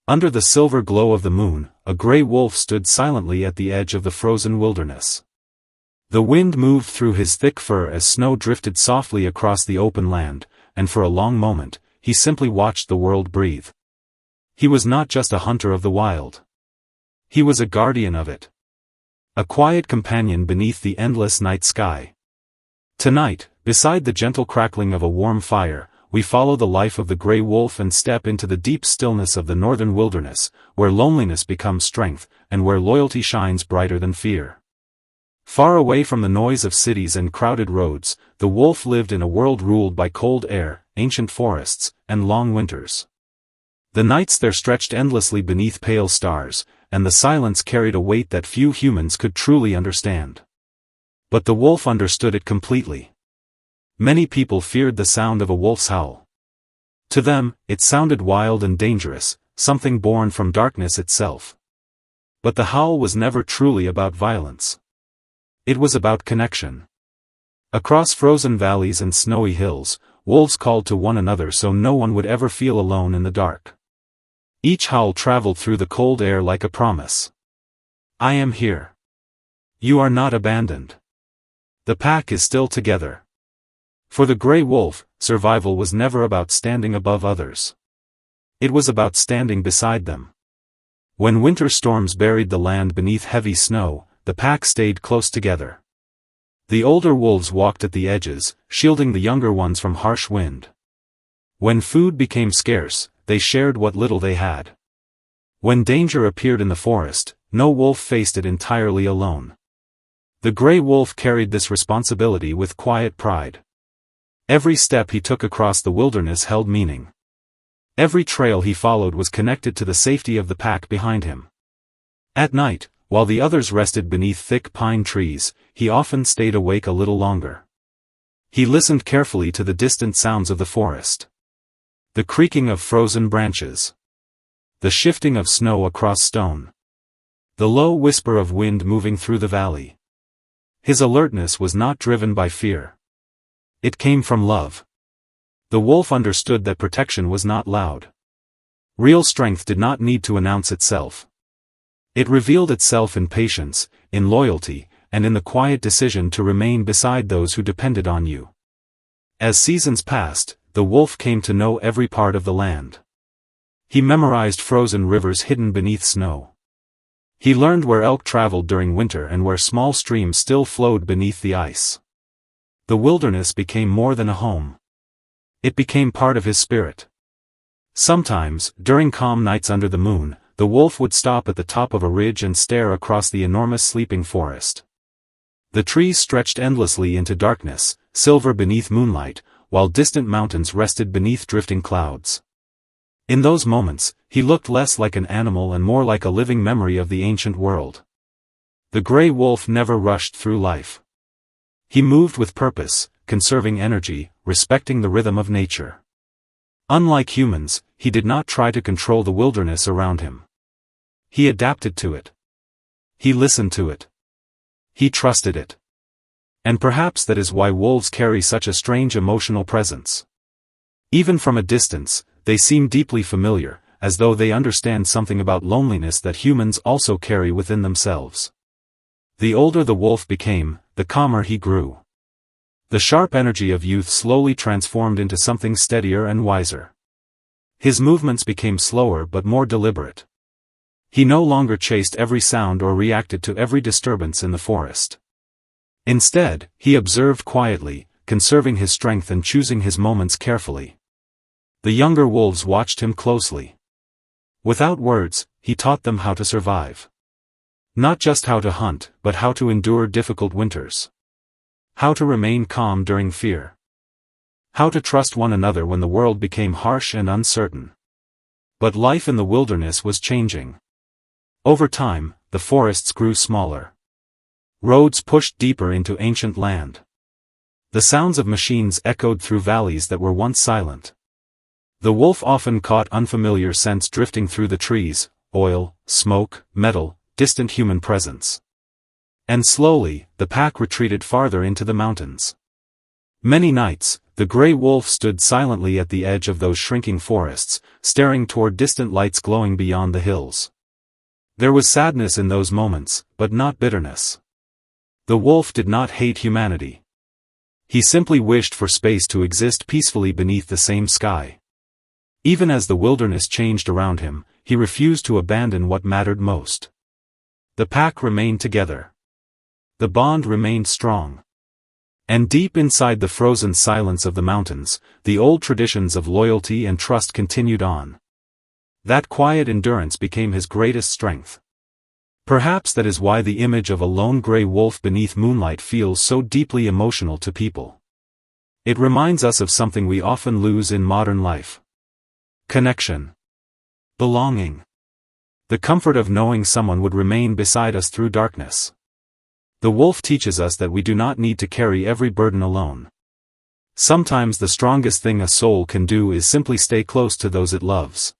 Under the silver glow of the moon, a gray wolf stood silently at the edge of the frozen wilderness. The wind moved through his thick fur as snow drifted softly across the open land, and for a long moment, he simply watched the world breathe. He was not just a hunter of the wild. He was a guardian of it. A quiet companion beneath the endless night sky. Tonight, beside the gentle crackling of a warm fire, we follow the life of the gray wolf and step into the deep stillness of the northern wilderness, where loneliness becomes strength, and where loyalty shines brighter than fear. Far away from the noise of cities and crowded roads, the wolf lived in a world ruled by cold air, ancient forests, and long winters. The nights there stretched endlessly beneath pale stars, and the silence carried a weight that few humans could truly understand. But the wolf understood it completely. Many people feared the sound of a wolf's howl. To them, it sounded wild and dangerous, something born from darkness itself. But the howl was never truly about violence. It was about connection. Across frozen valleys and snowy hills, wolves called to one another so no one would ever feel alone in the dark. Each howl traveled through the cold air like a promise. I am here. You are not abandoned. The pack is still together. For the gray wolf, survival was never about standing above others. It was about standing beside them. When winter storms buried the land beneath heavy snow, the pack stayed close together. The older wolves walked at the edges, shielding the younger ones from harsh wind. When food became scarce, they shared what little they had. When danger appeared in the forest, no wolf faced it entirely alone. The gray wolf carried this responsibility with quiet pride. Every step he took across the wilderness held meaning. Every trail he followed was connected to the safety of the pack behind him. At night, while the others rested beneath thick pine trees, he often stayed awake a little longer. He listened carefully to the distant sounds of the forest. The creaking of frozen branches. The shifting of snow across stone. The low whisper of wind moving through the valley. His alertness was not driven by fear. It came from love. The wolf understood that protection was not loud. Real strength did not need to announce itself. It revealed itself in patience, in loyalty, and in the quiet decision to remain beside those who depended on you. As seasons passed, the wolf came to know every part of the land. He memorized frozen rivers hidden beneath snow. He learned where elk traveled during winter and where small streams still flowed beneath the ice. The wilderness became more than a home. It became part of his spirit. Sometimes, during calm nights under the moon, the wolf would stop at the top of a ridge and stare across the enormous sleeping forest. The trees stretched endlessly into darkness, silver beneath moonlight, while distant mountains rested beneath drifting clouds. In those moments, he looked less like an animal and more like a living memory of the ancient world. The gray wolf never rushed through life. He moved with purpose, conserving energy, respecting the rhythm of nature. Unlike humans, he did not try to control the wilderness around him. He adapted to it. He listened to it. He trusted it. And perhaps that is why wolves carry such a strange emotional presence. Even from a distance, they seem deeply familiar, as though they understand something about loneliness that humans also carry within themselves. The older the wolf became, the calmer he grew. The sharp energy of youth slowly transformed into something steadier and wiser. His movements became slower but more deliberate. He no longer chased every sound or reacted to every disturbance in the forest. Instead, he observed quietly, conserving his strength and choosing his moments carefully. The younger wolves watched him closely. Without words, he taught them how to survive. Not just how to hunt, but how to endure difficult winters. How to remain calm during fear. How to trust one another when the world became harsh and uncertain. But life in the wilderness was changing. Over time, the forests grew smaller. Roads pushed deeper into ancient land. The sounds of machines echoed through valleys that were once silent. The wolf often caught unfamiliar scents drifting through the trees: oil, smoke, metal, distant human presence. And slowly, the pack retreated farther into the mountains. Many nights, The gray wolf stood silently at the edge of those shrinking forests, staring toward distant lights glowing beyond the hills. There was sadness in those moments, but not bitterness. The wolf did not hate humanity. He simply wished for space to exist peacefully beneath the same sky. Even as the wilderness changed around him, he refused to abandon what mattered most. The pack remained together. The bond remained strong. And deep inside the frozen silence of the mountains, the old traditions of loyalty and trust continued on. That quiet endurance became his greatest strength. Perhaps that is why the image of a lone gray wolf beneath moonlight feels so deeply emotional to people. It reminds us of something we often lose in modern life. Connection. Belonging. The comfort of knowing someone would remain beside us through darkness. The wolf teaches us that we do not need to carry every burden alone. Sometimes the strongest thing a soul can do is simply stay close to those it loves.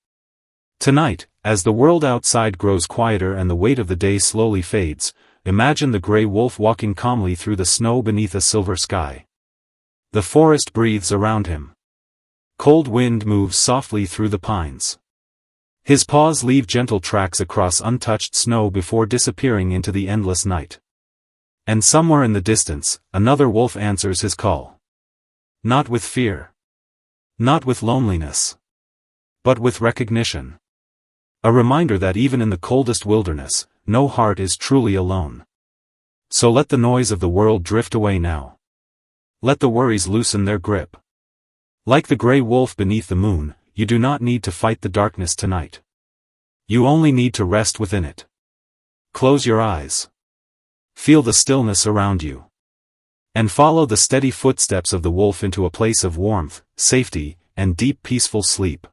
Tonight, as the world outside grows quieter and the weight of the day slowly fades, imagine the gray wolf walking calmly through the snow beneath a silver sky. The forest breathes around him. Cold wind moves softly through the pines. His paws leave gentle tracks across untouched snow before disappearing into the endless night. And somewhere in the distance, another wolf answers his call. Not with fear. Not with loneliness. But with recognition. A reminder that even in the coldest wilderness, no heart is truly alone. So let the noise of the world drift away now. Let the worries loosen their grip. Like the gray wolf beneath the moon, you do not need to fight the darkness tonight. You only need to rest within it. Close your eyes. Feel the stillness around you. And follow the steady footsteps of the wolf into a place of warmth, safety, and deep peaceful sleep.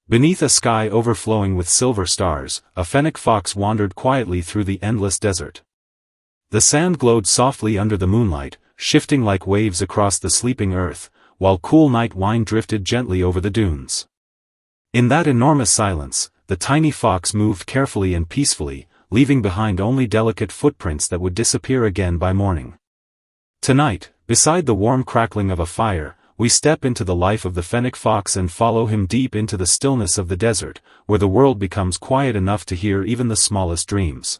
Beneath a sky overflowing with silver stars, a fennec fox wandered quietly through the endless desert. The sand glowed softly under the moonlight, shifting like waves across the sleeping earth, while cool night wind drifted gently over the dunes. In that enormous silence, the tiny fox moved carefully and peacefully, leaving behind only delicate footprints that would disappear again by morning. Tonight, beside the warm crackling of a fire, we step into the life of the fennec fox and follow him deep into the stillness of the desert, where the world becomes quiet enough to hear even the smallest dreams.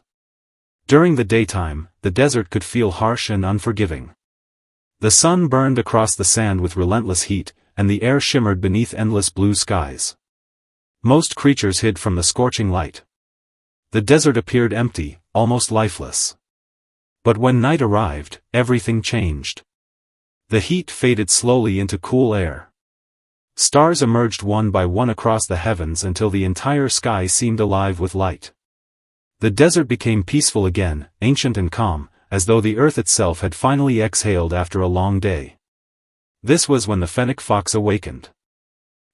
During the daytime, the desert could feel harsh and unforgiving. The sun burned across the sand with relentless heat, and the air shimmered beneath endless blue skies. Most creatures hid from the scorching light. The desert appeared empty, almost lifeless. But when night arrived, everything changed. The heat faded slowly into cool air. Stars emerged one by one across the heavens until the entire sky seemed alive with light. The desert became peaceful again, ancient and calm, as though the earth itself had finally exhaled after a long day. This was when the fennec fox awakened.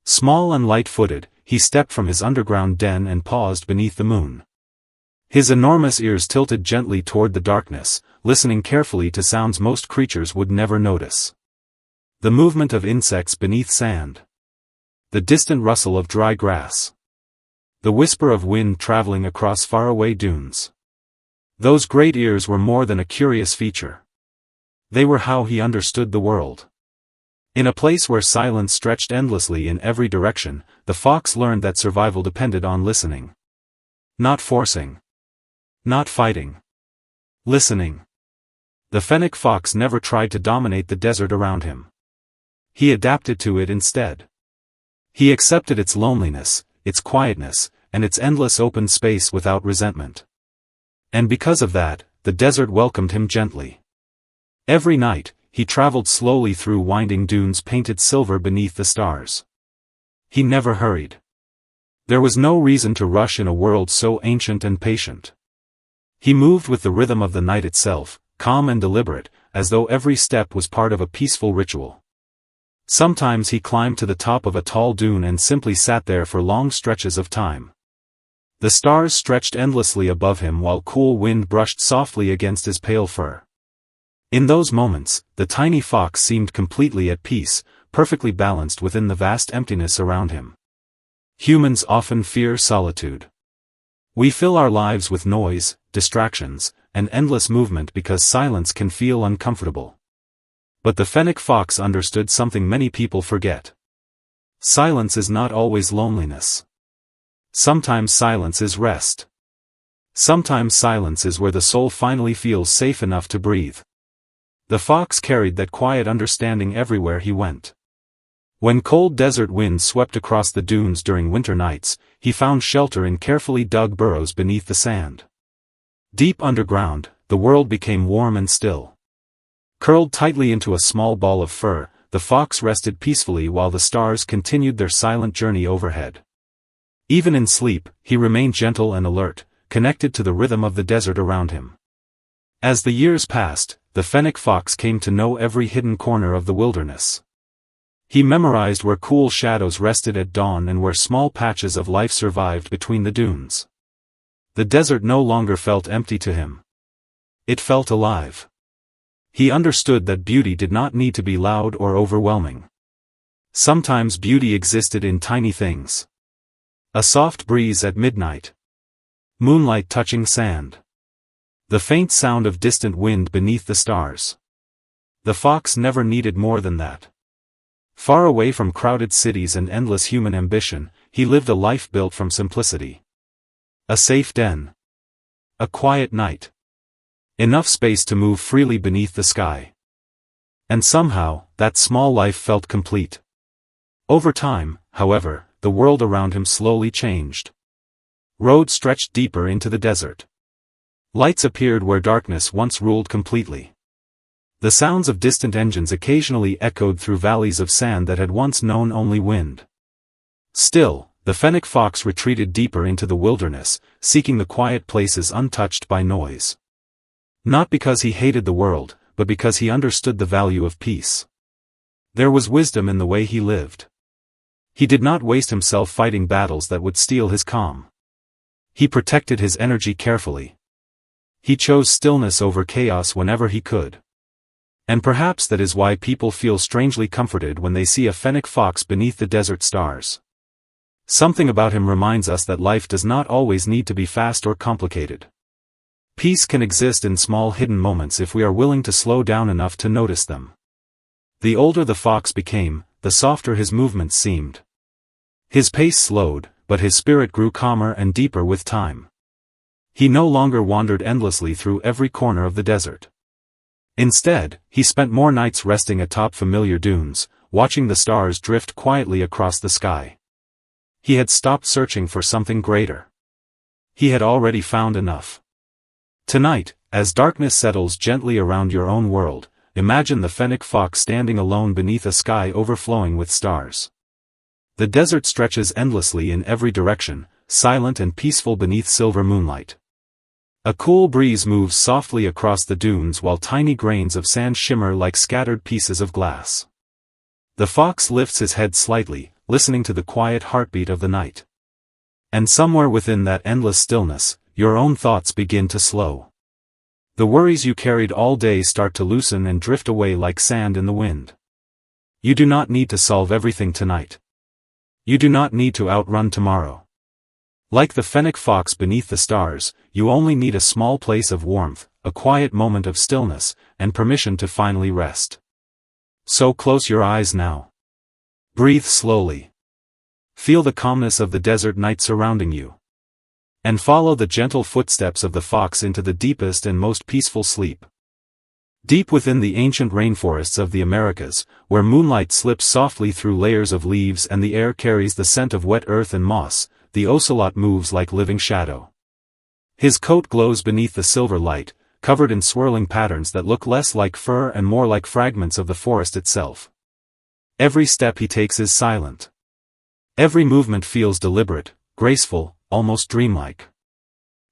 Small and light-footed, he stepped from his underground den and paused beneath the moon. His enormous ears tilted gently toward the darkness, listening carefully to sounds most creatures would never notice. The movement of insects beneath sand. The distant rustle of dry grass. The whisper of wind traveling across faraway dunes. Those great ears were more than a curious feature. They were how he understood the world. In a place where silence stretched endlessly in every direction, the fox learned that survival depended on listening. Not forcing. Not fighting. Listening. The fennec fox never tried to dominate the desert around him. He adapted to it instead. He accepted its loneliness, its quietness, and its endless open space without resentment. And because of that, the desert welcomed him gently. Every night, he traveled slowly through winding dunes painted silver beneath the stars. He never hurried. There was no reason to rush in a world so ancient and patient. He moved with the rhythm of the night itself, calm and deliberate, as though every step was part of a peaceful ritual. Sometimes he climbed to the top of a tall dune and simply sat there for long stretches of time. The stars stretched endlessly above him while cool wind brushed softly against his pale fur. In those moments, the tiny fox seemed completely at peace, perfectly balanced within the vast emptiness around him. Humans often fear solitude. We fill our lives with noise, distractions, and endless movement because silence can feel uncomfortable. But the fennec fox understood something many people forget. Silence is not always loneliness. Sometimes silence is rest. Sometimes silence is where the soul finally feels safe enough to breathe. The fox carried that quiet understanding everywhere he went. When cold desert winds swept across the dunes during winter nights, he found shelter in carefully dug burrows beneath the sand. Deep underground, the world became warm and still. Curled tightly into a small ball of fur, the fox rested peacefully while the stars continued their silent journey overhead. Even in sleep, he remained gentle and alert, connected to the rhythm of the desert around him. As the years passed, the fennec fox came to know every hidden corner of the wilderness. He memorized where cool shadows rested at dawn and where small patches of life survived between the dunes. The desert no longer felt empty to him. It felt alive. He understood that beauty did not need to be loud or overwhelming. Sometimes beauty existed in tiny things. A soft breeze at midnight. Moonlight touching sand. The faint sound of distant wind beneath the stars. The fox never needed more than that. Far away from crowded cities and endless human ambition, he lived a life built from simplicity. A safe den. A quiet night. Enough space to move freely beneath the sky. And somehow, that small life felt complete. Over time, however, the world around him slowly changed. Roads stretched deeper into the desert. Lights appeared where darkness once ruled completely. The sounds of distant engines occasionally echoed through valleys of sand that had once known only wind. Still, the fennec fox retreated deeper into the wilderness, seeking the quiet places untouched by noise. Not because he hated the world, but because he understood the value of peace. There was wisdom in the way he lived. He did not waste himself fighting battles that would steal his calm. He protected his energy carefully. He chose stillness over chaos whenever he could. And perhaps that is why people feel strangely comforted when they see a fennec fox beneath the desert stars. Something about him reminds us that life does not always need to be fast or complicated. Peace can exist in small hidden moments if we are willing to slow down enough to notice them. The older the fox became, the softer his movements seemed. His pace slowed, but his spirit grew calmer and deeper with time. He no longer wandered endlessly through every corner of the desert. Instead, he spent more nights resting atop familiar dunes, watching the stars drift quietly across the sky. He had stopped searching for something greater. He had already found enough. Tonight, as darkness settles gently around your own world, imagine the fennec fox standing alone beneath a sky overflowing with stars. The desert stretches endlessly in every direction, silent and peaceful beneath silver moonlight. A cool breeze moves softly across the dunes while tiny grains of sand shimmer like scattered pieces of glass. The fox lifts his head slightly, listening to the quiet heartbeat of the night. And somewhere within that endless stillness, your own thoughts begin to slow. The worries you carried all day start to loosen and drift away like sand in the wind. You do not need to solve everything tonight. You do not need to outrun tomorrow. Like the fennec fox beneath the stars, you only need a small place of warmth, a quiet moment of stillness, and permission to finally rest. So close your eyes now. Breathe slowly. Feel the calmness of the desert night surrounding you. And follow the gentle footsteps of the fox into the deepest and most peaceful sleep. Deep within the ancient rainforests of the Americas, where moonlight slips softly through layers of leaves and the air carries the scent of wet earth and moss, the ocelot moves like living shadow. His coat glows beneath the silver light, covered in swirling patterns that look less like fur and more like fragments of the forest itself. Every step he takes is silent. Every movement feels deliberate, graceful, almost dreamlike.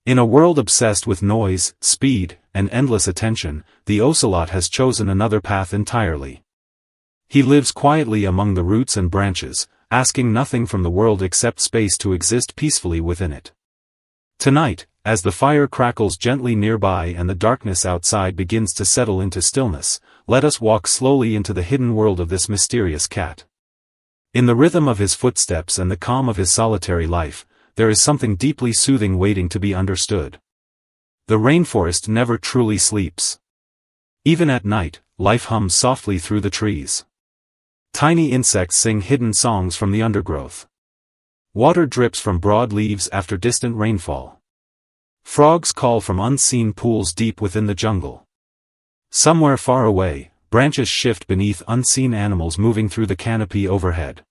In a world obsessed with noise, speed, and endless attention, the ocelot has chosen another path entirely. He lives quietly among the roots and branches, asking nothing from the world except space to exist peacefully within it. Tonight, as the fire crackles gently nearby and the darkness outside begins to settle into stillness, let us walk slowly into the hidden world of this mysterious cat. In the rhythm of his footsteps and the calm of his solitary life, there is something deeply soothing waiting to be understood. The rainforest never truly sleeps. Even at night, life hums softly through the trees. Tiny insects sing hidden songs from the undergrowth. Water drips from broad leaves after distant rainfall. Frogs call from unseen pools deep within the jungle. Somewhere far away, branches shift beneath unseen animals moving through the canopy overhead.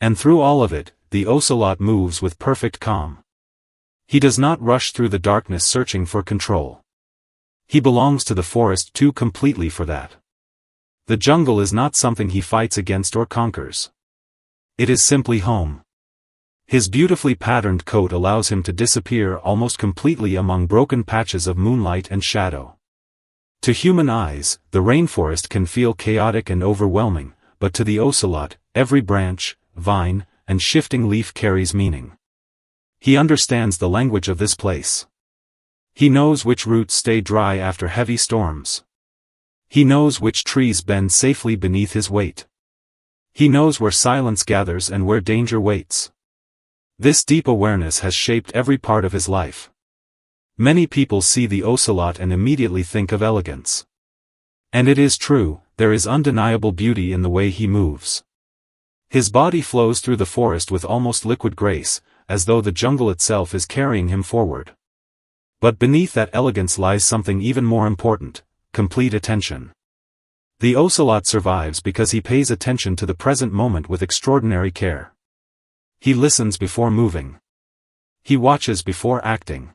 And through all of it, the ocelot moves with perfect calm. He does not rush through the darkness searching for control. He belongs to the forest too completely for that. The jungle is not something he fights against or conquers. It is simply home. His beautifully patterned coat allows him to disappear almost completely among broken patches of moonlight and shadow. To human eyes, the rainforest can feel chaotic and overwhelming, but to the ocelot, every branch, vine, and shifting leaf carries meaning. He understands the language of this place. He knows which roots stay dry after heavy storms. He knows which trees bend safely beneath his weight. He knows where silence gathers and where danger waits. This deep awareness has shaped every part of his life. Many people see the ocelot and immediately think of elegance. And it is true, there is undeniable beauty in the way he moves. His body flows through the forest with almost liquid grace, as though the jungle itself is carrying him forward. But beneath that elegance lies something even more important: complete attention. The ocelot survives because he pays attention to the present moment with extraordinary care. He listens before moving. He watches before acting.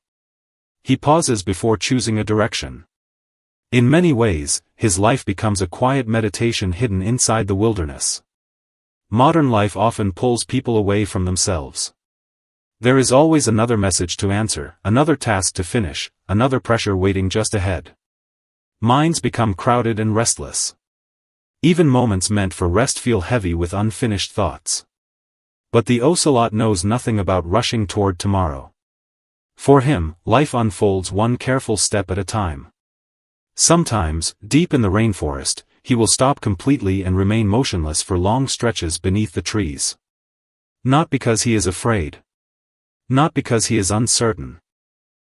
He pauses before choosing a direction. In many ways, his life becomes a quiet meditation hidden inside the wilderness. Modern life often pulls people away from themselves. There is always another message to answer, another task to finish, another pressure waiting just ahead. Minds become crowded and restless. Even moments meant for rest feel heavy with unfinished thoughts. But the ocelot knows nothing about rushing toward tomorrow. For him, life unfolds one careful step at a time. Sometimes, deep in the rainforest, he will stop completely and remain motionless for long stretches beneath the trees. Not because he is afraid. Not because he is uncertain.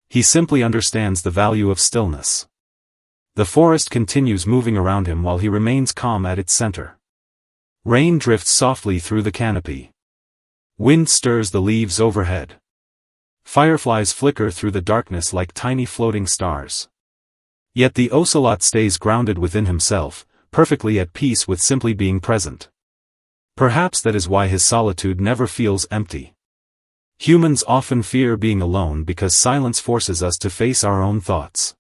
He simply understands the value of stillness. The forest continues moving around him while he remains calm at its center. Rain drifts softly through the canopy. Wind stirs the leaves overhead. Fireflies flicker through the darkness like tiny floating stars. Yet the ocelot stays grounded within himself, perfectly at peace with simply being present. Perhaps that is why his solitude never feels empty. Humans often fear being alone because silence forces us to face our own thoughts.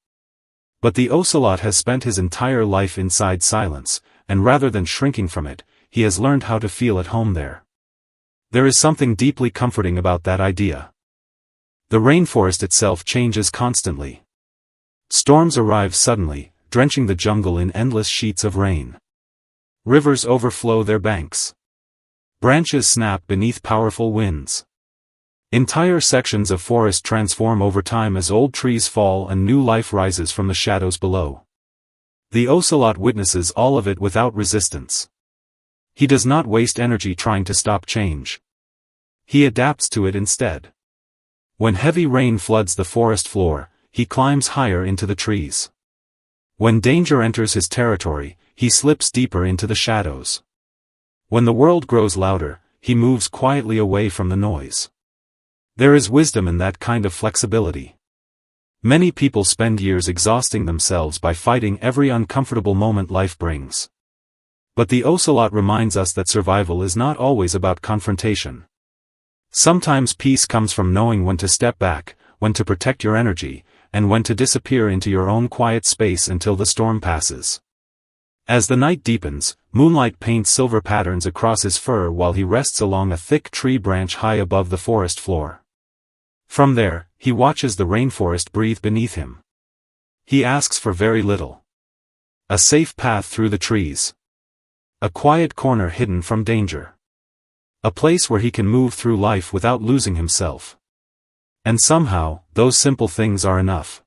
But the ocelot has spent his entire life inside silence, and rather than shrinking from it, he has learned how to feel at home there. There is something deeply comforting about that idea. The rainforest itself changes constantly. Storms arrive suddenly, drenching the jungle in endless sheets of rain. Rivers overflow their banks. Branches snap beneath powerful winds. Entire sections of forest transform over time as old trees fall and new life rises from the shadows below. The ocelot witnesses all of it without resistance. He does not waste energy trying to stop change. He adapts to it instead. When heavy rain floods the forest floor, he climbs higher into the trees. When danger enters his territory, he slips deeper into the shadows. When the world grows louder, he moves quietly away from the noise. There is wisdom in that kind of flexibility. Many people spend years exhausting themselves by fighting every uncomfortable moment life brings. But the ocelot reminds us that survival is not always about confrontation. Sometimes peace comes from knowing when to step back, when to protect your energy, and when to disappear into your own quiet space until the storm passes. As the night deepens, moonlight paints silver patterns across his fur while he rests along a thick tree branch high above the forest floor. From there, he watches the rainforest breathe beneath him. He asks for very little. A safe path through the trees. A quiet corner hidden from danger. A place where he can move through life without losing himself. And somehow, those simple things are enough.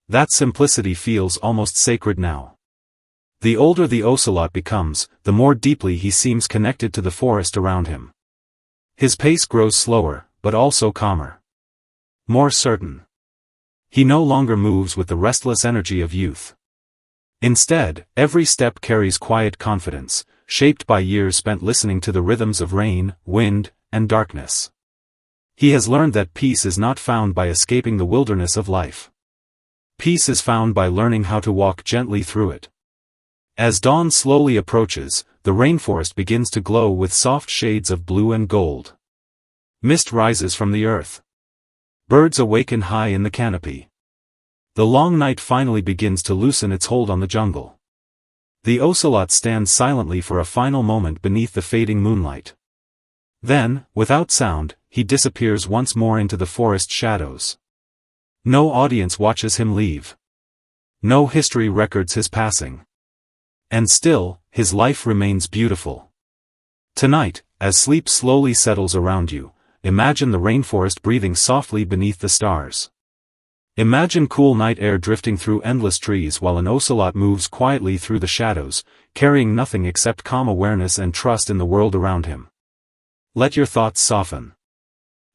That simplicity feels almost sacred now. The older the ocelot becomes, the more deeply he seems connected to the forest around him. His pace grows slower, but also calmer. More certain. He no longer moves with the restless energy of youth. Instead, every step carries quiet confidence, shaped by years spent listening to the rhythms of rain, wind, and darkness. He has learned that peace is not found by escaping the wilderness of life. Peace is found by learning how to walk gently through it. As dawn slowly approaches, the rainforest begins to glow with soft shades of blue and gold. Mist rises from the earth. Birds awaken high in the canopy. The long night finally begins to loosen its hold on the jungle. The ocelot stands silently for a final moment beneath the fading moonlight. Then, without sound, he disappears once more into the forest shadows. No audience watches him leave. No history records his passing. And still, his life remains beautiful. Tonight, as sleep slowly settles around you, imagine the rainforest breathing softly beneath the stars. Imagine cool night air drifting through endless trees while an ocelot moves quietly through the shadows, carrying nothing except calm awareness and trust in the world around him. Let your thoughts soften.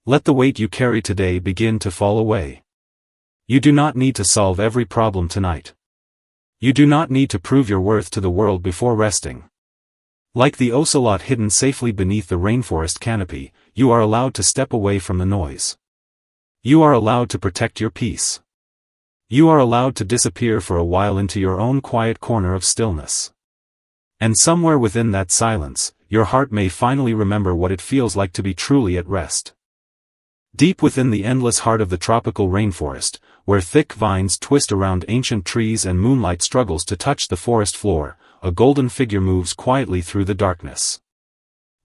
Let the weight you carry today begin to fall away. You do not need to solve every problem tonight. You do not need to prove your worth to the world before resting. Like the ocelot hidden safely beneath the rainforest canopy, you are allowed to step away from the noise. You are allowed to protect your peace. You are allowed to disappear for a while into your own quiet corner of stillness. And somewhere within that silence, your heart may finally remember what it feels like to be truly at rest. Deep within the endless heart of the tropical rainforest, where thick vines twist around ancient trees and moonlight struggles to touch the forest floor, a golden figure moves quietly through the darkness.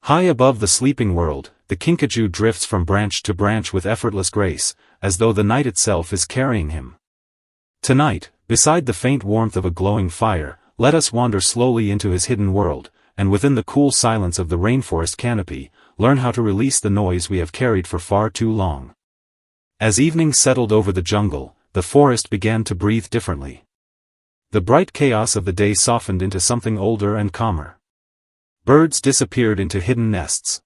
High above the sleeping world, the kinkajou drifts from branch to branch with effortless grace, as though the night itself is carrying him. Tonight, beside the faint warmth of a glowing fire, let us wander slowly into his hidden world, and within the cool silence of the rainforest canopy, learn how to release the noise we have carried for far too long. As evening settled over the jungle, the forest began to breathe differently. The bright chaos of the day softened into something older and calmer. Birds disappeared into hidden nests.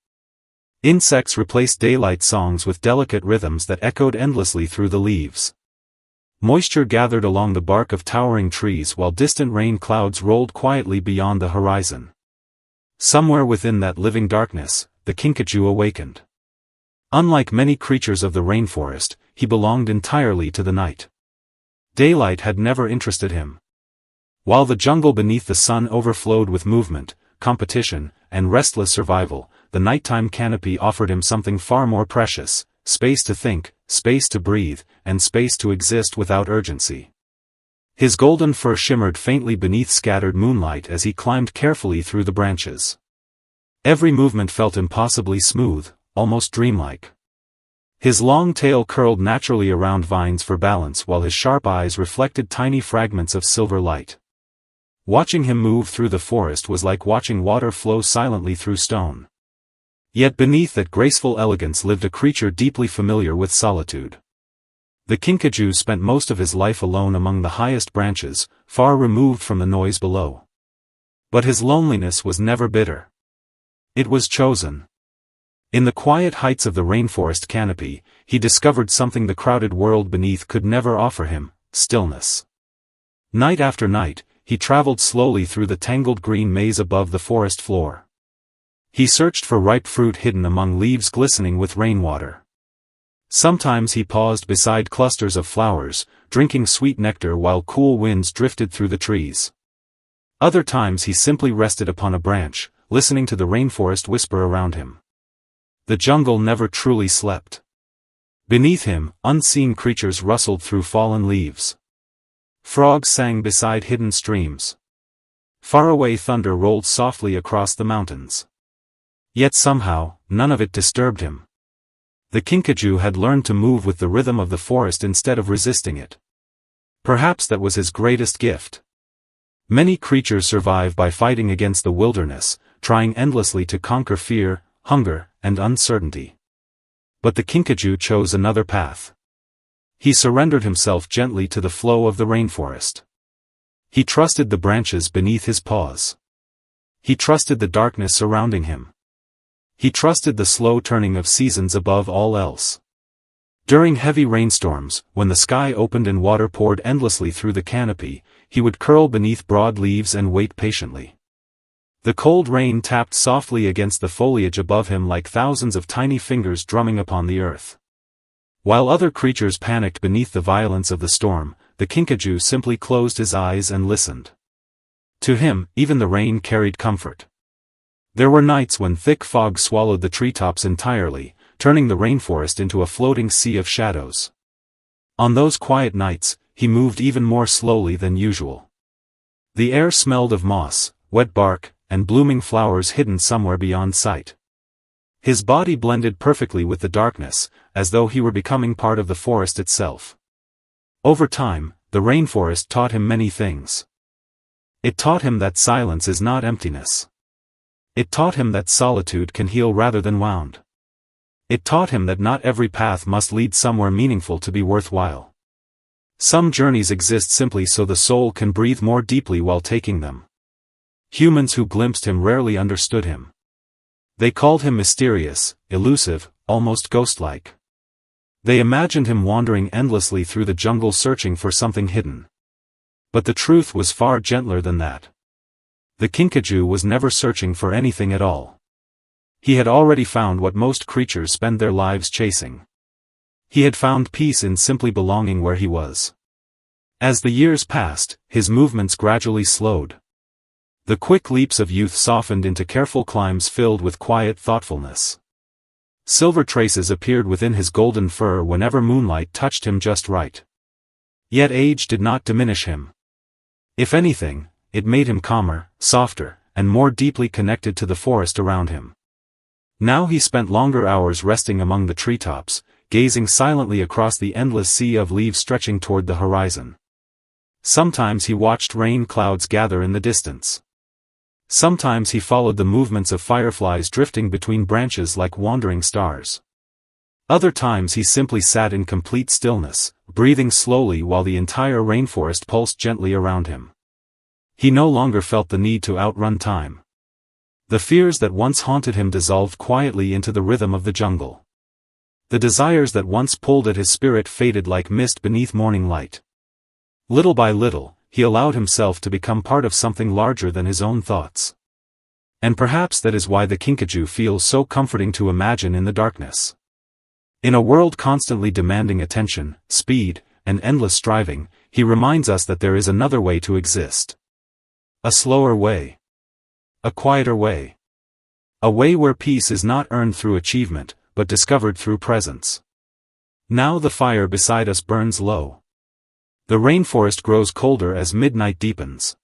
Insects replaced daylight songs with delicate rhythms that echoed endlessly through the leaves. Moisture gathered along the bark of towering trees while distant rain clouds rolled quietly beyond the horizon. Somewhere within that living darkness, the kinkajou awakened. Unlike many creatures of the rainforest, he belonged entirely to the night. Daylight had never interested him. While the jungle beneath the sun overflowed with movement, competition, and restless survival, the nighttime canopy offered him something far more precious: space to think, space to breathe, and space to exist without urgency. His golden fur shimmered faintly beneath scattered moonlight as he climbed carefully through the branches. Every movement felt impossibly smooth, almost dreamlike. His long tail curled naturally around vines for balance while his sharp eyes reflected tiny fragments of silver light. Watching him move through the forest was like watching water flow silently through stone. Yet beneath that graceful elegance lived a creature deeply familiar with solitude. The kinkajou spent most of his life alone among the highest branches, far removed from the noise below. But his loneliness was never bitter. It was chosen. In the quiet heights of the rainforest canopy, he discovered something the crowded world beneath could never offer him: stillness. Night after night, he traveled slowly through the tangled green maze above the forest floor. He searched for ripe fruit hidden among leaves glistening with rainwater. Sometimes he paused beside clusters of flowers, drinking sweet nectar while cool winds drifted through the trees. Other times he simply rested upon a branch, listening to the rainforest whisper around him. The jungle never truly slept. Beneath him, unseen creatures rustled through fallen leaves. Frogs sang beside hidden streams. Faraway thunder rolled softly across the mountains. Yet somehow, none of it disturbed him. The kinkajou had learned to move with the rhythm of the forest instead of resisting it. Perhaps that was his greatest gift. Many creatures survive by fighting against the wilderness, trying endlessly to conquer fear, hunger, and uncertainty. But the kinkajou chose another path. He surrendered himself gently to the flow of the rainforest. He trusted the branches beneath his paws. He trusted the darkness surrounding him. He trusted the slow turning of seasons above all else. During heavy rainstorms, when the sky opened and water poured endlessly through the canopy, he would curl beneath broad leaves and wait patiently. The cold rain tapped softly against the foliage above him like thousands of tiny fingers drumming upon the earth. While other creatures panicked beneath the violence of the storm, the Kinkajou simply closed his eyes and listened. To him, even the rain carried comfort. There were nights when thick fog swallowed the treetops entirely, turning the rainforest into a floating sea of shadows. On those quiet nights, he moved even more slowly than usual. The air smelled of moss, wet bark, and blooming flowers hidden somewhere beyond sight. His body blended perfectly with the darkness, as though he were becoming part of the forest itself. Over time, the rainforest taught him many things. It taught him that silence is not emptiness. It taught him that solitude can heal rather than wound. It taught him that not every path must lead somewhere meaningful to be worthwhile. Some journeys exist simply so the soul can breathe more deeply while taking them. Humans who glimpsed him rarely understood him. They called him mysterious, elusive, almost ghost-like. They imagined him wandering endlessly through the jungle searching for something hidden. But the truth was far gentler than that. The Kinkajou was never searching for anything at all. He had already found what most creatures spend their lives chasing. He had found peace in simply belonging where he was. As the years passed, his movements gradually slowed. The quick leaps of youth softened into careful climbs filled with quiet thoughtfulness. Silver traces appeared within his golden fur whenever moonlight touched him just right. Yet age did not diminish him. If anything, it made him calmer, softer, and more deeply connected to the forest around him. Now he spent longer hours resting among the treetops, gazing silently across the endless sea of leaves stretching toward the horizon. Sometimes he watched rain clouds gather in the distance. Sometimes he followed the movements of fireflies drifting between branches like wandering stars. Other times he simply sat in complete stillness, breathing slowly while the entire rainforest pulsed gently around him. He no longer felt the need to outrun time. The fears that once haunted him dissolved quietly into the rhythm of the jungle. The desires that once pulled at his spirit faded like mist beneath morning light. Little by little, he allowed himself to become part of something larger than his own thoughts. And perhaps that is why the Kinkajou feels so comforting to imagine in the darkness. In a world constantly demanding attention, speed, and endless striving, he reminds us that there is another way to exist. A slower way. A quieter way. A way where peace is not earned through achievement, but discovered through presence. Now the fire beside us burns low. The rainforest grows colder as midnight deepens.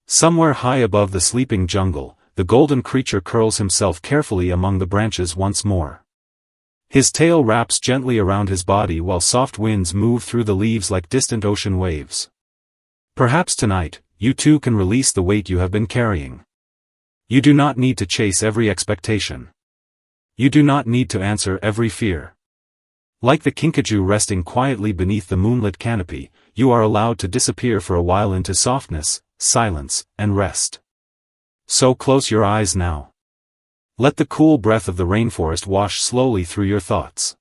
Somewhere high above the sleeping jungle, the golden creature curls himself carefully among the branches once more. His tail wraps gently around his body while soft winds move through the leaves like distant ocean waves. Perhaps tonight, you too can release the weight you have been carrying. You do not need to chase every expectation. You do not need to answer every fear. Like the Kinkajou resting quietly beneath the moonlit canopy, you are allowed to disappear for a while into softness, silence, and rest. So close your eyes now. Let the cool breath of the rainforest wash slowly through your thoughts.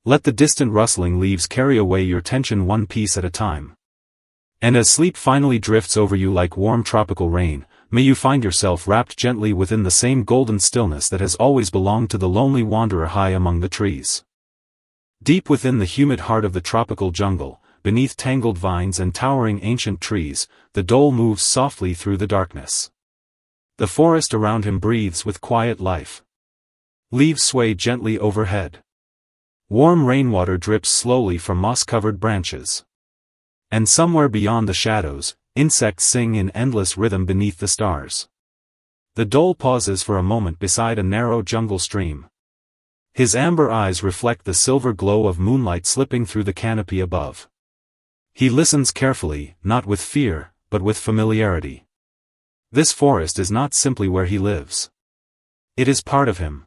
Let the distant rustling leaves carry away your tension one piece at a time. And as sleep finally drifts over you like warm tropical rain, may you find yourself wrapped gently within the same golden stillness that has always belonged to the lonely wanderer high among the trees. Deep within the humid heart of the tropical jungle, beneath tangled vines and towering ancient trees, the dhole moves softly through the darkness. The forest around him breathes with quiet life. Leaves sway gently overhead. Warm rainwater drips slowly from moss-covered branches. And somewhere beyond the shadows, insects sing in endless rhythm beneath the stars. The dhole pauses for a moment beside a narrow jungle stream. His amber eyes reflect the silver glow of moonlight slipping through the canopy above. He listens carefully, not with fear, but with familiarity. This forest is not simply where he lives. It is part of him.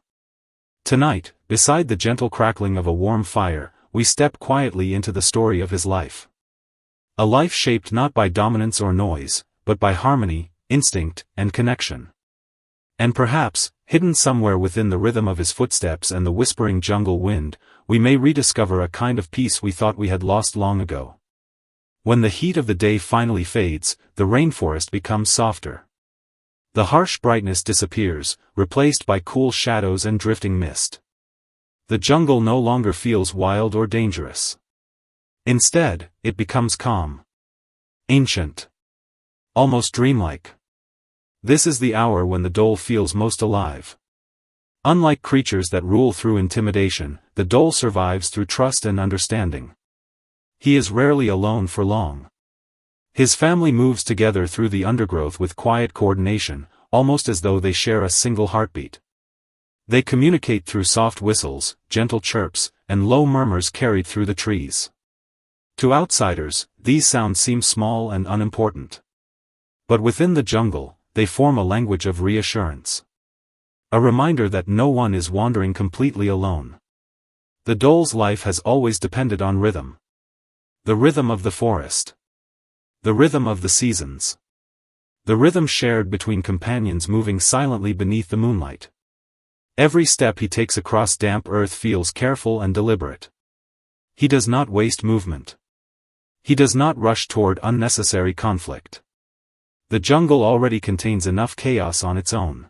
Tonight, beside the gentle crackling of a warm fire, we step quietly into the story of his life. A life shaped not by dominance or noise, but by harmony, instinct, and connection. And perhaps, hidden somewhere within the rhythm of his footsteps and the whispering jungle wind, we may rediscover a kind of peace we thought we had lost long ago. When the heat of the day finally fades, the rainforest becomes softer. The harsh brightness disappears, replaced by cool shadows and drifting mist. The jungle no longer feels wild or dangerous. Instead, it becomes calm. Ancient. Almost dreamlike. This is the hour when the dhole feels most alive. Unlike creatures that rule through intimidation, the dhole survives through trust and understanding. He is rarely alone for long. His family moves together through the undergrowth with quiet coordination, almost as though they share a single heartbeat. They communicate through soft whistles, gentle chirps, and low murmurs carried through the trees. To outsiders, these sounds seem small and unimportant. But within the jungle, they form a language of reassurance. A reminder that no one is wandering completely alone. The dhole's life has always depended on rhythm. The rhythm of the forest. The rhythm of the seasons. The rhythm shared between companions moving silently beneath the moonlight. Every step he takes across damp earth feels careful and deliberate. He does not waste movement. He does not rush toward unnecessary conflict. The jungle already contains enough chaos on its own.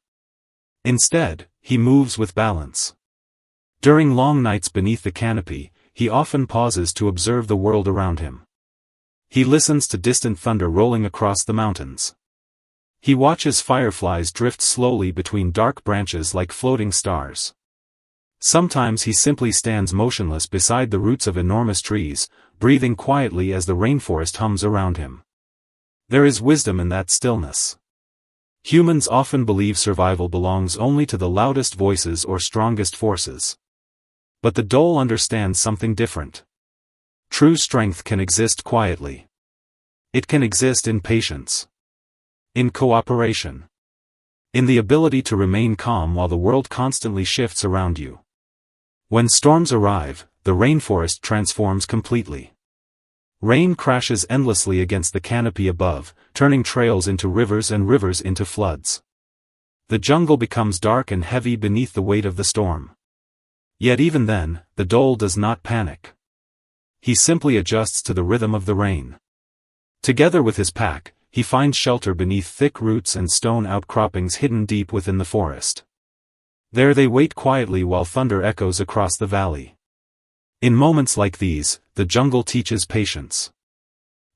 Instead, he moves with balance. During long nights beneath the canopy, he often pauses to observe the world around him. He listens to distant thunder rolling across the mountains. He watches fireflies drift slowly between dark branches like floating stars. Sometimes he simply stands motionless beside the roots of enormous trees, breathing quietly as the rainforest hums around him. There is wisdom in that stillness. Humans often believe survival belongs only to the loudest voices or strongest forces. But the dhole understands something different. True strength can exist quietly. It can exist in patience. In cooperation. In the ability to remain calm while the world constantly shifts around you. When storms arrive, the rainforest transforms completely. Rain crashes endlessly against the canopy above, turning trails into rivers and rivers into floods. The jungle becomes dark and heavy beneath the weight of the storm. Yet even then, the dhole does not panic. He simply adjusts to the rhythm of the rain. Together with his pack, he finds shelter beneath thick roots and stone outcroppings hidden deep within the forest. There they wait quietly while thunder echoes across the valley. In moments like these, the jungle teaches patience.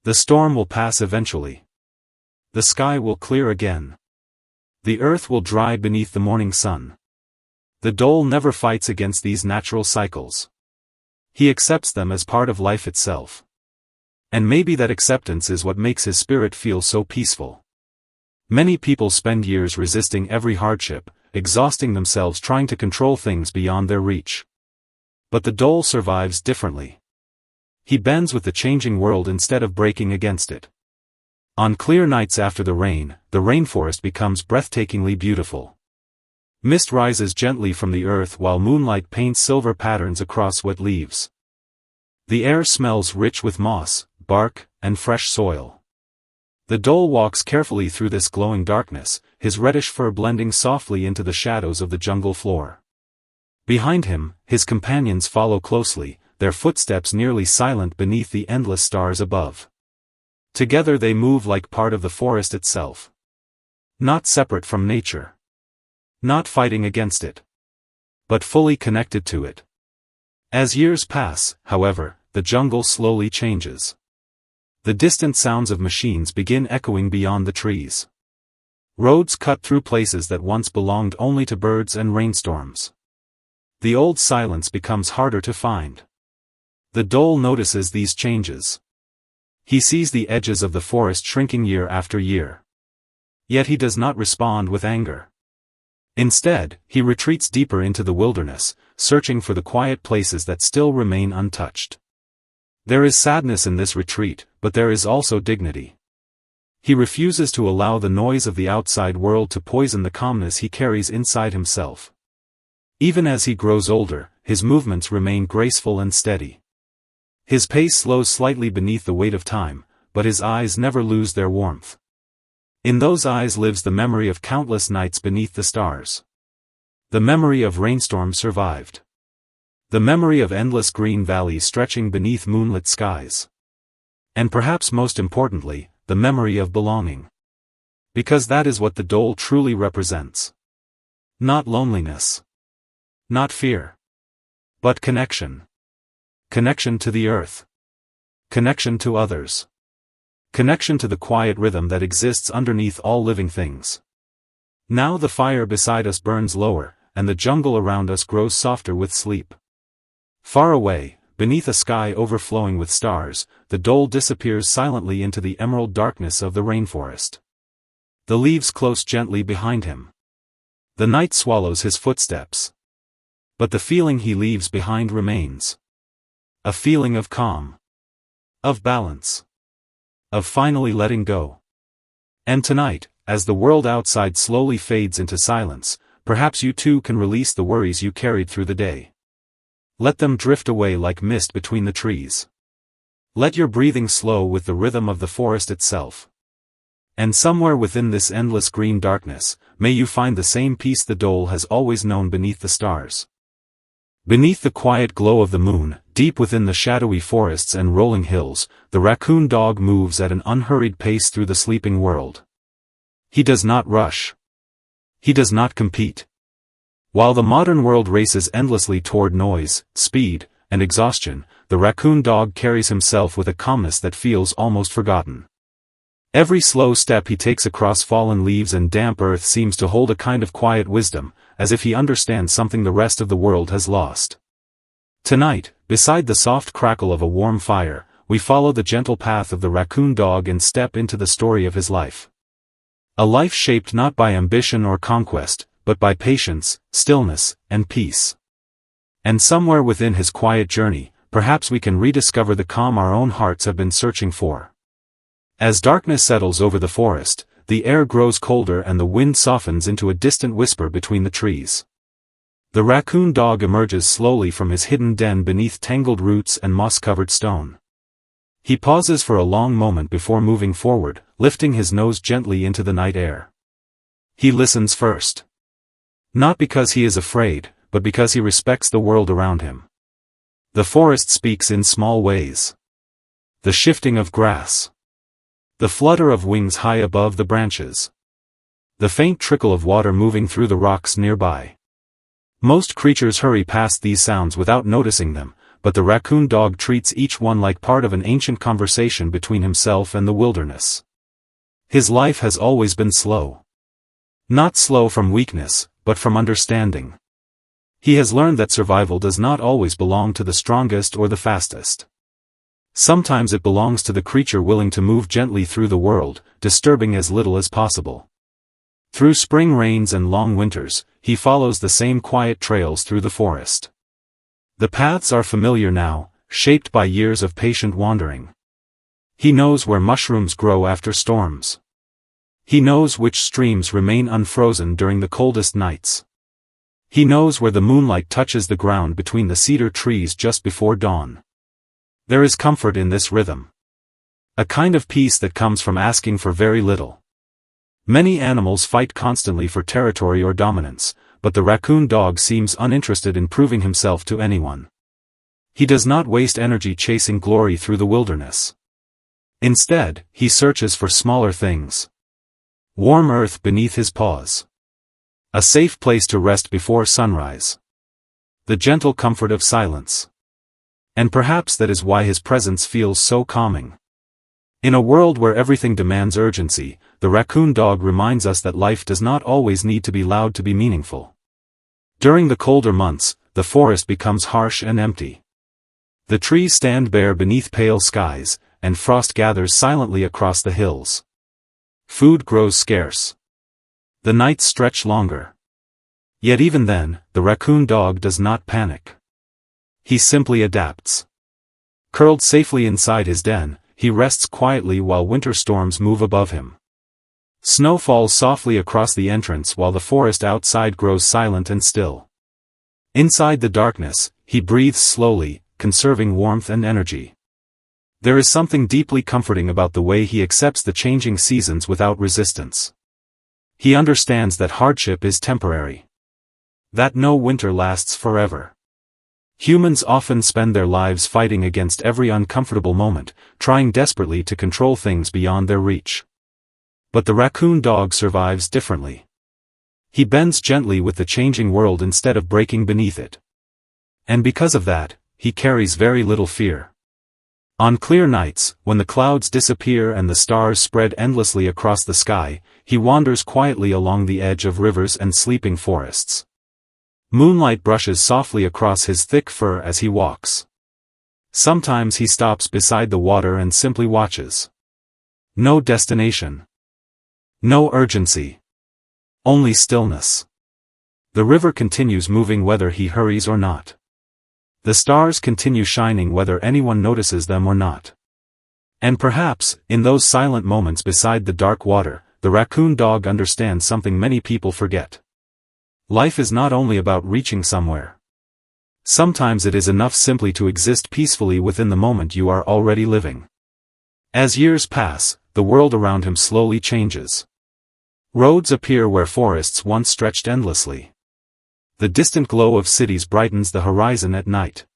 The storm will pass eventually. The sky will clear again. The earth will dry beneath the morning sun. The dhole never fights against these natural cycles. He accepts them as part of life itself. And maybe that acceptance is what makes his spirit feel so peaceful. Many people spend years resisting every hardship, exhausting themselves trying to control things beyond their reach. But the dhole survives differently. He bends with the changing world instead of breaking against it. On clear nights after the rainforest becomes breathtakingly beautiful. Mist rises gently from the earth while moonlight paints silver patterns across wet leaves. The air smells rich with moss, bark, and fresh soil. The dhole walks carefully through this glowing darkness, his reddish fur blending softly into the shadows of the jungle floor. Behind him, his companions follow closely, their footsteps nearly silent beneath the endless stars above. Together they move like part of the forest itself. Not separate from nature. Not fighting against it. But fully connected to it. As years pass, however, the jungle slowly changes. The distant sounds of machines begin echoing beyond the trees. Roads cut through places that once belonged only to birds and rainstorms. The old silence becomes harder to find. The dhole notices these changes. He sees the edges of the forest shrinking year after year. Yet he does not respond with anger. Instead, he retreats deeper into the wilderness, searching for the quiet places that still remain untouched. There is sadness in this retreat, but there is also dignity. He refuses to allow the noise of the outside world to poison the calmness he carries inside himself. Even as he grows older, his movements remain graceful and steady. His pace slows slightly beneath the weight of time, but his eyes never lose their warmth. In those eyes lives the memory of countless nights beneath the stars. The memory of rainstorms survived. The memory of endless green valleys stretching beneath moonlit skies. And perhaps most importantly, the memory of belonging. Because that is what the dole truly represents. Not loneliness. Not fear. But connection. Connection to the earth. Connection to others. Connection to the quiet rhythm that exists underneath all living things. Now the fire beside us burns lower, and the jungle around us grows softer with sleep. Far away, beneath a sky overflowing with stars, the dole disappears silently into the emerald darkness of the rainforest. The leaves close gently behind him. The night swallows his footsteps. But the feeling he leaves behind remains. A feeling of calm. Of balance. Of finally letting go. And tonight, as the world outside slowly fades into silence, perhaps you too can release the worries you carried through the day. Let them drift away like mist between the trees. Let your breathing slow with the rhythm of the forest itself. And somewhere within this endless green darkness, may you find the same peace the dole has always known beneath the stars. Beneath the quiet glow of the moon, deep within the shadowy forests and rolling hills, the raccoon dog moves at an unhurried pace through the sleeping world. He does not rush. He does not compete. While the modern world races endlessly toward noise, speed, and exhaustion, the raccoon dog carries himself with a calmness that feels almost forgotten. Every slow step he takes across fallen leaves and damp earth seems to hold a kind of quiet wisdom, as if he understands something the rest of the world has lost. Tonight, beside the soft crackle of a warm fire, we follow the gentle path of the raccoon dog and step into the story of his life. A life shaped not by ambition or conquest, but by patience, stillness, and peace. And somewhere within his quiet journey, perhaps we can rediscover the calm our own hearts have been searching for. As darkness settles over the forest, the air grows colder and the wind softens into a distant whisper between the trees. The raccoon dog emerges slowly from his hidden den beneath tangled roots and moss-covered stone. He pauses for a long moment before moving forward, lifting his nose gently into the night air. He listens first. Not because he is afraid, but because he respects the world around him. The forest speaks in small ways. The shifting of grass. The flutter of wings high above the branches. The faint trickle of water moving through the rocks nearby. Most creatures hurry past these sounds without noticing them, but the raccoon dog treats each one like part of an ancient conversation between himself and the wilderness. His life has always been slow. Not slow from weakness, but from understanding. He has learned that survival does not always belong to the strongest or the fastest. Sometimes it belongs to the creature willing to move gently through the world, disturbing as little as possible. Through spring rains and long winters, he follows the same quiet trails through the forest. The paths are familiar now, shaped by years of patient wandering. He knows where mushrooms grow after storms. He knows which streams remain unfrozen during the coldest nights. He knows where the moonlight touches the ground between the cedar trees just before dawn. There is comfort in this rhythm. A kind of peace that comes from asking for very little. Many animals fight constantly for territory or dominance, but the raccoon dog seems uninterested in proving himself to anyone. He does not waste energy chasing glory through the wilderness. Instead, he searches for smaller things. Warm earth beneath his paws. A safe place to rest before sunrise. The gentle comfort of silence. And perhaps that is why his presence feels so calming. In a world where everything demands urgency, the raccoon dog reminds us that life does not always need to be loud to be meaningful. During the colder months, the forest becomes harsh and empty. The trees stand bare beneath pale skies, and frost gathers silently across the hills. Food grows scarce. The nights stretch longer. Yet even then, the raccoon dog does not panic. He simply adapts. Curled safely inside his den, he rests quietly while winter storms move above him. Snow falls softly across the entrance while the forest outside grows silent and still. Inside the darkness, he breathes slowly, conserving warmth and energy. There is something deeply comforting about the way he accepts the changing seasons without resistance. He understands that hardship is temporary. That no winter lasts forever. Humans often spend their lives fighting against every uncomfortable moment, trying desperately to control things beyond their reach. But the raccoon dog survives differently. He bends gently with the changing world instead of breaking beneath it. And because of that, he carries very little fear. On clear nights, when the clouds disappear and the stars spread endlessly across the sky, he wanders quietly along the edge of rivers and sleeping forests. Moonlight brushes softly across his thick fur as he walks. Sometimes he stops beside the water and simply watches. No destination. No urgency. Only stillness. The river continues moving whether he hurries or not. The stars continue shining whether anyone notices them or not. And perhaps, in those silent moments beside the dark water, the raccoon dog understands something many people forget. Life is not only about reaching somewhere. Sometimes it is enough simply to exist peacefully within the moment you are already living. As years pass, the world around him slowly changes. Roads appear where forests once stretched endlessly. The distant glow of cities brightens the horizon at night.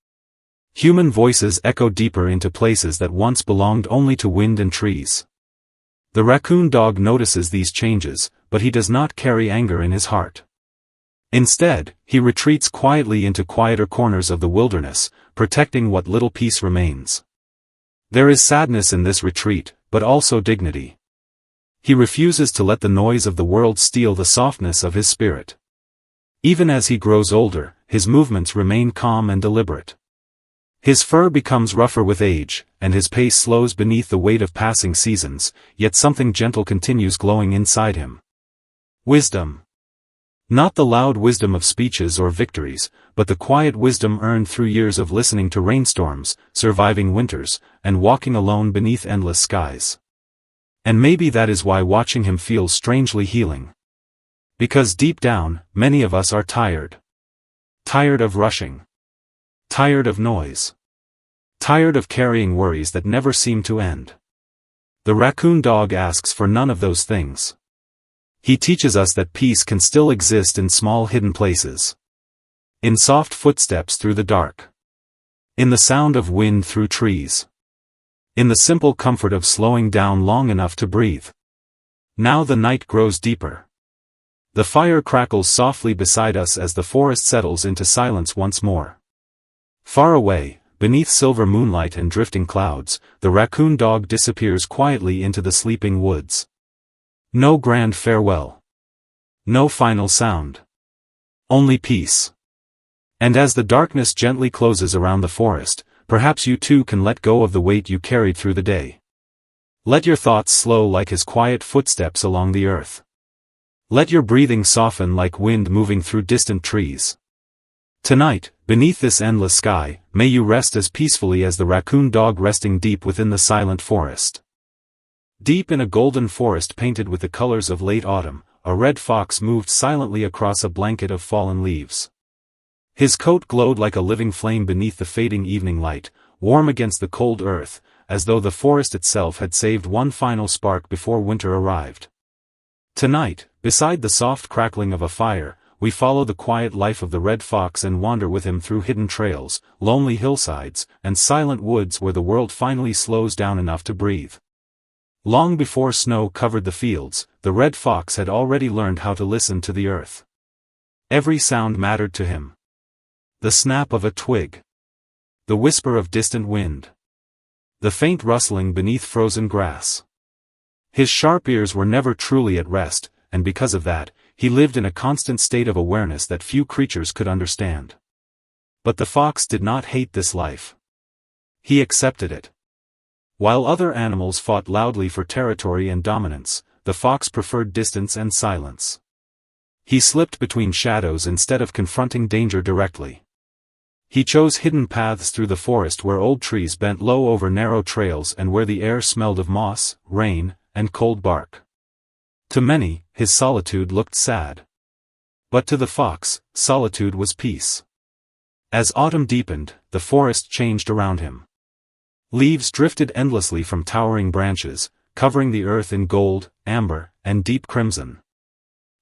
Human voices echo deeper into places that once belonged only to wind and trees. The raccoon dog notices these changes, but he does not carry anger in his heart. Instead, he retreats quietly into quieter corners of the wilderness, protecting what little peace remains. There is sadness in this retreat, but also dignity. He refuses to let the noise of the world steal the softness of his spirit. Even as he grows older, his movements remain calm and deliberate. His fur becomes rougher with age, and his pace slows beneath the weight of passing seasons, yet something gentle continues glowing inside him. Wisdom. Not the loud wisdom of speeches or victories, but the quiet wisdom earned through years of listening to rainstorms, surviving winters, and walking alone beneath endless skies. And maybe that is why watching him feels strangely healing. Because deep down, many of us are tired. Tired of rushing. Tired of noise. Tired of carrying worries that never seem to end. The raccoon dog asks for none of those things. He teaches us that peace can still exist in small hidden places. In soft footsteps through the dark. In the sound of wind through trees. In the simple comfort of slowing down long enough to breathe. Now the night grows deeper. The fire crackles softly beside us as the forest settles into silence once more. Far away, beneath silver moonlight and drifting clouds, the raccoon dog disappears quietly into the sleeping woods. No grand farewell. No final sound. Only peace. And as the darkness gently closes around the forest, perhaps you too can let go of the weight you carried through the day. Let your thoughts slow like his quiet footsteps along the earth. Let your breathing soften like wind moving through distant trees. Tonight, beneath this endless sky, may you rest as peacefully as the raccoon dog resting deep within the silent forest. Deep in a golden forest painted with the colors of late autumn, a red fox moved silently across a blanket of fallen leaves. His coat glowed like a living flame beneath the fading evening light, warm against the cold earth, as though the forest itself had saved one final spark before winter arrived. Tonight, beside the soft crackling of a fire, we follow the quiet life of the red fox and wander with him through hidden trails, lonely hillsides, and silent woods where the world finally slows down enough to breathe. Long before snow covered the fields, the red fox had already learned how to listen to the earth. Every sound mattered to him. The snap of a twig. The whisper of distant wind. The faint rustling beneath frozen grass. His sharp ears were never truly at rest, and because of that, he lived in a constant state of awareness that few creatures could understand. But the fox did not hate this life. He accepted it. While other animals fought loudly for territory and dominance, the fox preferred distance and silence. He slipped between shadows instead of confronting danger directly. He chose hidden paths through the forest where old trees bent low over narrow trails and where the air smelled of moss, rain, and cold bark. To many, his solitude looked sad. But to the fox, solitude was peace. As autumn deepened, the forest changed around him. Leaves drifted endlessly from towering branches, covering the earth in gold, amber, and deep crimson.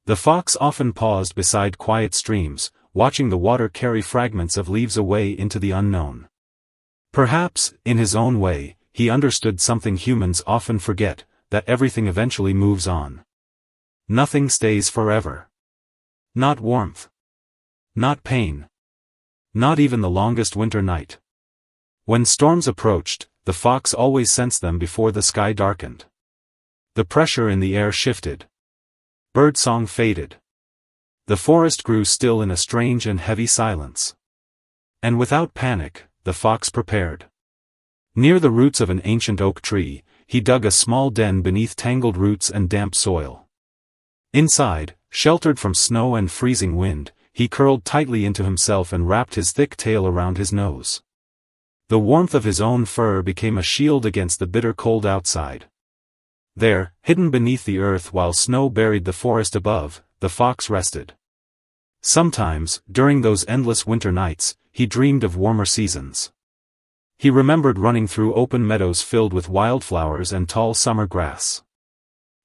The fox often paused beside quiet streams, watching the water carry fragments of leaves away into the unknown. Perhaps, in his own way, he understood something humans often forget, that everything eventually moves on. Nothing stays forever. Not warmth. Not pain. Not even the longest winter night. When storms approached, the fox always sensed them before the sky darkened. The pressure in the air shifted. Birdsong faded. The forest grew still in a strange and heavy silence. And without panic, the fox prepared. Near the roots of an ancient oak tree, he dug a small den beneath tangled roots and damp soil. Inside, sheltered from snow and freezing wind, he curled tightly into himself and wrapped his thick tail around his nose. The warmth of his own fur became a shield against the bitter cold outside. There, hidden beneath the earth while snow buried the forest above, the fox rested. Sometimes, during those endless winter nights, he dreamed of warmer seasons. He remembered running through open meadows filled with wildflowers and tall summer grass.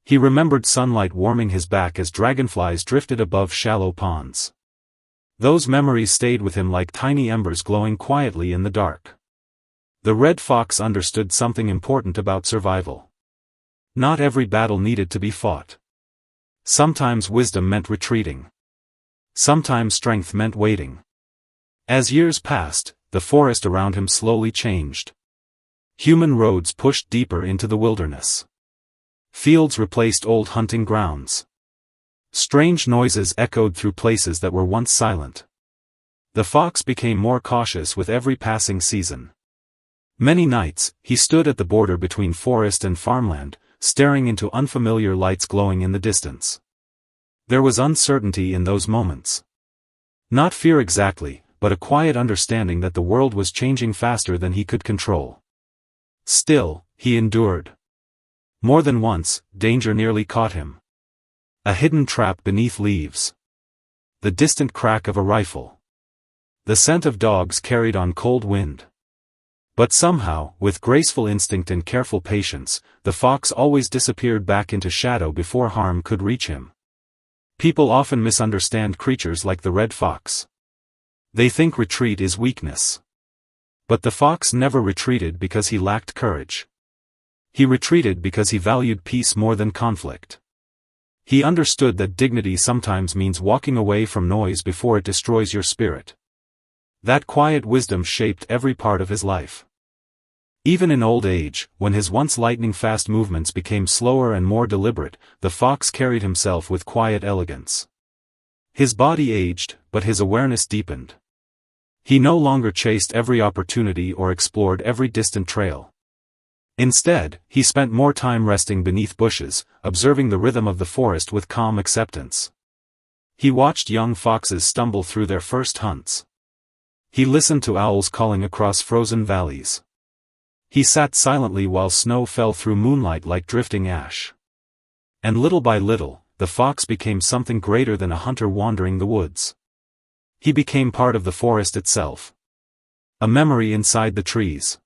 He remembered sunlight warming his back as dragonflies drifted above shallow ponds. Those memories stayed with him like tiny embers glowing quietly in the dark. The red fox understood something important about survival. Not every battle needed to be fought. Sometimes wisdom meant retreating. Sometimes strength meant waiting. As years passed, the forest around him slowly changed. Human roads pushed deeper into the wilderness. Fields replaced old hunting grounds. Strange noises echoed through places that were once silent. The fox became more cautious with every passing season. Many nights, he stood at the border between forest and farmland, staring into unfamiliar lights glowing in the distance. There was uncertainty in those moments. Not fear exactly, but a quiet understanding that the world was changing faster than he could control. Still, he endured. More than once, danger nearly caught him. A hidden trap beneath leaves. The distant crack of a rifle. The scent of dogs carried on cold wind. But somehow, with graceful instinct and careful patience, the fox always disappeared back into shadow before harm could reach him. People often misunderstand creatures like the red fox. They think retreat is weakness. But the fox never retreated because he lacked courage. He retreated because he valued peace more than conflict. He understood that dignity sometimes means walking away from noise before it destroys your spirit. That quiet wisdom shaped every part of his life. Even in old age, when his once lightning-fast movements became slower and more deliberate, the fox carried himself with quiet elegance. His body aged, but his awareness deepened. He no longer chased every opportunity or explored every distant trail. Instead, he spent more time resting beneath bushes, observing the rhythm of the forest with calm acceptance. He watched young foxes stumble through their first hunts. He listened to owls calling across frozen valleys. He sat silently while snow fell through moonlight like drifting ash. And little by little, the fox became something greater than a hunter wandering the woods. He became part of the forest itself. A memory inside the trees.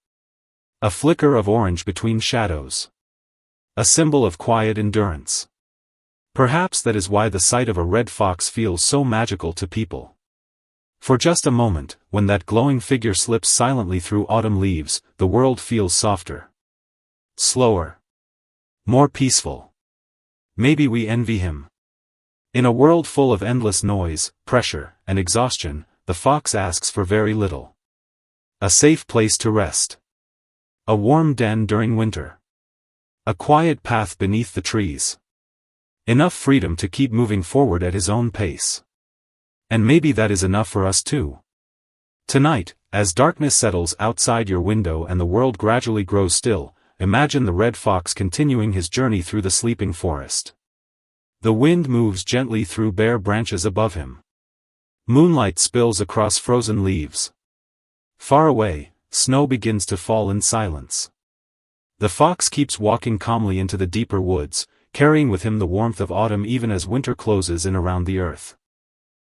A flicker of orange between shadows. A symbol of quiet endurance. Perhaps that is why the sight of a red fox feels so magical to people. For just a moment, when that glowing figure slips silently through autumn leaves, the world feels softer. Slower. More peaceful. Maybe we envy him. In a world full of endless noise, pressure, and exhaustion, the fox asks for very little. A safe place to rest. A warm den during winter. A quiet path beneath the trees. Enough freedom to keep moving forward at his own pace. And maybe that is enough for us too. Tonight, as darkness settles outside your window and the world gradually grows still, imagine the red fox continuing his journey through the sleeping forest. The wind moves gently through bare branches above him. Moonlight spills across frozen leaves. Far away, snow begins to fall in silence. The fox keeps walking calmly into the deeper woods, carrying with him the warmth of autumn even as winter closes in around the earth.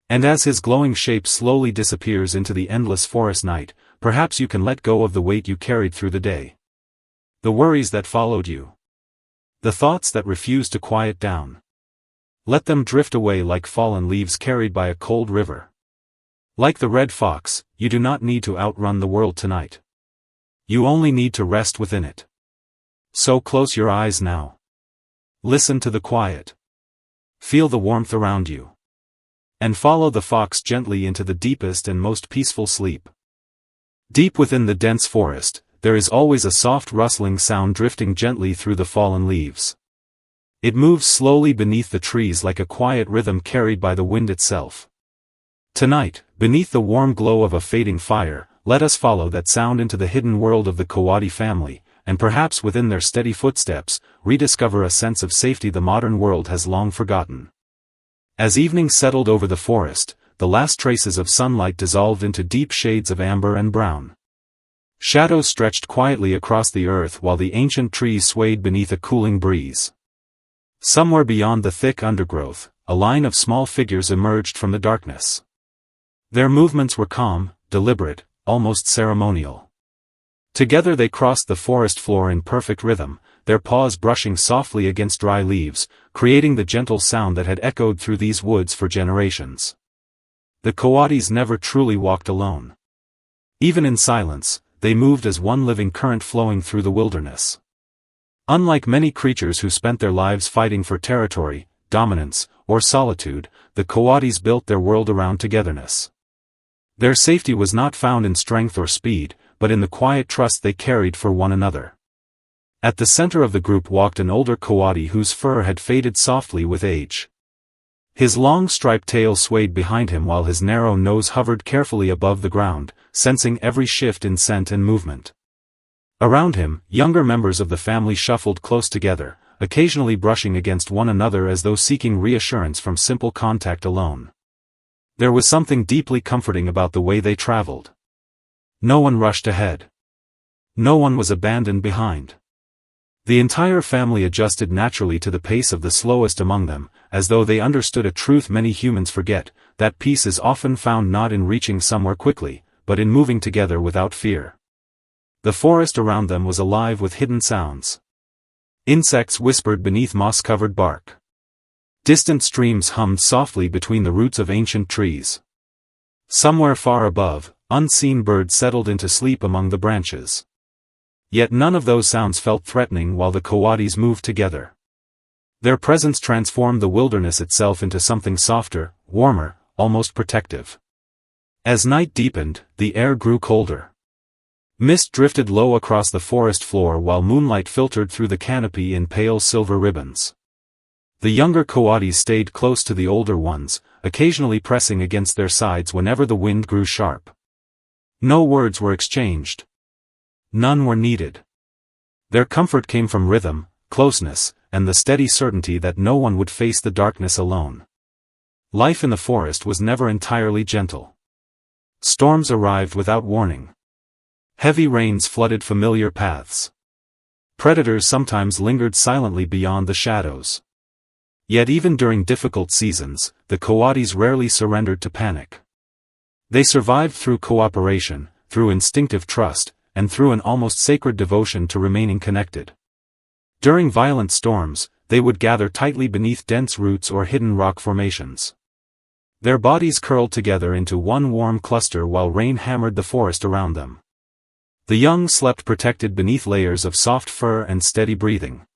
And as his glowing shape slowly disappears into the endless forest night, perhaps you can let go of the weight you carried through the day. The worries that followed you. The thoughts that refused to quiet down. Let them drift away like fallen leaves carried by a cold river. Like the red fox, you do not need to outrun the world tonight. You only need to rest within it. So close your eyes now. Listen to the quiet. Feel the warmth around you. And follow the fox gently into the deepest and most peaceful sleep. Deep within the dense forest, there is always a soft rustling sound drifting gently through the fallen leaves. It moves slowly beneath the trees like a quiet rhythm carried by the wind itself. Tonight, beneath the warm glow of a fading fire, let us follow that sound into the hidden world of the Coati family, and perhaps within their steady footsteps, rediscover a sense of safety the modern world has long forgotten. As evening settled over the forest, the last traces of sunlight dissolved into deep shades of amber and brown. Shadows stretched quietly across the earth while the ancient trees swayed beneath a cooling breeze. Somewhere beyond the thick undergrowth, a line of small figures emerged from the darkness. Their movements were calm, deliberate, almost ceremonial. Together they crossed the forest floor in perfect rhythm, their paws brushing softly against dry leaves, creating the gentle sound that had echoed through these woods for generations. The Coatis never truly walked alone. Even in silence, they moved as one living current flowing through the wilderness. Unlike many creatures who spent their lives fighting for territory, dominance, or solitude, the Coatis built their world around togetherness. Their safety was not found in strength or speed, but in the quiet trust they carried for one another. At the center of the group walked an older Coati whose fur had faded softly with age. His long striped tail swayed behind him while his narrow nose hovered carefully above the ground, sensing every shift in scent and movement. Around him, younger members of the family shuffled close together, occasionally brushing against one another as though seeking reassurance from simple contact alone. There was something deeply comforting about the way they traveled. No one rushed ahead. No one was abandoned behind. The entire family adjusted naturally to the pace of the slowest among them, as though they understood a truth many humans forget, that peace is often found not in reaching somewhere quickly, but in moving together without fear. The forest around them was alive with hidden sounds. Insects whispered beneath moss-covered bark. Distant streams hummed softly between the roots of ancient trees. Somewhere far above, unseen birds settled into sleep among the branches. Yet none of those sounds felt threatening while the Coatis moved together. Their presence transformed the wilderness itself into something softer, warmer, almost protective. As night deepened, the air grew colder. Mist drifted low across the forest floor while moonlight filtered through the canopy in pale silver ribbons. The younger Coatis stayed close to the older ones, occasionally pressing against their sides whenever the wind grew sharp. No words were exchanged. None were needed. Their comfort came from rhythm, closeness, and the steady certainty that no one would face the darkness alone. Life in the forest was never entirely gentle. Storms arrived without warning. Heavy rains flooded familiar paths. Predators sometimes lingered silently beyond the shadows. Yet even during difficult seasons, the Coatis rarely surrendered to panic. They survived through cooperation, through instinctive trust, and through an almost sacred devotion to remaining connected. During violent storms, they would gather tightly beneath dense roots or hidden rock formations. Their bodies curled together into one warm cluster while rain hammered the forest around them. The young slept protected beneath layers of soft fur and steady breathing.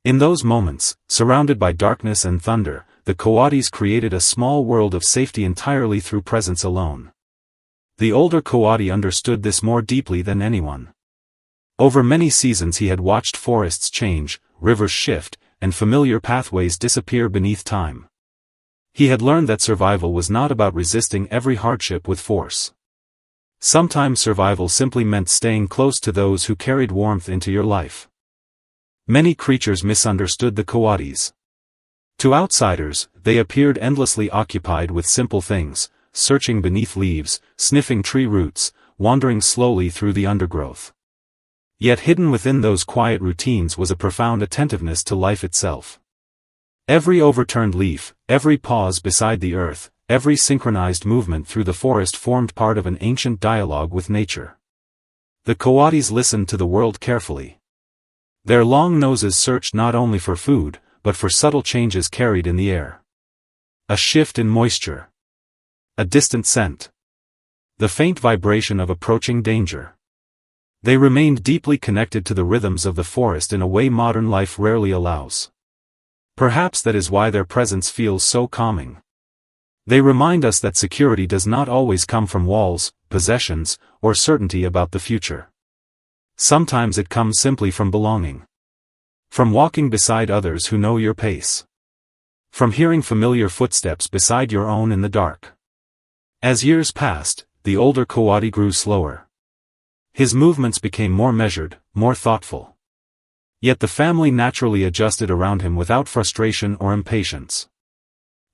In those moments, surrounded by darkness and thunder, the Coatis created a small world of safety entirely through presence alone. The older Coati understood this more deeply than anyone. Over many seasons he had watched forests change, rivers shift, and familiar pathways disappear beneath time. He had learned that survival was not about resisting every hardship with force. Sometimes survival simply meant staying close to those who carried warmth into your life. Many creatures misunderstood the Coatis. To outsiders, they appeared endlessly occupied with simple things, searching beneath leaves, sniffing tree roots, wandering slowly through the undergrowth. Yet hidden within those quiet routines was a profound attentiveness to life itself. Every overturned leaf, every pause beside the earth, every synchronized movement through the forest formed part of an ancient dialogue with nature. The Coatis listened to the world carefully. Their long noses searched not only for food, but for subtle changes carried in the air. A shift in moisture. A distant scent. the faint vibration of approaching danger. They remained deeply connected to the rhythms of the forest in a way modern life rarely allows. Perhaps that is why their presence feels so calming. They remind us that security does not always come from walls, possessions, or certainty about the future. Sometimes it comes simply from belonging. From walking beside others who know your pace. From hearing familiar footsteps beside your own in the dark. As years passed, the older Coati grew slower. His movements became more measured, more thoughtful. Yet the family naturally adjusted around him without frustration or impatience.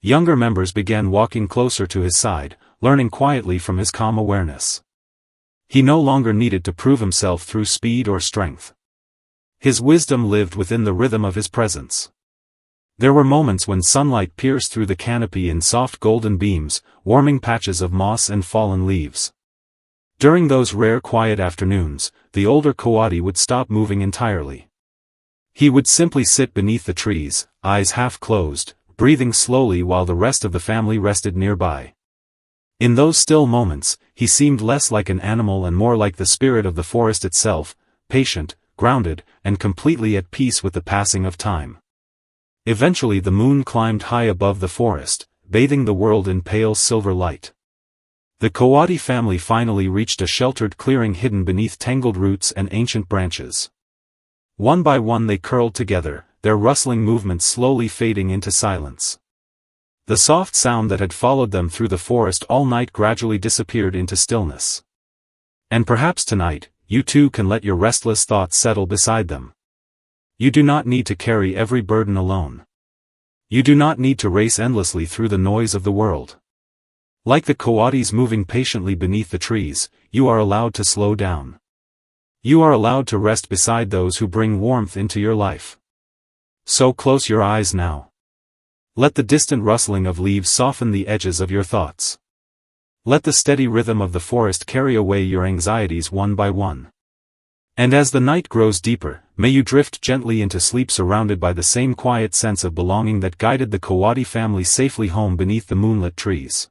Younger members began walking closer to his side, learning quietly from his calm awareness. He no longer needed to prove himself through speed or strength. His wisdom lived within the rhythm of his presence. There were moments when sunlight pierced through the canopy in soft golden beams, warming patches of moss and fallen leaves. During those rare quiet afternoons, the older Coati would stop moving entirely. He would simply sit beneath the trees, eyes half closed, breathing slowly while the rest of the family rested nearby. In those still moments, he seemed less like an animal and more like the spirit of the forest itself, patient, grounded, and completely at peace with the passing of time. Eventually the moon climbed high above the forest, bathing the world in pale silver light. The Coati family finally reached a sheltered clearing hidden beneath tangled roots and ancient branches. One by one they curled together, their rustling movements slowly fading into silence. The soft sound that had followed them through the forest all night gradually disappeared into stillness. And perhaps tonight, you too can let your restless thoughts settle beside them. You do not need to carry every burden alone. You do not need to race endlessly through the noise of the world. Like the Coatis moving patiently beneath the trees, you are allowed to slow down. You are allowed to rest beside those who bring warmth into your life. So close your eyes now. Let the distant rustling of leaves soften the edges of your thoughts. Let the steady rhythm of the forest carry away your anxieties one by one. And as the night grows deeper, may you drift gently into sleep surrounded by the same quiet sense of belonging that guided the Coati family safely home beneath the moonlit trees.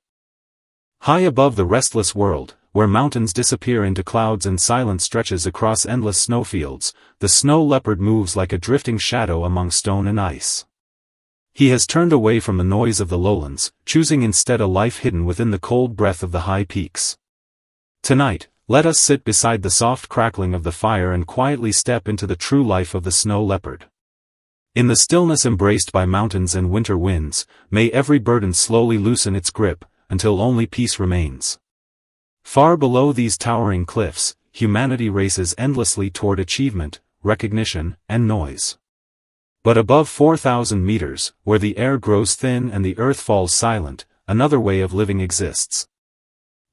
High above the restless world, where mountains disappear into clouds and silence stretches across endless snowfields, the snow leopard moves like a drifting shadow among stone and ice. He has turned away from the noise of the lowlands, choosing instead a life hidden within the cold breath of the high peaks. Tonight, let us sit beside the soft crackling of the fire and quietly step into the true life of the snow leopard. In the stillness embraced by mountains and winter winds, may every burden slowly loosen its grip, until only peace remains. Far below these towering cliffs, humanity races endlessly toward achievement, recognition, and noise. But above 4,000 meters, where the air grows thin and the earth falls silent, another way of living exists.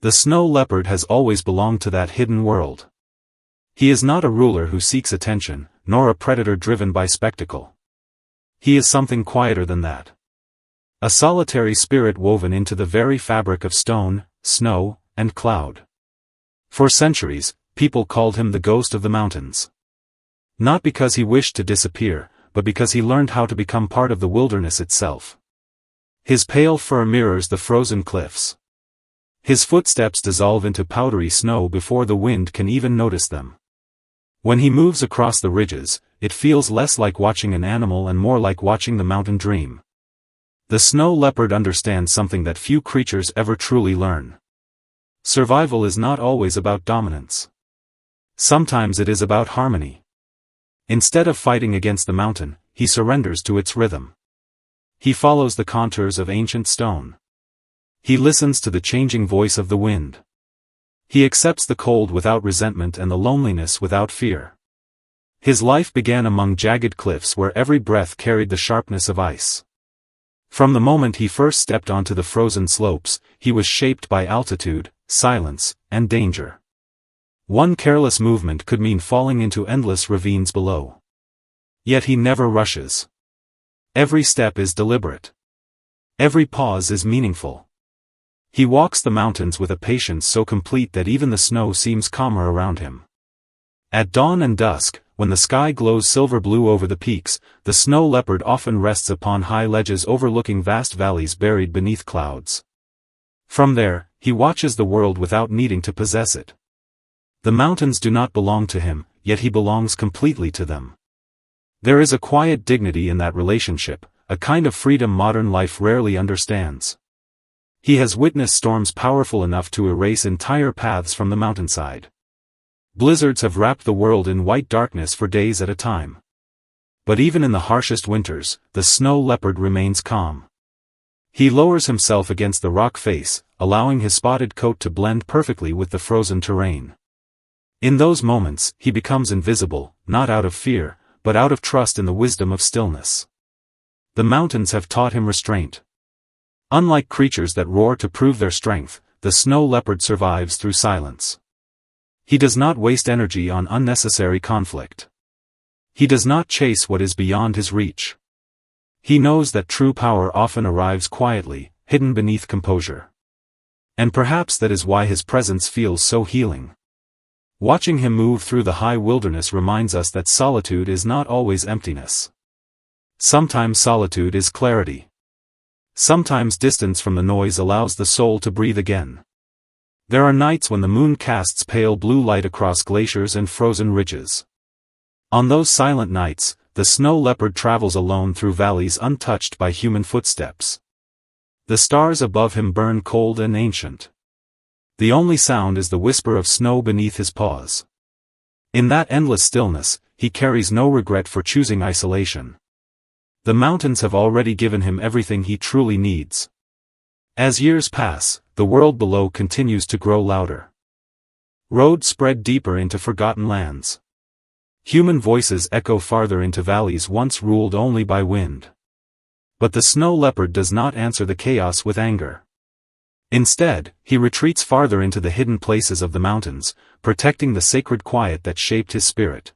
The snow leopard has always belonged to that hidden world. He is not a ruler who seeks attention, nor a predator driven by spectacle. He is something quieter than that. A solitary spirit woven into the very fabric of stone, snow, and cloud. For centuries, people called him the ghost of the mountains. Not because he wished to disappear, but because he learned how to become part of the wilderness itself. His pale fur mirrors the frozen cliffs. His footsteps dissolve into powdery snow before the wind can even notice them. When he moves across the ridges, it feels less like watching an animal and more like watching the mountain dream. The snow leopard understands something that few creatures ever truly learn. Survival is not always about dominance. Sometimes it is about harmony. Instead of fighting against the mountain, he surrenders to its rhythm. He follows the contours of ancient stone. He listens to the changing voice of the wind. He accepts the cold without resentment and the loneliness without fear. His life began among jagged cliffs where every breath carried the sharpness of ice. From the moment he first stepped onto the frozen slopes, he was shaped by altitude, silence, and danger. One careless movement could mean falling into endless ravines below. Yet he never rushes. Every step is deliberate. Every pause is meaningful. He walks the mountains with a patience so complete that even the snow seems calmer around him. At dawn and dusk, when the sky glows silver blue over the peaks, the snow leopard often rests upon high ledges overlooking vast valleys buried beneath clouds. From there, he watches the world without needing to possess it. The mountains do not belong to him, yet he belongs completely to them. There is a quiet dignity in that relationship, a kind of freedom modern life rarely understands. He has witnessed storms powerful enough to erase entire paths from the mountainside. Blizzards have wrapped the world in white darkness for days at a time. But even in the harshest winters, the snow leopard remains calm. He lowers himself against the rock face, allowing his spotted coat to blend perfectly with the frozen terrain. In those moments, he becomes invisible, not out of fear, but out of trust in the wisdom of stillness. The mountains have taught him restraint. Unlike creatures that roar to prove their strength, the snow leopard survives through silence. He does not waste energy on unnecessary conflict. He does not chase what is beyond his reach. He knows that true power often arrives quietly, hidden beneath composure. And perhaps that is why his presence feels so healing. Watching him move through the high wilderness reminds us that solitude is not always emptiness. Sometimes solitude is clarity. Sometimes distance from the noise allows the soul to breathe again. There are nights when the moon casts pale blue light across glaciers and frozen ridges. On those silent nights, the snow leopard travels alone through valleys untouched by human footsteps. The stars above him burn cold and ancient. The only sound is the whisper of snow beneath his paws. In that endless stillness, he carries no regret for choosing isolation. The mountains have already given him everything he truly needs. As years pass, the world below continues to grow louder. Roads spread deeper into forgotten lands. Human voices echo farther into valleys once ruled only by wind. But the snow leopard does not answer the chaos with anger. Instead, he retreats farther into the hidden places of the mountains, protecting the sacred quiet that shaped his spirit.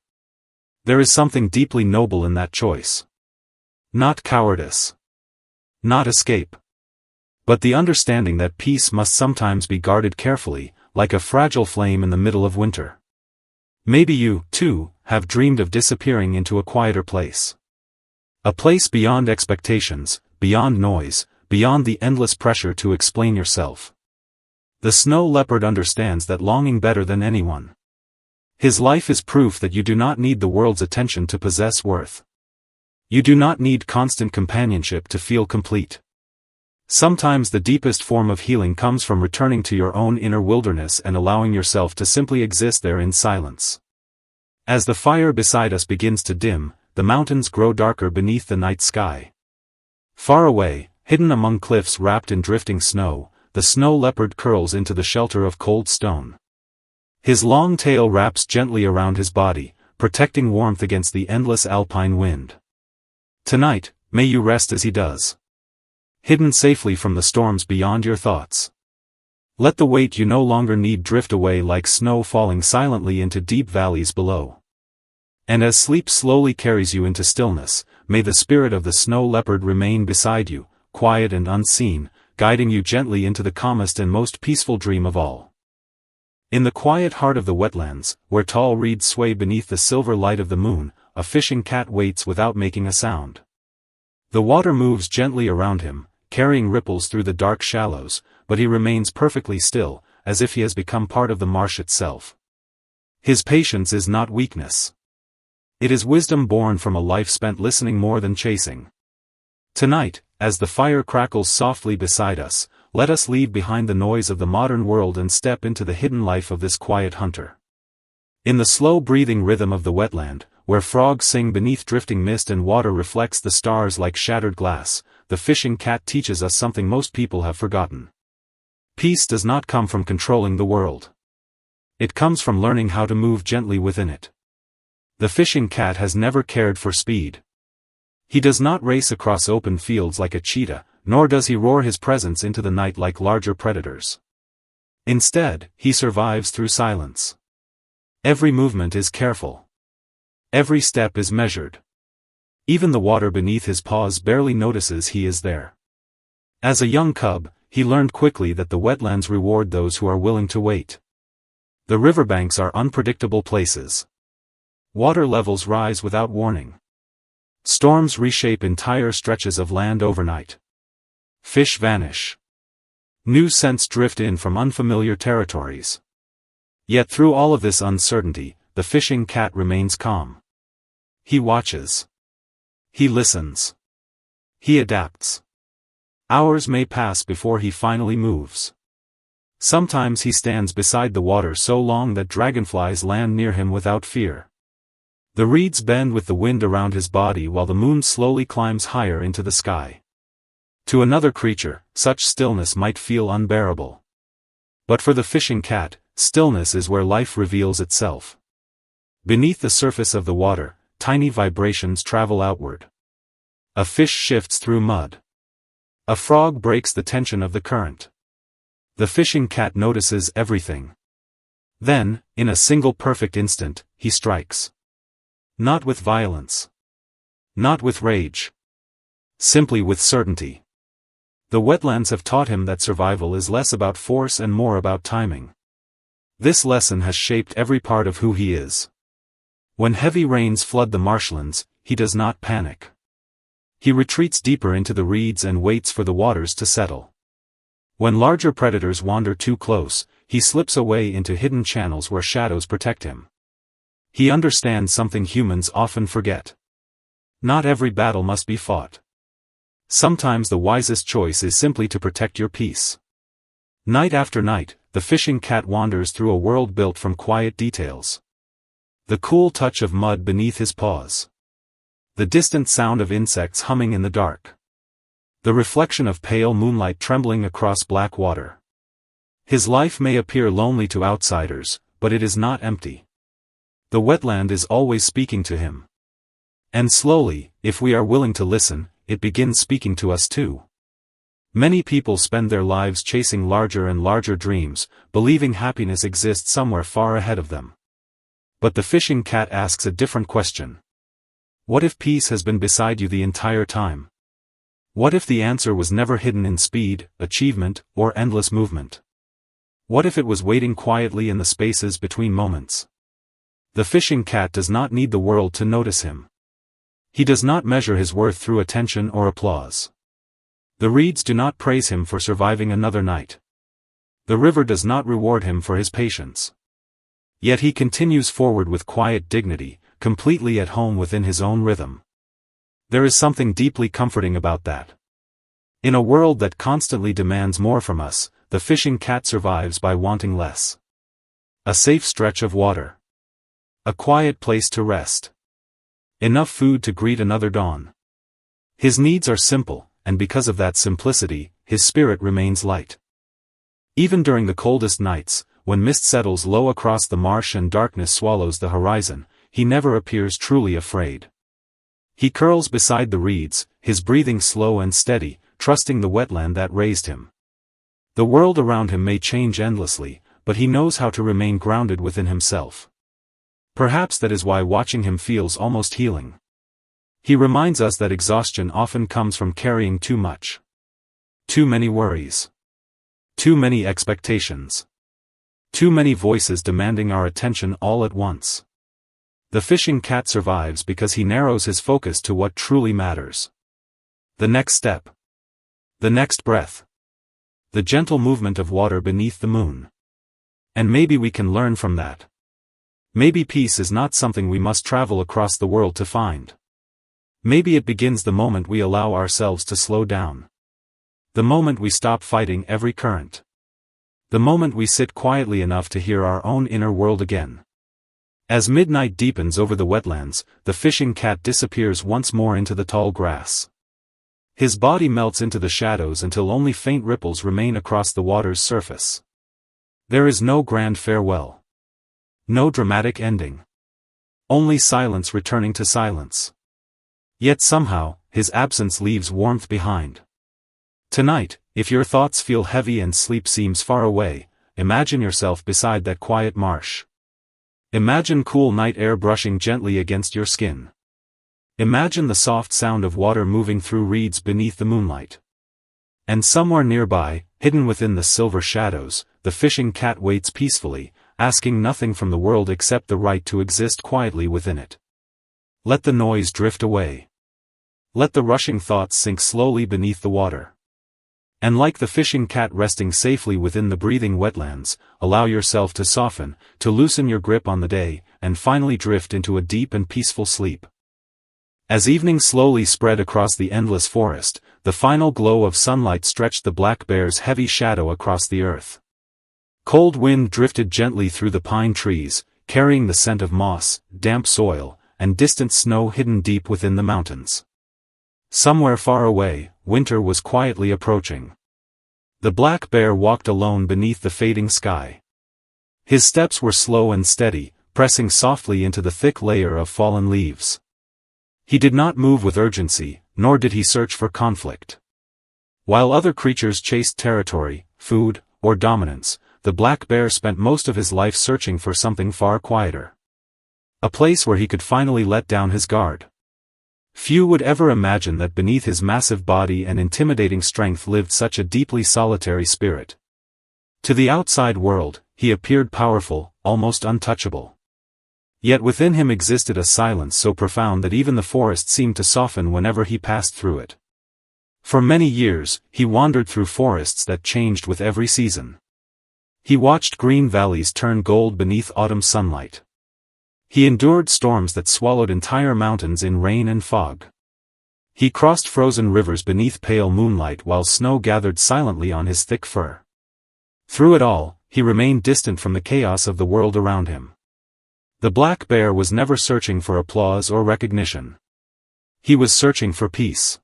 There is something deeply noble in that choice. Not cowardice. Not escape. But the understanding that peace must sometimes be guarded carefully, like a fragile flame in the middle of winter. Maybe you, too, have dreamed of disappearing into a quieter place. A place beyond expectations, beyond noise, beyond the endless pressure to explain yourself. The snow leopard understands that longing better than anyone. His life is proof that you do not need the world's attention to possess worth. You do not need constant companionship to feel complete. Sometimes the deepest form of healing comes from returning to your own inner wilderness and allowing yourself to simply exist there in silence. As the fire beside us begins to dim, the mountains grow darker beneath the night sky. Far away, hidden among cliffs wrapped in drifting snow, the snow leopard curls into the shelter of cold stone. His long tail wraps gently around his body, protecting warmth against the endless alpine wind. Tonight, may you rest as he does. Hidden safely from the storms beyond your thoughts. Let the weight you no longer need drift away like snow falling silently into deep valleys below. And as sleep slowly carries you into stillness, may the spirit of the snow leopard remain beside you, quiet and unseen, guiding you gently into the calmest and most peaceful dream of all. In the quiet heart of the wetlands, where tall reeds sway beneath the silver light of the moon, a fishing cat waits without making a sound. The water moves gently around him, carrying ripples through the dark shallows, but he remains perfectly still, as if he has become part of the marsh itself. His patience is not weakness. It is wisdom born from a life spent listening more than chasing. Tonight, as the fire crackles softly beside us, let us leave behind the noise of the modern world and step into the hidden life of this quiet hunter. In the slow breathing rhythm of the wetland, where frogs sing beneath drifting mist and water reflects the stars like shattered glass, the fishing cat teaches us something most people have forgotten. Peace does not come from controlling the world. It comes from learning how to move gently within it. The fishing cat has never cared for speed. He does not race across open fields like a cheetah, nor does he roar his presence into the night like larger predators. Instead, he survives through silence. Every movement is careful. Every step is measured. Even the water beneath his paws barely notices he is there. As a young cub, he learned quickly that the wetlands reward those who are willing to wait. The riverbanks are unpredictable places. Water levels rise without warning. Storms reshape entire stretches of land overnight. Fish vanish. New scents drift in from unfamiliar territories. Yet through all of this uncertainty, the fishing cat remains calm. He watches. He listens. He adapts. Hours may pass before he finally moves. Sometimes he stands beside the water so long that dragonflies land near him without fear. The reeds bend with the wind around his body while the moon slowly climbs higher into the sky. To another creature, such stillness might feel unbearable. But for the fishing cat, stillness is where life reveals itself. Beneath the surface of the water, tiny vibrations travel outward. A fish shifts through mud. A frog breaks the tension of the current. The fishing cat notices everything. Then, in a single perfect instant, he strikes. Not with violence. Not with rage. Simply with certainty. The wetlands have taught him that survival is less about force and more about timing. This lesson has shaped every part of who he is. When heavy rains flood the marshlands, he does not panic. He retreats deeper into the reeds and waits for the waters to settle. When larger predators wander too close, he slips away into hidden channels where shadows protect him. He understands something humans often forget. Not every battle must be fought. Sometimes the wisest choice is simply to protect your peace. Night after night, the fishing cat wanders through a world built from quiet details. The cool touch of mud beneath his paws. The distant sound of insects humming in the dark. The reflection of pale moonlight trembling across black water. His life may appear lonely to outsiders, but it is not empty. The wetland is always speaking to him. And slowly, if we are willing to listen, it begins speaking to us too. Many people spend their lives chasing larger and larger dreams, believing happiness exists somewhere far ahead of them. But the fishing cat asks a different question. What if peace has been beside you the entire time? What if the answer was never hidden in speed, achievement, or endless movement? What if it was waiting quietly in the spaces between moments? The fishing cat does not need the world to notice him. He does not measure his worth through attention or applause. The reeds do not praise him for surviving another night. The river does not reward him for his patience. Yet he continues forward with quiet dignity, completely at home within his own rhythm. There is something deeply comforting about that. In a world that constantly demands more from us, the fishing cat survives by wanting less. A safe stretch of water. A quiet place to rest. Enough food to greet another dawn. His needs are simple, and because of that simplicity, his spirit remains light. Even during the coldest nights, when mist settles low across the marsh and darkness swallows the horizon, he never appears truly afraid. He curls beside the reeds, his breathing slow and steady, trusting the wetland that raised him. The world around him may change endlessly, but he knows how to remain grounded within himself. Perhaps that is why watching him feels almost healing. He reminds us that exhaustion often comes from carrying too much. Too many worries. Too many expectations. Too many voices demanding our attention all at once. The fishing cat survives because he narrows his focus to what truly matters. The next step. The next breath. The gentle movement of water beneath the moon. And maybe we can learn from that. Maybe peace is not something we must travel across the world to find. Maybe it begins the moment we allow ourselves to slow down. The moment we stop fighting every current. The moment we sit quietly enough to hear our own inner world again. As midnight deepens over the wetlands, the fishing cat disappears once more into the tall grass. His body melts into the shadows until only faint ripples remain across the water's surface. There is no grand farewell. No dramatic ending. Only silence returning to silence. Yet somehow, his absence leaves warmth behind. Tonight, if your thoughts feel heavy and sleep seems far away, imagine yourself beside that quiet marsh. Imagine cool night air brushing gently against your skin. Imagine the soft sound of water moving through reeds beneath the moonlight. And somewhere nearby, hidden within the silver shadows, the fishing cat waits peacefully, asking nothing from the world except the right to exist quietly within it. Let the noise drift away. Let the rushing thoughts sink slowly beneath the water. And like the fishing cat resting safely within the breathing wetlands, allow yourself to soften, to loosen your grip on the day, and finally drift into a deep and peaceful sleep. As evening slowly spread across the endless forest, the final glow of sunlight stretched the black bear's heavy shadow across the earth. Cold wind drifted gently through the pine trees, carrying the scent of moss, damp soil, and distant snow hidden deep within the mountains. Somewhere far away, winter was quietly approaching. The black bear walked alone beneath the fading sky. His steps were slow and steady, pressing softly into the thick layer of fallen leaves. He did not move with urgency, nor did he search for conflict. While other creatures chased territory, food, or dominance, the black bear spent most of his life searching for something far quieter. A place where he could finally let down his guard. Few would ever imagine that beneath his massive body and intimidating strength lived such a deeply solitary spirit. To the outside world, he appeared powerful, almost untouchable. Yet within him existed a silence so profound that even the forest seemed to soften whenever he passed through it. For many years, he wandered through forests that changed with every season. He watched green valleys turn gold beneath autumn sunlight. He endured storms that swallowed entire mountains in rain and fog. He crossed frozen rivers beneath pale moonlight while snow gathered silently on his thick fur. Through it all, he remained distant from the chaos of the world around him. The black bear was never searching for applause or recognition. He was searching for peace.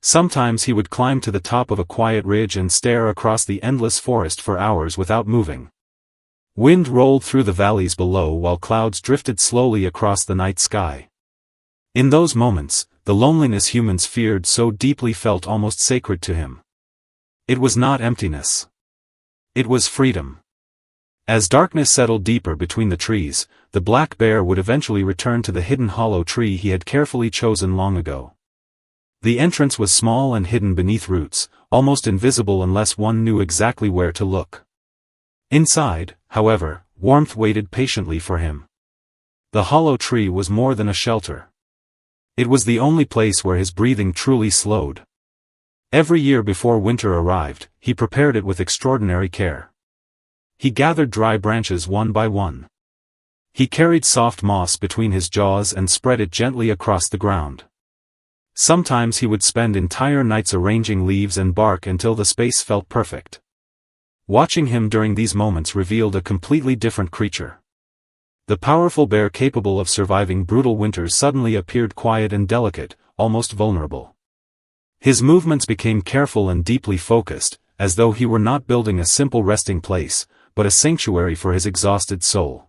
Sometimes he would climb to the top of a quiet ridge and stare across the endless forest for hours without moving. Wind rolled through the valleys below while clouds drifted slowly across the night sky. In those moments, the loneliness humans feared so deeply felt almost sacred to him. It was not emptiness. It was freedom. As darkness settled deeper between the trees, the black bear would eventually return to the hidden hollow tree he had carefully chosen long ago. The entrance was small and hidden beneath roots, almost invisible unless one knew exactly where to look. Inside, however, warmth waited patiently for him. The hollow tree was more than a shelter. It was the only place where his breathing truly slowed. Every year before winter arrived, he prepared it with extraordinary care. He gathered dry branches one by one. He carried soft moss between his jaws and spread it gently across the ground. Sometimes he would spend entire nights arranging leaves and bark until the space felt perfect. Watching him during these moments revealed a completely different creature. The powerful bear capable of surviving brutal winters suddenly appeared quiet and delicate, almost vulnerable. His movements became careful and deeply focused, as though he were not building a simple resting place, but a sanctuary for his exhausted soul.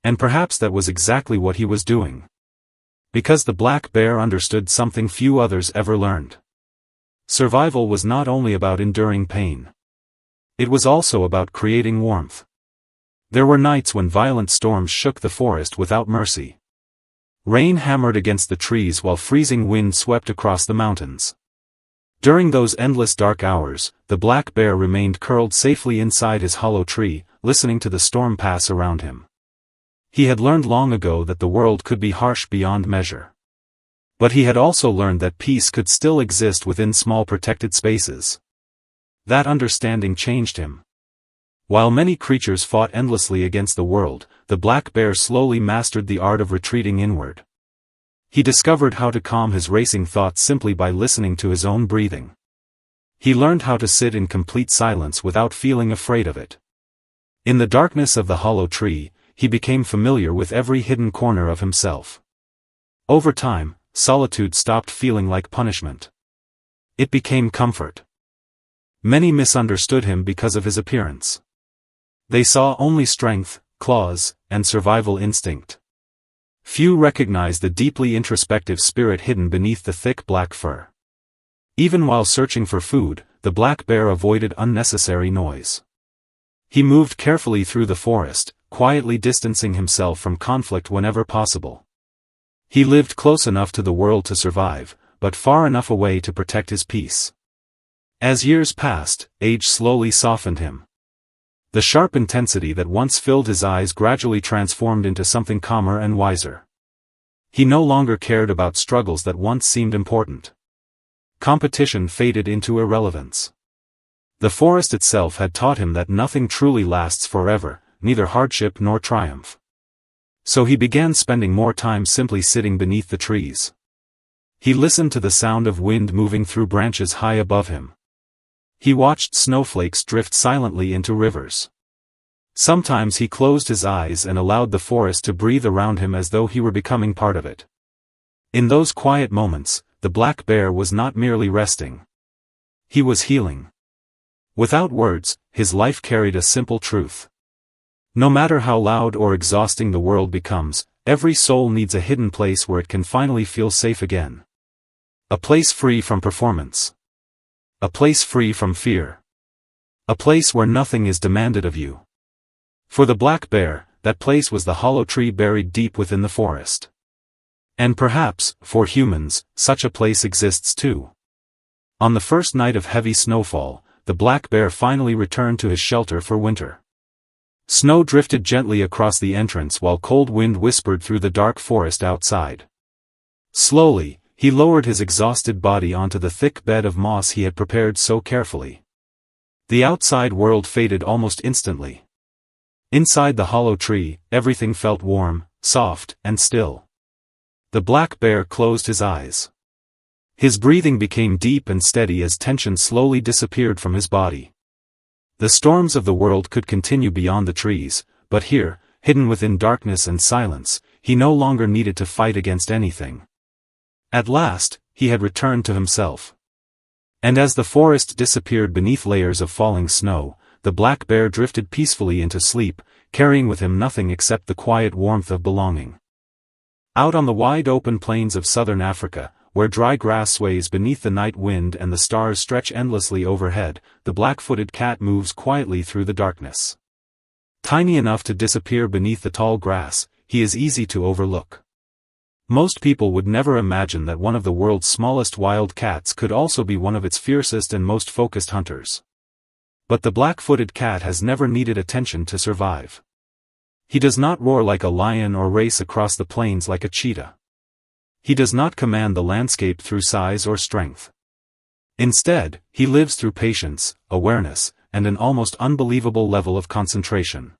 And perhaps that was exactly what he was doing. Because the black bear understood something few others ever learned. Survival was not only about enduring pain. It was also about creating warmth. There were nights when violent storms shook the forest without mercy. Rain hammered against the trees while freezing wind swept across the mountains. During those endless dark hours, the black bear remained curled safely inside his hollow tree, listening to the storm pass around him. He had learned long ago that the world could be harsh beyond measure. But he had also learned that peace could still exist within small protected spaces. That understanding changed him. While many creatures fought endlessly against the world, the black bear slowly mastered the art of retreating inward. He discovered how to calm his racing thoughts simply by listening to his own breathing. He learned how to sit in complete silence without feeling afraid of it. In the darkness of the hollow tree, he became familiar with every hidden corner of himself. Over time, solitude stopped feeling like punishment. It became comfort. Many misunderstood him because of his appearance. They saw only strength, claws, and survival instinct. Few recognized the deeply introspective spirit hidden beneath the thick black fur. Even while searching for food, the black bear avoided unnecessary noise. He moved carefully through the forest, quietly distancing himself from conflict whenever possible. He lived close enough to the world to survive, but far enough away to protect his peace. As years passed, age slowly softened him. The sharp intensity that once filled his eyes gradually transformed into something calmer and wiser. He no longer cared about struggles that once seemed important. competition faded into irrelevance. The forest itself had taught him that nothing truly lasts forever, neither hardship nor triumph. So he began spending more time simply sitting beneath the trees. He listened to the sound of wind moving through branches high above him. He watched snowflakes drift silently into rivers. Sometimes he closed his eyes and allowed the forest to breathe around him as though he were becoming part of it. In those quiet moments, the black bear was not merely resting. He was healing. Without words, his life carried a simple truth. No matter how loud or exhausting the world becomes, every soul needs a hidden place where it can finally feel safe again. A place free from performance. A place free from fear. A place where nothing is demanded of you. For the black bear, that place was the hollow tree buried deep within the forest. And perhaps, for humans, such a place exists too. On the first night of heavy snowfall, the black bear finally returned to his shelter for winter. Snow drifted gently across the entrance while cold wind whispered through the dark forest outside. Slowly, he lowered his exhausted body onto the thick bed of moss he had prepared so carefully. The outside world faded almost instantly. Inside the hollow tree, everything felt warm, soft, and still. The black bear closed his eyes. His breathing became deep and steady as tension slowly disappeared from his body. The storms of the world could continue beyond the trees, but here, hidden within darkness and silence, he no longer needed to fight against anything. At last, he had returned to himself. And as the forest disappeared beneath layers of falling snow, the black bear drifted peacefully into sleep, carrying with him nothing except the quiet warmth of belonging. Out on the wide open plains of southern Africa, where dry grass sways beneath the night wind and the stars stretch endlessly overhead, the black-footed cat moves quietly through the darkness. Tiny enough to disappear beneath the tall grass, he is easy to overlook. Most people would never imagine that one of the world's smallest wild cats could also be one of its fiercest and most focused hunters. But the black-footed cat has never needed attention to survive. He does not roar like a lion or race across the plains like a cheetah. He does not command the landscape through size or strength. Instead, he lives through patience, awareness, and an almost unbelievable level of concentration.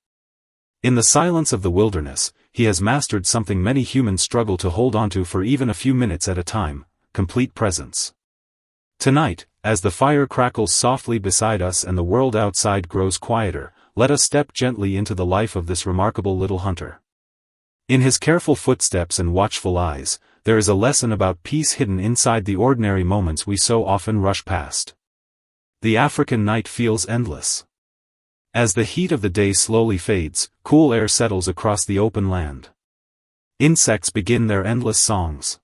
In the silence of the wilderness, he has mastered something many humans struggle to hold onto for even a few minutes at a time: complete presence. Tonight, as the fire crackles softly beside us and the world outside grows quieter, let us step gently into the life of this remarkable little hunter. In his careful footsteps and watchful eyes, there is a lesson about peace hidden inside the ordinary moments we so often rush past. The African night feels endless. As the heat of the day slowly fades, cool air settles across the open land. Insects begin their endless songs.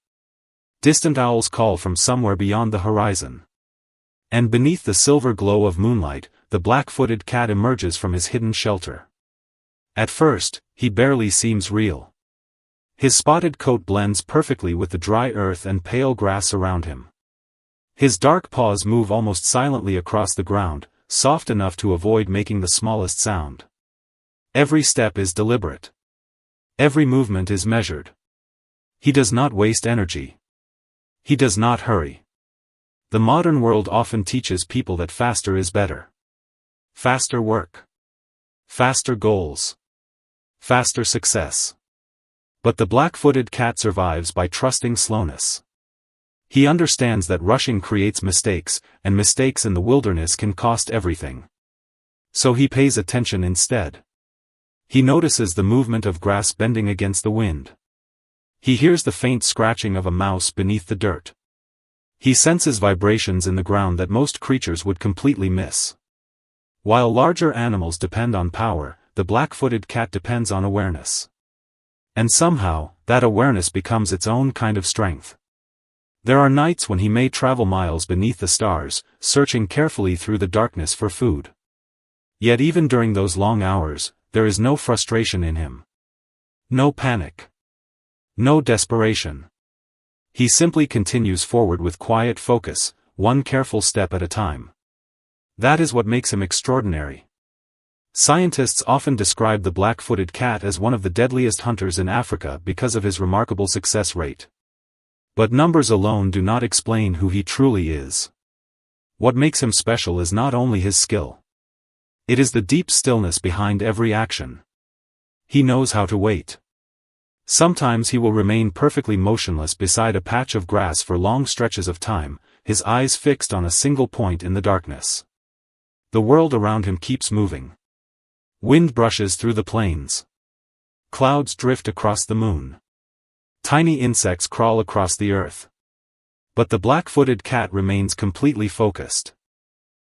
Distant owls call from somewhere beyond the horizon. And beneath the silver glow of moonlight, the black-footed cat emerges from his hidden shelter. At first, he barely seems real. His spotted coat blends perfectly with the dry earth and pale grass around him. His dark paws move almost silently across the ground, soft enough to avoid making the smallest sound. Every step is deliberate. Every movement is measured. He does not waste energy. He does not hurry. The modern world often teaches people that faster is better. Faster work. Faster goals. Faster success. But the black-footed cat survives by trusting slowness. He understands that rushing creates mistakes, and mistakes in the wilderness can cost everything. So he pays attention instead. He notices the movement of grass bending against the wind. He hears the faint scratching of a mouse beneath the dirt. He senses vibrations in the ground that most creatures would completely miss. While larger animals depend on power, the black-footed cat depends on awareness. And somehow, that awareness becomes its own kind of strength. There are nights when he may travel miles beneath the stars, searching carefully through the darkness for food. Yet even during those long hours, there is no frustration in him. No panic. No desperation. He simply continues forward with quiet focus, one careful step at a time. That is what makes him extraordinary. Scientists often describe the black-footed cat as one of the deadliest hunters in Africa because of his remarkable success rate. But numbers alone do not explain who he truly is. What makes him special is not only his skill. It is the deep stillness behind every action. He knows how to wait. Sometimes he will remain perfectly motionless beside a patch of grass for long stretches of time, his eyes fixed on a single point in the darkness. The world around him keeps moving. Wind brushes through the plains. Clouds drift across the moon. Tiny insects crawl across the earth. But the black-footed cat remains completely focused.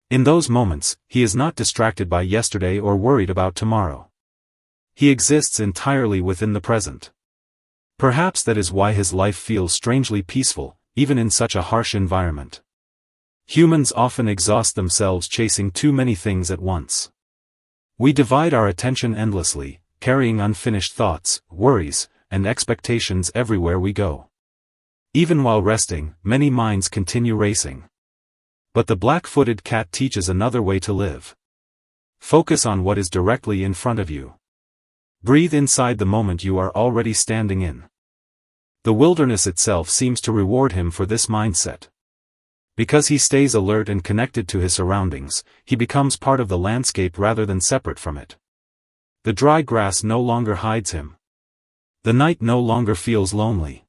In those moments, he is not distracted by yesterday or worried about tomorrow. He exists entirely within the present. Perhaps that is why his life feels strangely peaceful, even in such a harsh environment. Humans often exhaust themselves chasing too many things at once. We divide our attention endlessly, carrying unfinished thoughts, worries, and expectations everywhere we go. Even while resting, many minds continue racing. But the black-footed cat teaches another way to live. Focus on what is directly in front of you. Breathe inside the moment you are already standing in. The wilderness itself seems to reward him for this mindset. Because he stays alert and connected to his surroundings, he becomes part of the landscape rather than separate from it. The dry grass no longer hides him. The night no longer feels lonely.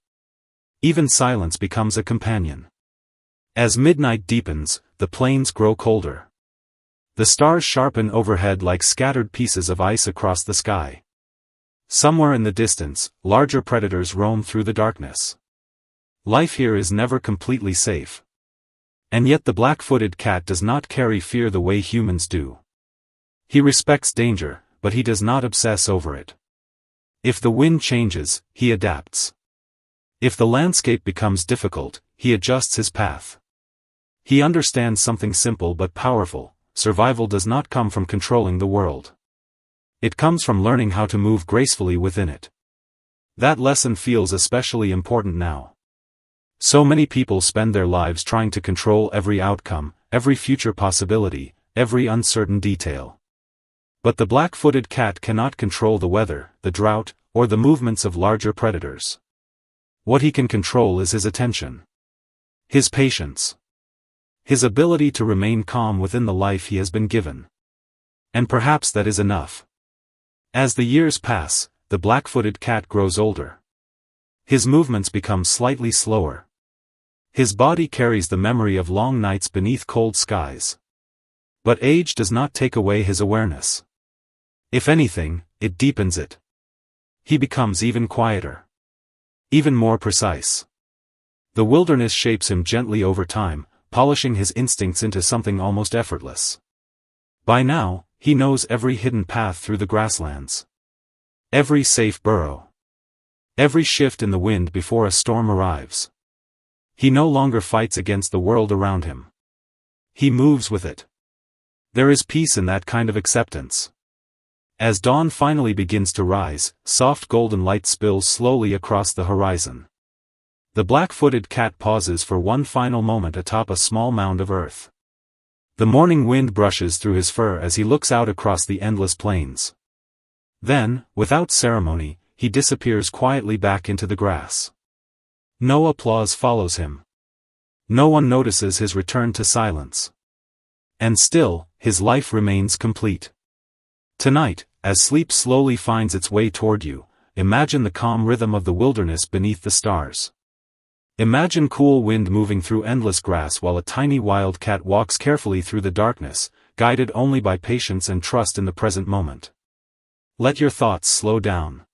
Even silence becomes a companion. As midnight deepens, the plains grow colder. The stars sharpen overhead like scattered pieces of ice across the sky. Somewhere in the distance, larger predators roam through the darkness. Life here is never completely safe. And yet the black-footed cat does not carry fear the way humans do. He respects danger, but he does not obsess over it. If the wind changes, he adapts. If the landscape becomes difficult, he adjusts his path. He understands something simple but powerful: survival does not come from controlling the world. It comes from learning how to move gracefully within it. That lesson feels especially important now. So many people spend their lives trying to control every outcome, every future possibility, every uncertain detail. But the black-footed cat cannot control the weather, the drought, or the movements of larger predators. What he can control is his attention. His patience. His ability to remain calm within the life he has been given. And perhaps that is enough. As the years pass, the black-footed cat grows older. His movements become slightly slower. His body carries the memory of long nights beneath cold skies. But age does not take away his awareness. If anything, it deepens it. He becomes even quieter. Even more precise. The wilderness shapes him gently over time, polishing his instincts into something almost effortless. By now, he knows every hidden path through the grasslands. Every safe burrow. Every shift in the wind before a storm arrives. He no longer fights against the world around him. He moves with it. There is peace in that kind of acceptance. As dawn finally begins to rise, soft golden light spills slowly across the horizon. The black-footed cat pauses for one final moment atop a small mound of earth. The morning wind brushes through his fur as he looks out across the endless plains. Then, without ceremony, he disappears quietly back into the grass. No applause follows him. No one notices his return to silence. And still, his life remains complete. Tonight, as sleep slowly finds its way toward you, imagine the calm rhythm of the wilderness beneath the stars. Imagine cool wind moving through endless grass while a tiny wild cat walks carefully through the darkness, guided only by patience and trust in the present moment. Let your thoughts slow down.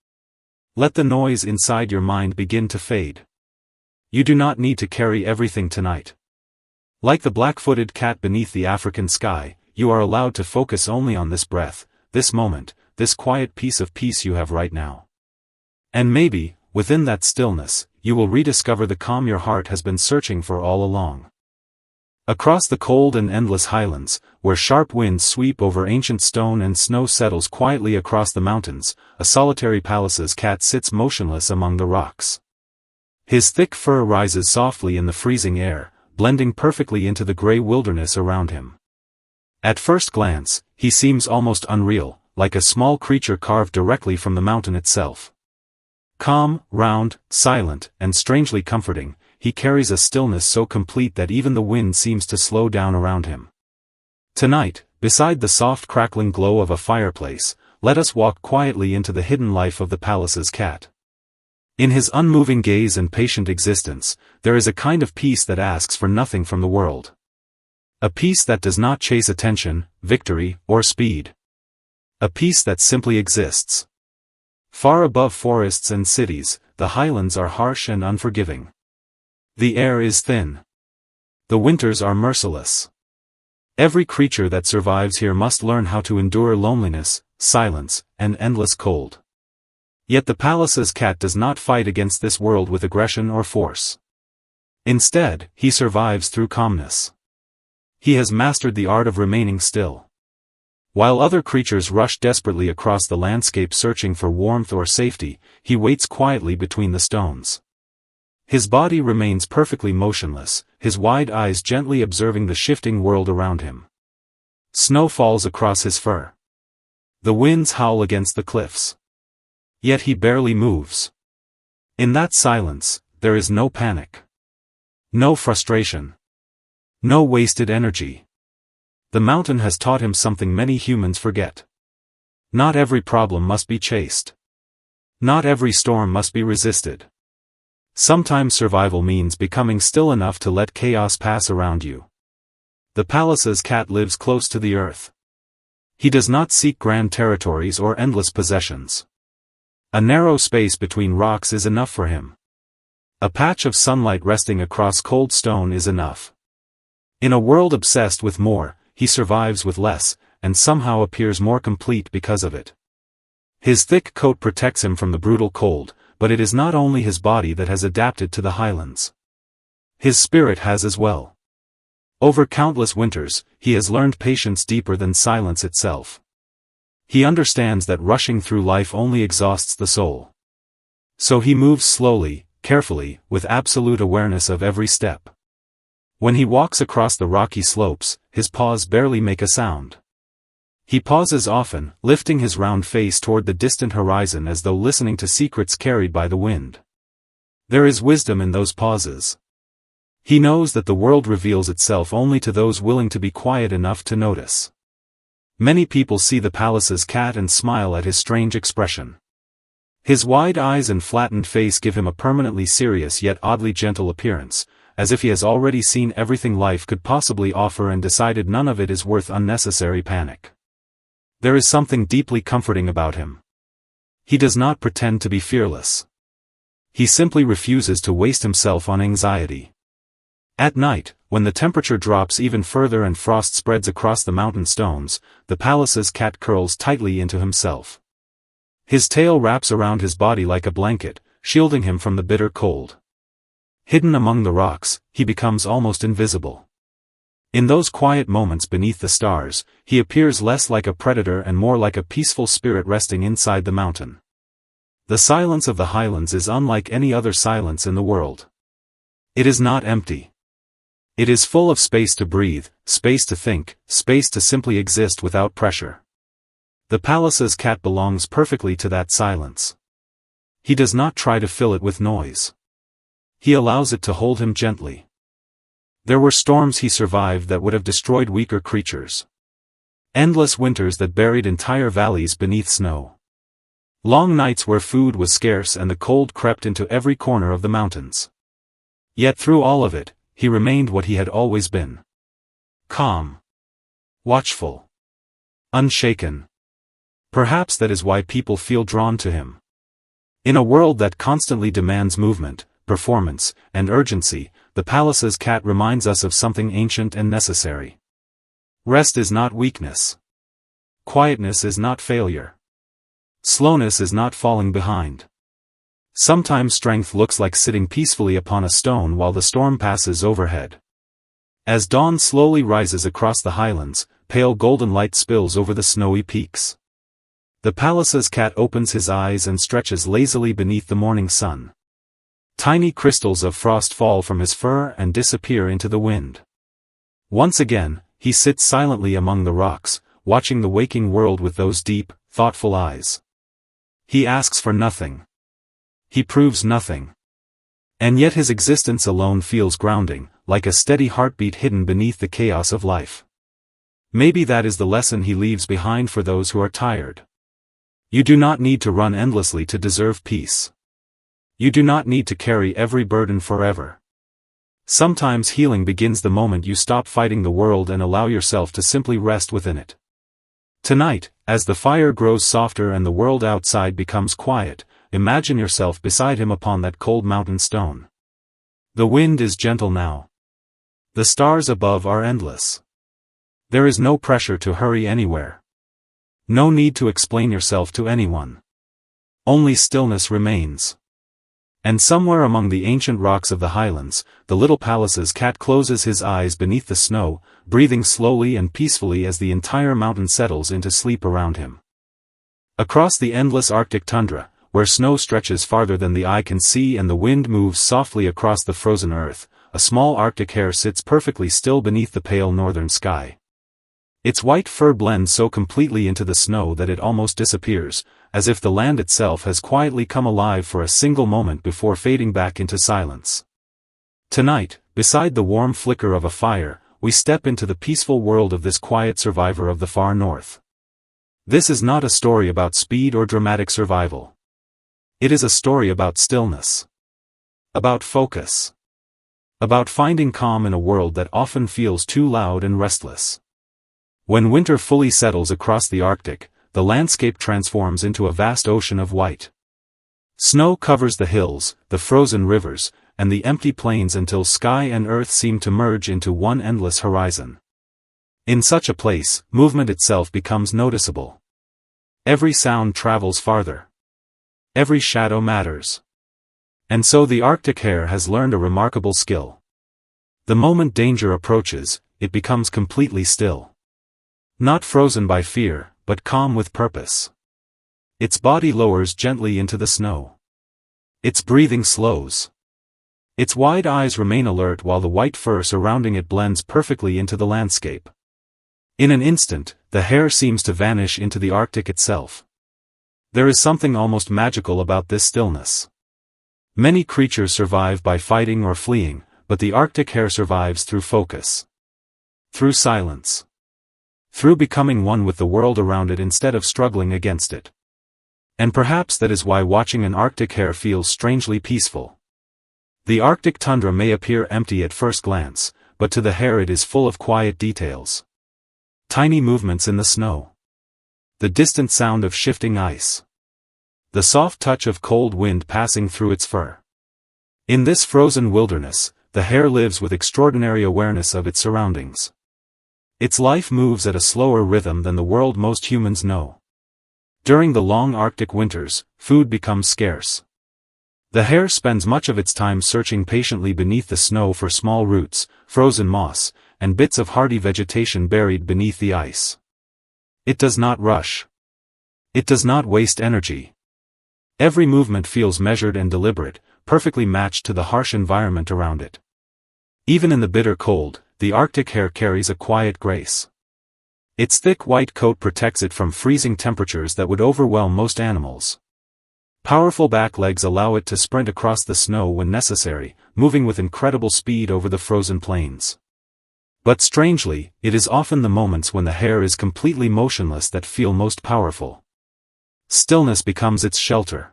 Let the noise inside your mind begin to fade. You do not need to carry everything tonight. Like the black-footed cat beneath the African sky, you are allowed to focus only on this breath, this moment, this quiet piece of peace you have right now. And maybe, within that stillness, you will rediscover the calm your heart has been searching for all along. Across the cold and endless highlands, where sharp winds sweep over ancient stone and snow settles quietly across the mountains, a solitary Pallas's cat sits motionless among the rocks. His thick fur rises softly in the freezing air, blending perfectly into the gray wilderness around him. At first glance, he seems almost unreal, like a small creature carved directly from the mountain itself. Calm, round, silent, and strangely comforting, he carries a stillness so complete that even the wind seems to slow down around him. Tonight, beside the soft crackling glow of a fireplace, let us walk quietly into the hidden life of the palace's cat. In his unmoving gaze and patient existence, there is a kind of peace that asks for nothing from the world. A peace that does not chase attention, victory, or speed. A peace that simply exists. Far above forests and cities, the highlands are harsh and unforgiving. The air is thin. The winters are merciless. Every creature that survives here must learn how to endure loneliness, silence, and endless cold. Yet the palace's cat does not fight against this world with aggression or force. Instead, he survives through calmness. He has mastered the art of remaining still. While other creatures rush desperately across the landscape searching for warmth or safety, he waits quietly between the stones. His body remains perfectly motionless, his wide eyes gently observing the shifting world around him. Snow falls across his fur. The winds howl against the cliffs. Yet he barely moves. In that silence, there is no panic. No frustration. No wasted energy. The mountain has taught him something many humans forget. Not every problem must be chased. Not every storm must be resisted. Sometimes survival means becoming still enough to let chaos pass around you. The palace's cat lives close to the earth. He does not seek grand territories or endless possessions. A narrow space between rocks is enough for him. A patch of sunlight resting across cold stone is enough. In a world obsessed with more, he survives with less, and somehow appears more complete because of it. His thick coat protects him from the brutal cold, but it is not only his body that has adapted to the highlands. His spirit has as well. Over countless winters, he has learned patience deeper than silence itself. He understands that rushing through life only exhausts the soul. So he moves slowly, carefully, with absolute awareness of every step. When he walks across the rocky slopes, his paws barely make a sound. He pauses often, lifting his round face toward the distant horizon as though listening to secrets carried by the wind. There is wisdom in those pauses. He knows that the world reveals itself only to those willing to be quiet enough to notice. Many people see the palace's cat and smile at his strange expression. His wide eyes and flattened face give him a permanently serious yet oddly gentle appearance, as if he has already seen everything life could possibly offer and decided none of it is worth unnecessary panic. There is something deeply comforting about him. He does not pretend to be fearless. He simply refuses to waste himself on anxiety. At night, when the temperature drops even further and frost spreads across the mountain stones, the palace's cat curls tightly into himself. His tail wraps around his body like a blanket, shielding him from the bitter cold. Hidden among the rocks, he becomes almost invisible. In those quiet moments beneath the stars, he appears less like a predator and more like a peaceful spirit resting inside the mountain. The silence of the highlands is unlike any other silence in the world. It is not empty. It is full of space to breathe, space to think, space to simply exist without pressure. The palace's cat belongs perfectly to that silence. He does not try to fill it with noise. He allows it to hold him gently. There were storms he survived that would have destroyed weaker creatures. Endless winters that buried entire valleys beneath snow. Long nights where food was scarce and the cold crept into every corner of the mountains. Yet through all of it, he remained what he had always been. Calm. Watchful. Unshaken. Perhaps that is why people feel drawn to him. In a world that constantly demands movement, performance, and urgency, the palace's cat reminds us of something ancient and necessary. Rest is not weakness. Quietness is not failure. Slowness is not falling behind. Sometimes strength looks like sitting peacefully upon a stone while the storm passes overhead. As dawn slowly rises across the highlands, pale golden light spills over the snowy peaks. The palace's cat opens his eyes and stretches lazily beneath the morning sun. Tiny crystals of frost fall from his fur and disappear into the wind. Once again, he sits silently among the rocks, watching the waking world with those deep, thoughtful eyes. He asks for nothing. He proves nothing. And yet his existence alone feels grounding, like a steady heartbeat hidden beneath the chaos of life. Maybe that is the lesson he leaves behind for those who are tired. You do not need to run endlessly to deserve peace. You do not need to carry every burden forever. Sometimes healing begins the moment you stop fighting the world and allow yourself to simply rest within it. Tonight, as the fire grows softer and the world outside becomes quiet, imagine yourself beside him upon that cold mountain stone. The wind is gentle now. The stars above are endless. There is no pressure to hurry anywhere. No need to explain yourself to anyone. Only stillness remains. And somewhere among the ancient rocks of the highlands, the little palace's cat closes his eyes beneath the snow, breathing slowly and peacefully as the entire mountain settles into sleep around him. Across the endless Arctic tundra, where snow stretches farther than the eye can see and the wind moves softly across the frozen earth, a small Arctic hare sits perfectly still beneath the pale northern sky. Its white fur blends so completely into the snow that it almost disappears, as if the land itself has quietly come alive for a single moment before fading back into silence. Tonight, beside the warm flicker of a fire, we step into the peaceful world of this quiet survivor of the far north. This is not a story about speed or dramatic survival. It is a story about stillness. About focus. About finding calm in a world that often feels too loud and restless. When winter fully settles across the Arctic, the landscape transforms into a vast ocean of white. Snow covers the hills, the frozen rivers, and the empty plains until sky and earth seem to merge into one endless horizon. In such a place, movement itself becomes noticeable. Every sound travels farther. Every shadow matters. And so the Arctic hare has learned a remarkable skill. The moment danger approaches, it becomes completely still. Not frozen by fear, but calm with purpose. Its body lowers gently into the snow. Its breathing slows. Its wide eyes remain alert while the white fur surrounding it blends perfectly into the landscape. In an instant, the hare seems to vanish into the Arctic itself. There is something almost magical about this stillness. Many creatures survive by fighting or fleeing, but the Arctic hare survives through focus. Through silence. Through becoming one with the world around it instead of struggling against it. And perhaps that is why watching an Arctic hare feels strangely peaceful. The Arctic tundra may appear empty at first glance, but to the hare it is full of quiet details. Tiny movements in the snow. The distant sound of shifting ice. The soft touch of cold wind passing through its fur. In this frozen wilderness, the hare lives with extraordinary awareness of its surroundings. Its life moves at a slower rhythm than the world most humans know. During the long Arctic winters, food becomes scarce. The hare spends much of its time searching patiently beneath the snow for small roots, frozen moss, and bits of hardy vegetation buried beneath the ice. It does not rush. It does not waste energy. Every movement feels measured and deliberate, perfectly matched to the harsh environment around it. Even in the bitter cold, the Arctic hare carries a quiet grace. Its thick white coat protects it from freezing temperatures that would overwhelm most animals. Powerful back legs allow it to sprint across the snow when necessary, moving with incredible speed over the frozen plains. But strangely, it is often the moments when the hare is completely motionless that feel most powerful. Stillness becomes its shelter.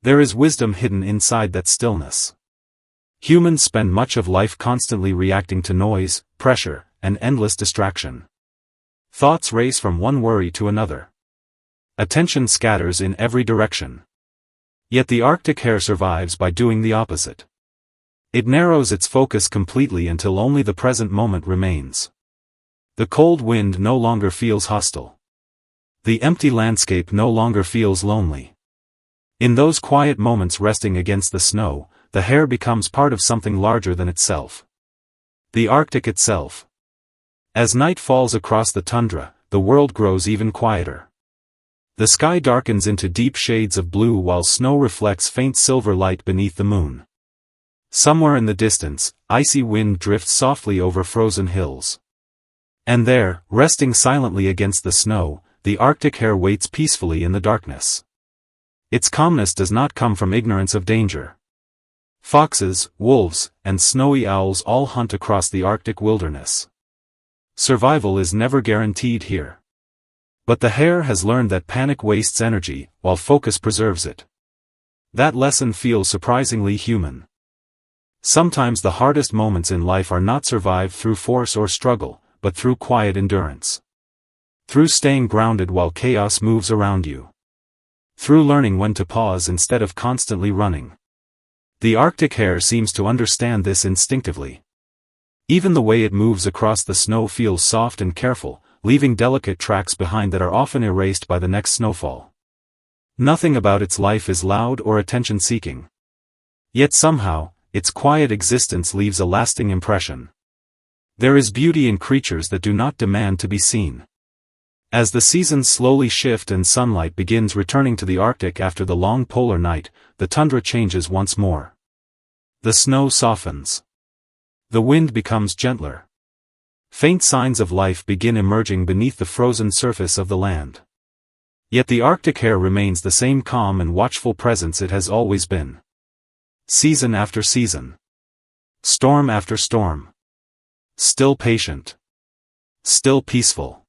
There is wisdom hidden inside that stillness. Humans spend much of life constantly reacting to noise, pressure, and endless distraction. Thoughts race from one worry to another. Attention scatters in every direction. Yet the Arctic hare survives by doing the opposite. It narrows its focus completely until only the present moment remains. The cold wind no longer feels hostile. The empty landscape no longer feels lonely. In those quiet moments resting against the snow, the hare becomes part of something larger than itself. The Arctic itself. As night falls across the tundra, the world grows even quieter. The sky darkens into deep shades of blue while snow reflects faint silver light beneath the moon. Somewhere in the distance, icy wind drifts softly over frozen hills. And there, resting silently against the snow, the Arctic hare waits peacefully in the darkness. Its calmness does not come from ignorance of danger. Foxes, wolves, and snowy owls all hunt across the Arctic wilderness. Survival is never guaranteed here. But the hare has learned that panic wastes energy, while focus preserves it. That lesson feels surprisingly human. Sometimes the hardest moments in life are not survived through force or struggle, but through quiet endurance. Through staying grounded while chaos moves around you. Through learning when to pause instead of constantly running. The Arctic hare seems to understand this instinctively. Even the way it moves across the snow feels soft and careful, leaving delicate tracks behind that are often erased by the next snowfall. Nothing about its life is loud or attention-seeking. Yet somehow, its quiet existence leaves a lasting impression. There is beauty in creatures that do not demand to be seen. As the seasons slowly shift and sunlight begins returning to the Arctic after the long polar night, the tundra changes once more. The snow softens. The wind becomes gentler. Faint signs of life begin emerging beneath the frozen surface of the land. Yet the Arctic hare remains the same calm and watchful presence it has always been. Season after season. Storm after storm. Still patient. Still peaceful.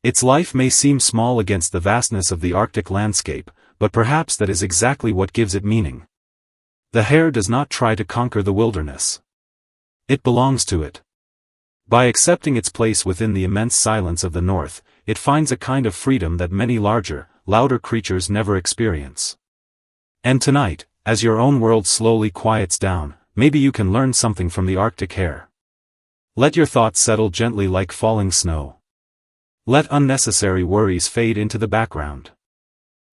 Its life may seem small against the vastness of the Arctic landscape, but perhaps that is exactly what gives it meaning. The hare does not try to conquer the wilderness. It belongs to it. By accepting its place within the immense silence of the north, it finds a kind of freedom that many larger, louder creatures never experience. And tonight, as your own world slowly quiets down, maybe you can learn something from the Arctic hare. Let your thoughts settle gently like falling snow. Let unnecessary worries fade into the background.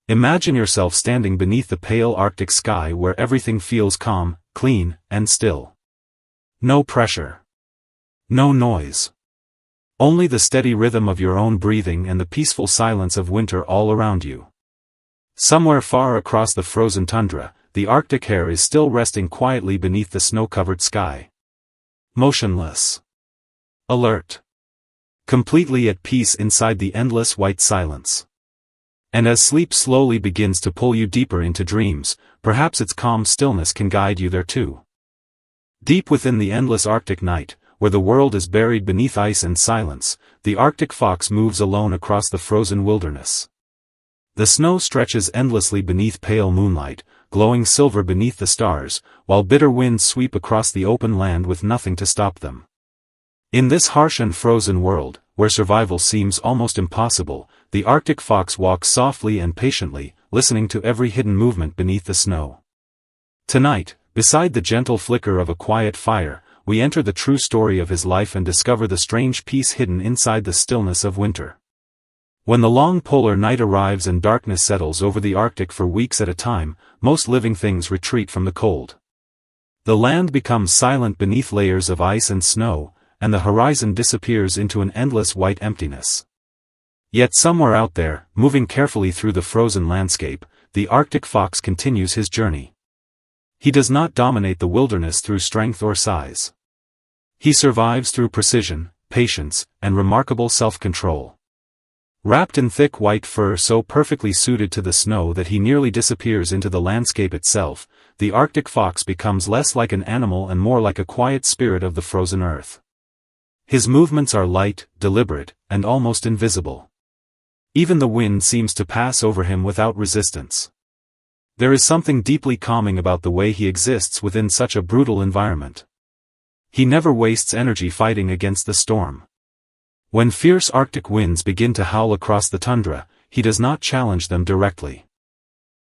Imagine yourself standing beneath the pale Arctic sky where everything feels calm, clean, and still. No pressure. No noise. Only the steady rhythm of your own breathing and the peaceful silence of winter all around you. Somewhere far across the frozen tundra, the Arctic hare is still resting quietly beneath the snow-covered sky. Motionless. Alert. Completely at peace inside the endless white silence. And as sleep slowly begins to pull you deeper into dreams, perhaps its calm stillness can guide you there too. Deep within the endless Arctic night, where the world is buried beneath ice and silence, the Arctic fox moves alone across the frozen wilderness. The snow stretches endlessly beneath pale moonlight, glowing silver beneath the stars, while bitter winds sweep across the open land with nothing to stop them. In this harsh and frozen world, where survival seems almost impossible, the Arctic fox walks softly and patiently, listening to every hidden movement beneath the snow. Tonight, beside the gentle flicker of a quiet fire, we enter the true story of his life and discover the strange peace hidden inside the stillness of winter. When the long polar night arrives and darkness settles over the Arctic for weeks at a time, most living things retreat from the cold. The land becomes silent beneath layers of ice and snow, and the horizon disappears into an endless white emptiness. Yet somewhere out there, moving carefully through the frozen landscape, the Arctic fox continues his journey. He does not dominate the wilderness through strength or size. He survives through precision, patience, and remarkable self-control. Wrapped in thick white fur so perfectly suited to the snow that he nearly disappears into the landscape itself, the Arctic fox becomes less like an animal and more like a quiet spirit of the frozen earth. His movements are light, deliberate, and almost invisible. Even the wind seems to pass over him without resistance. There is something deeply calming about the way he exists within such a brutal environment. He never wastes energy fighting against the storm. When fierce Arctic winds begin to howl across the tundra, he does not challenge them directly.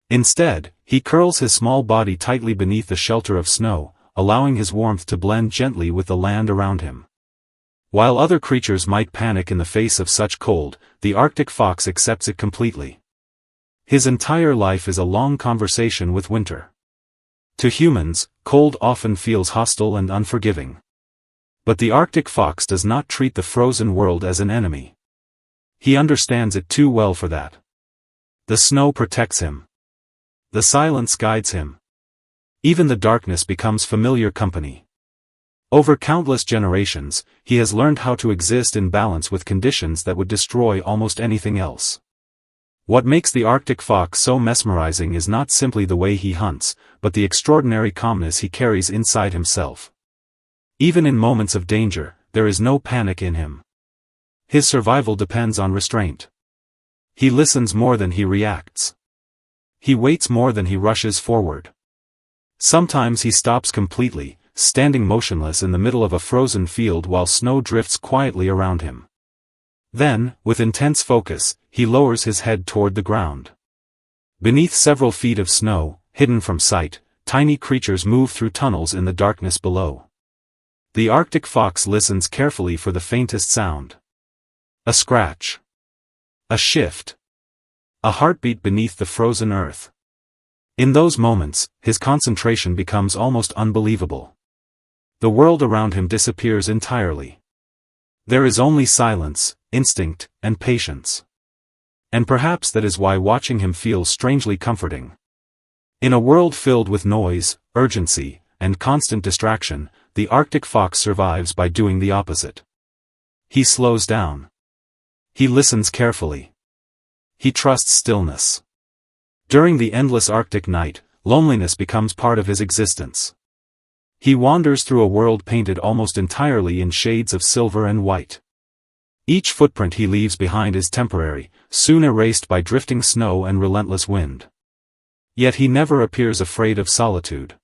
Instead, he curls his small body tightly beneath the shelter of snow, allowing his warmth to blend gently with the land around him. While other creatures might panic in the face of such cold, the Arctic fox accepts it completely. His entire life is a long conversation with winter. To humans, cold often feels hostile and unforgiving. But the Arctic fox does not treat the frozen world as an enemy. He understands it too well for that. The snow protects him. The silence guides him. Even the darkness becomes familiar company. Over countless generations, he has learned how to exist in balance with conditions that would destroy almost anything else. What makes the Arctic fox so mesmerizing is not simply the way he hunts, but the extraordinary calmness he carries inside himself. Even in moments of danger, there is no panic in him. His survival depends on restraint. He listens more than he reacts. He waits more than he rushes forward. Sometimes he stops completely, standing motionless in the middle of a frozen field while snow drifts quietly around him. Then, with intense focus, he lowers his head toward the ground. Beneath several feet of snow, hidden from sight, tiny creatures move through tunnels in the darkness below. The Arctic fox listens carefully for the faintest sound. A scratch. A shift. A heartbeat beneath the frozen earth. In those moments, his concentration becomes almost unbelievable. The world around him disappears entirely. There is only silence, instinct, and patience. And perhaps that is why watching him feels strangely comforting. In a world filled with noise, urgency, and constant distraction, the Arctic fox survives by doing the opposite. He slows down. He listens carefully. He trusts stillness. During the endless Arctic night, loneliness becomes part of his existence. He wanders through a world painted almost entirely in shades of silver and white. Each footprint he leaves behind is temporary, soon erased by drifting snow and relentless wind. Yet he never appears afraid of solitude.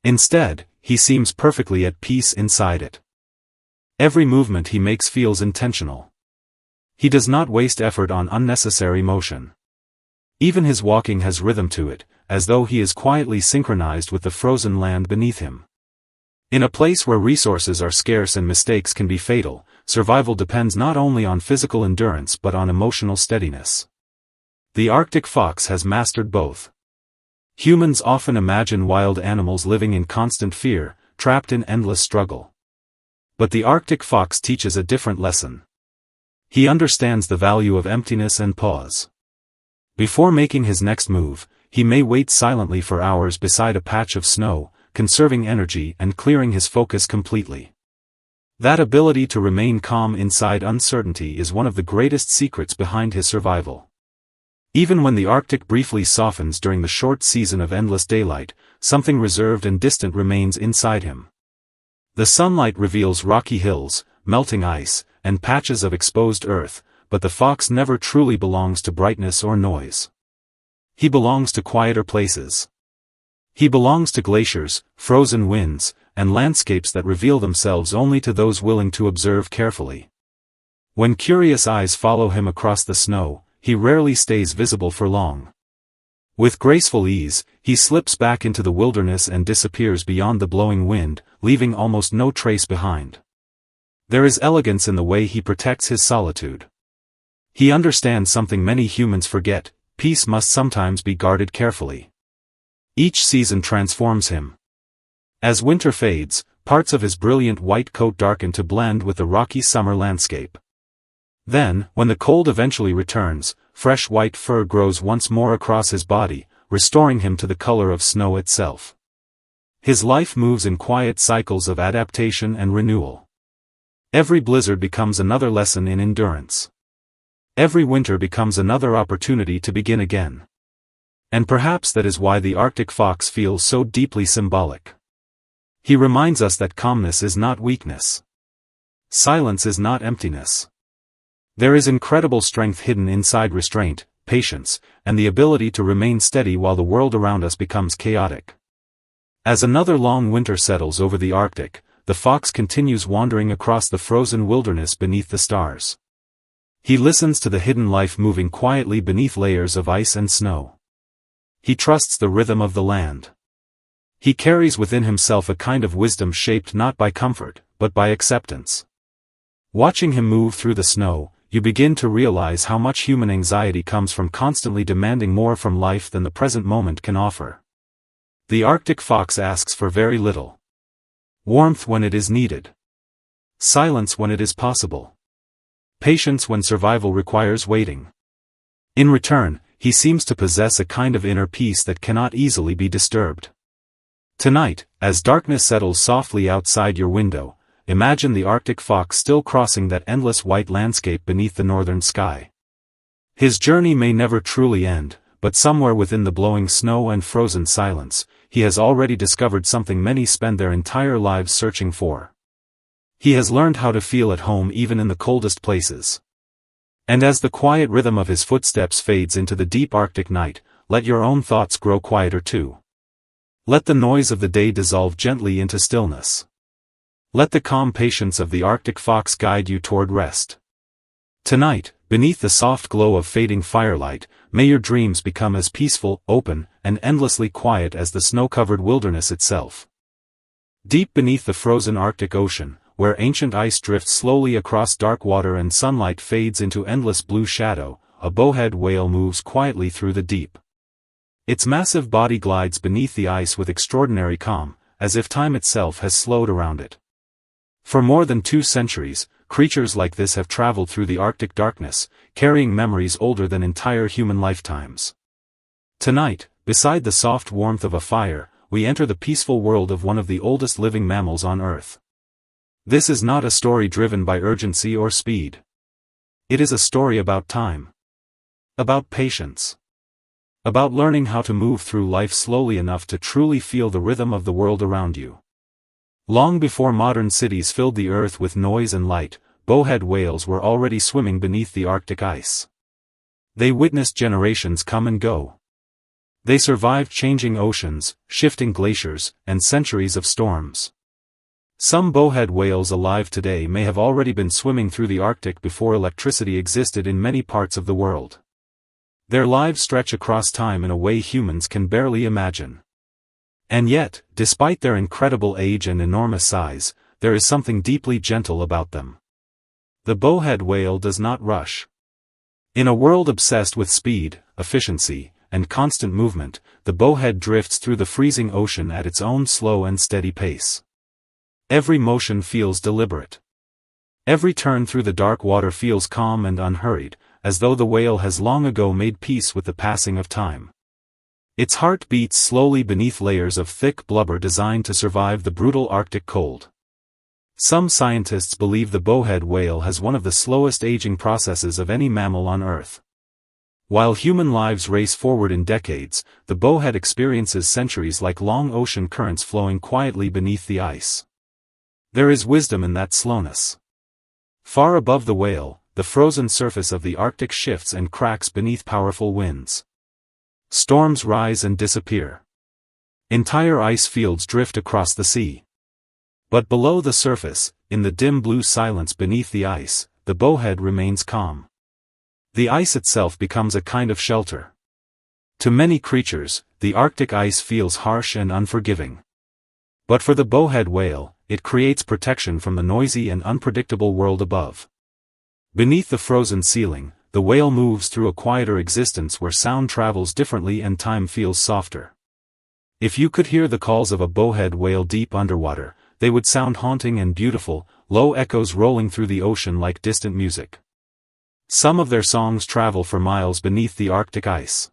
Instead, he seems perfectly at peace inside it. Every movement he makes feels intentional. He does not waste effort on unnecessary motion. Even his walking has rhythm to it, as though he is quietly synchronized with the frozen land beneath him. In a place where resources are scarce and mistakes can be fatal, survival depends not only on physical endurance but on emotional steadiness. The Arctic fox has mastered both. Humans often imagine wild animals living in constant fear, trapped in endless struggle. But the Arctic fox teaches a different lesson. He understands the value of emptiness and pause. Before making his next move, he may wait silently for hours beside a patch of snow, conserving energy and clearing his focus completely. That ability to remain calm inside uncertainty is one of the greatest secrets behind his survival. Even when the Arctic briefly softens during the short season of endless daylight, something reserved and distant remains inside him. The sunlight reveals rocky hills, melting ice, and patches of exposed earth, but the fox never truly belongs to brightness or noise. He belongs to quieter places. He belongs to glaciers, frozen winds, and landscapes that reveal themselves only to those willing to observe carefully. When curious eyes follow him across the snow, he rarely stays visible for long. With graceful ease, he slips back into the wilderness and disappears beyond the blowing wind, leaving almost no trace behind. There is elegance in the way he protects his solitude. He understands something many humans forget: peace must sometimes be guarded carefully. Each season transforms him. As winter fades, parts of his brilliant white coat darken to blend with the rocky summer landscape. Then, when the cold eventually returns, fresh white fur grows once more across his body, restoring him to the color of snow itself. His life moves in quiet cycles of adaptation and renewal. Every blizzard becomes another lesson in endurance. Every winter becomes another opportunity to begin again. And perhaps that is why the Arctic fox feels so deeply symbolic. He reminds us that calmness is not weakness. Silence is not emptiness. There is incredible strength hidden inside restraint, patience, and the ability to remain steady while the world around us becomes chaotic. As another long winter settles over the Arctic, the fox continues wandering across the frozen wilderness beneath the stars. He listens to the hidden life moving quietly beneath layers of ice and snow. He trusts the rhythm of the land. He carries within himself a kind of wisdom shaped not by comfort, but by acceptance. Watching him move through the snow, you begin to realize how much human anxiety comes from constantly demanding more from life than the present moment can offer. The Arctic fox asks for very little. Warmth when it is needed. Silence when it is possible. Patience when survival requires waiting. In return, he seems to possess a kind of inner peace that cannot easily be disturbed. Tonight, as darkness settles softly outside your window, imagine the Arctic fox still crossing that endless white landscape beneath the northern sky. His journey may never truly end, but somewhere within the blowing snow and frozen silence, he has already discovered something many spend their entire lives searching for. He has learned how to feel at home even in the coldest places. And as the quiet rhythm of his footsteps fades into the deep Arctic night, let your own thoughts grow quieter too. Let the noise of the day dissolve gently into stillness. Let the calm patience of the Arctic fox guide you toward rest. Tonight, beneath the soft glow of fading firelight, may your dreams become as peaceful, open, and endlessly quiet as the snow-covered wilderness itself. Deep beneath the frozen Arctic Ocean, where ancient ice drifts slowly across dark water and sunlight fades into endless blue shadow, a bowhead whale moves quietly through the deep. Its massive body glides beneath the ice with extraordinary calm, as if time itself has slowed around it. For more than 2 centuries, creatures like this have traveled through the Arctic darkness, carrying memories older than entire human lifetimes. Tonight, beside the soft warmth of a fire, we enter the peaceful world of one of the oldest living mammals on Earth. This is not a story driven by urgency or speed. It is a story about time. About patience. About learning how to move through life slowly enough to truly feel the rhythm of the world around you. Long before modern cities filled the earth with noise and light, bowhead whales were already swimming beneath the Arctic ice. They witnessed generations come and go. They survived changing oceans, shifting glaciers, and centuries of storms. Some bowhead whales alive today may have already been swimming through the Arctic before electricity existed in many parts of the world. Their lives stretch across time in a way humans can barely imagine. And yet, despite their incredible age and enormous size, there is something deeply gentle about them. The bowhead whale does not rush. In a world obsessed with speed, efficiency, and constant movement, the bowhead drifts through the freezing ocean at its own slow and steady pace. Every motion feels deliberate. Every turn through the dark water feels calm and unhurried, as though the whale has long ago made peace with the passing of time. Its heart beats slowly beneath layers of thick blubber designed to survive the brutal Arctic cold. Some scientists believe the bowhead whale has one of the slowest aging processes of any mammal on Earth. While human lives race forward in decades, the bowhead experiences centuries like long ocean currents flowing quietly beneath the ice. There is wisdom in that slowness. Far above the whale, the frozen surface of the Arctic shifts and cracks beneath powerful winds. Storms rise and disappear. Entire ice fields drift across the sea. But below the surface, in the dim blue silence beneath the ice, the bowhead remains calm. The ice itself becomes a kind of shelter. To many creatures, the Arctic ice feels harsh and unforgiving. But for the bowhead whale, it creates protection from the noisy and unpredictable world above. Beneath the frozen ceiling, the whale moves through a quieter existence where sound travels differently and time feels softer. If you could hear the calls of a bowhead whale deep underwater, they would sound haunting and beautiful, low echoes rolling through the ocean like distant music. Some of their songs travel for miles beneath the Arctic ice.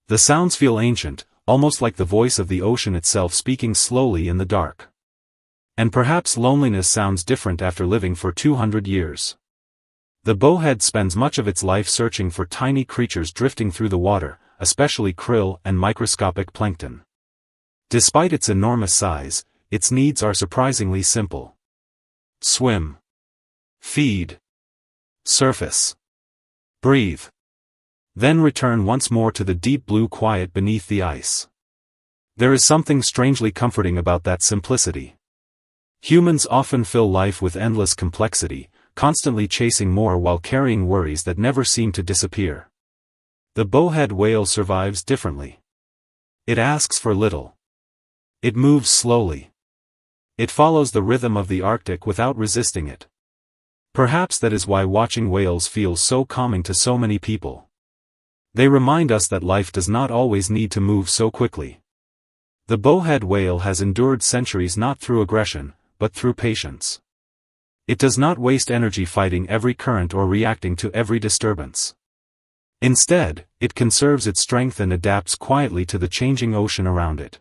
The sounds feel ancient, almost like the voice of the ocean itself speaking slowly in the dark. And perhaps loneliness sounds different after living for 200 years. The bowhead spends much of its life searching for tiny creatures drifting through the water, especially krill and microscopic plankton. Despite its enormous size, its needs are surprisingly simple. Swim. Feed. Surface. Breathe. Then return once more to the deep blue quiet beneath the ice. There is something strangely comforting about that simplicity. Humans often fill life with endless complexity, constantly chasing more while carrying worries that never seem to disappear. The bowhead whale survives differently. It asks for little. It moves slowly. It follows the rhythm of the Arctic without resisting it. Perhaps that is why watching whales feels so calming to so many people. They remind us that life does not always need to move so quickly. The bowhead whale has endured centuries not through aggression, but through patience. It does not waste energy fighting every current or reacting to every disturbance. Instead, it conserves its strength and adapts quietly to the changing ocean around it.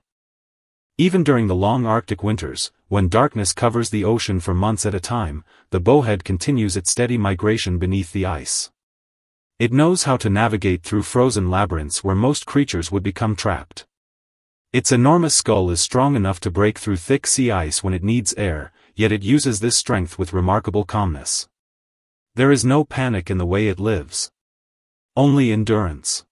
Even during the long Arctic winters, when darkness covers the ocean for months at a time, the bowhead continues its steady migration beneath the ice. It knows how to navigate through frozen labyrinths where most creatures would become trapped. Its enormous skull is strong enough to break through thick sea ice when it needs air, yet it uses this strength with remarkable calmness. There is no panic in the way it lives. Only endurance.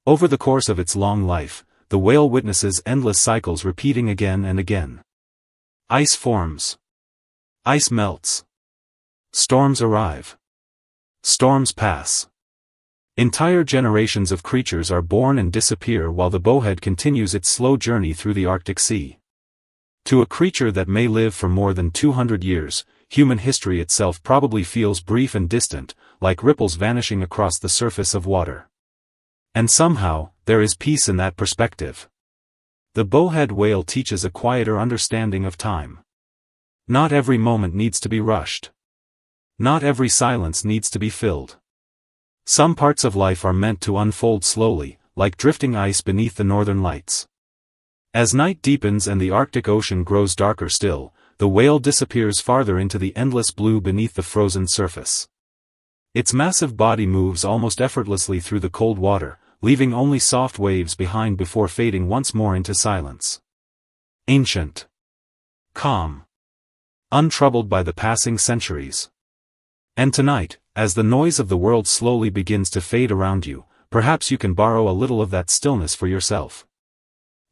Over the course of its long life, the whale witnesses endless cycles repeating again and again. Ice forms. Ice melts. Storms arrive. Storms pass. Entire generations of creatures are born and disappear while the bowhead continues its slow journey through the Arctic Sea. To a creature that may live for more than 200 years, human history itself probably feels brief and distant, like ripples vanishing across the surface of water. And somehow, there is peace in that perspective. The bowhead whale teaches a quieter understanding of time. Not every moment needs to be rushed. Not every silence needs to be filled. Some parts of life are meant to unfold slowly, like drifting ice beneath the northern lights. As night deepens and the Arctic Ocean grows darker still, the whale disappears farther into the endless blue beneath the frozen surface. Its massive body moves almost effortlessly through the cold water, leaving only soft waves behind before fading once more into silence. Ancient. Calm. Untroubled by the passing centuries. And tonight, as the noise of the world slowly begins to fade around you, perhaps you can borrow a little of that stillness for yourself.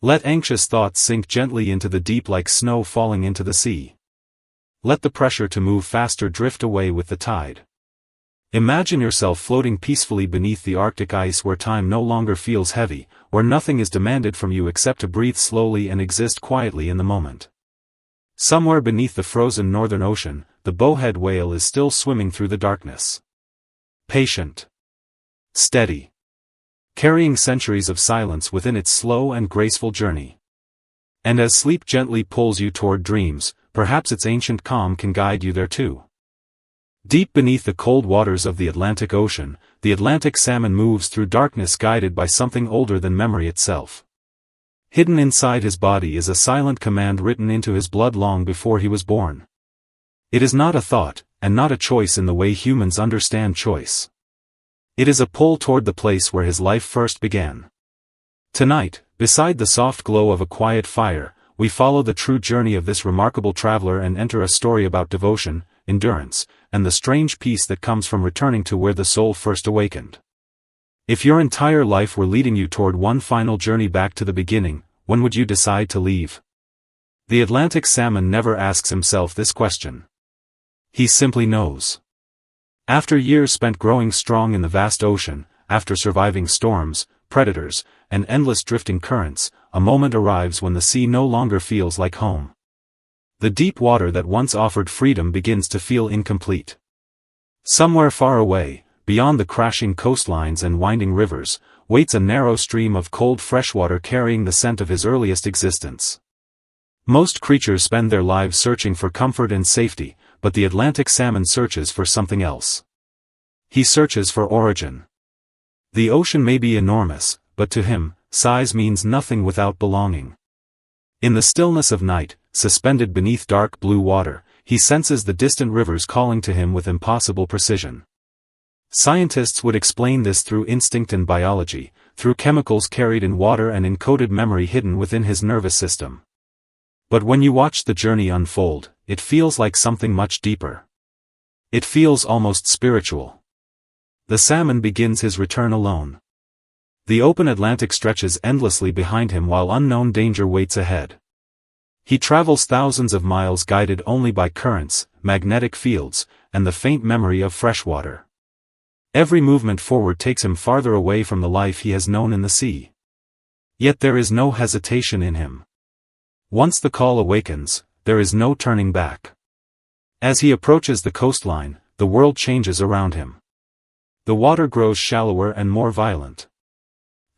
Let anxious thoughts sink gently into the deep like snow falling into the sea. Let the pressure to move faster drift away with the tide. Imagine yourself floating peacefully beneath the Arctic ice where time no longer feels heavy, where nothing is demanded from you except to breathe slowly and exist quietly in the moment. Somewhere beneath the frozen northern ocean, the bowhead whale is still swimming through the darkness. Patient. Steady. Carrying centuries of silence within its slow and graceful journey. And as sleep gently pulls you toward dreams, perhaps its ancient calm can guide you there too. Deep beneath the cold waters of the Atlantic Ocean, the Atlantic salmon moves through darkness guided by something older than memory itself. Hidden inside his body is a silent command written into his blood long before he was born. It is not a thought, and not a choice in the way humans understand choice. It is a pull toward the place where his life first began. Tonight, beside the soft glow of a quiet fire, we follow the true journey of this remarkable traveler and enter a story about devotion, endurance, and the strange peace that comes from returning to where the soul first awakened. If your entire life were leading you toward one final journey back to the beginning, when would you decide to leave? The Atlantic salmon never asks himself this question. He simply knows. After years spent growing strong in the vast ocean, after surviving storms, predators, and endless drifting currents, a moment arrives when the sea no longer feels like home. The deep water that once offered freedom begins to feel incomplete. Somewhere far away, beyond the crashing coastlines and winding rivers, waits a narrow stream of cold freshwater carrying the scent of his earliest existence. Most creatures spend their lives searching for comfort and safety, but the Atlantic salmon searches for something else. He searches for origin. The ocean may be enormous, but to him, size means nothing without belonging. In the stillness of night, suspended beneath dark blue water, he senses the distant rivers calling to him with impossible precision. Scientists would explain this through instinct and biology, through chemicals carried in water and encoded memory hidden within his nervous system. But when you watch the journey unfold, it feels like something much deeper. It feels almost spiritual. The salmon begins his return alone. The open Atlantic stretches endlessly behind him while unknown danger waits ahead. He travels thousands of miles guided only by currents, magnetic fields, and the faint memory of fresh water. Every movement forward takes him farther away from the life he has known in the sea. Yet there is no hesitation in him. Once the call awakens, there is no turning back. As he approaches the coastline, the world changes around him. The water grows shallower and more violent.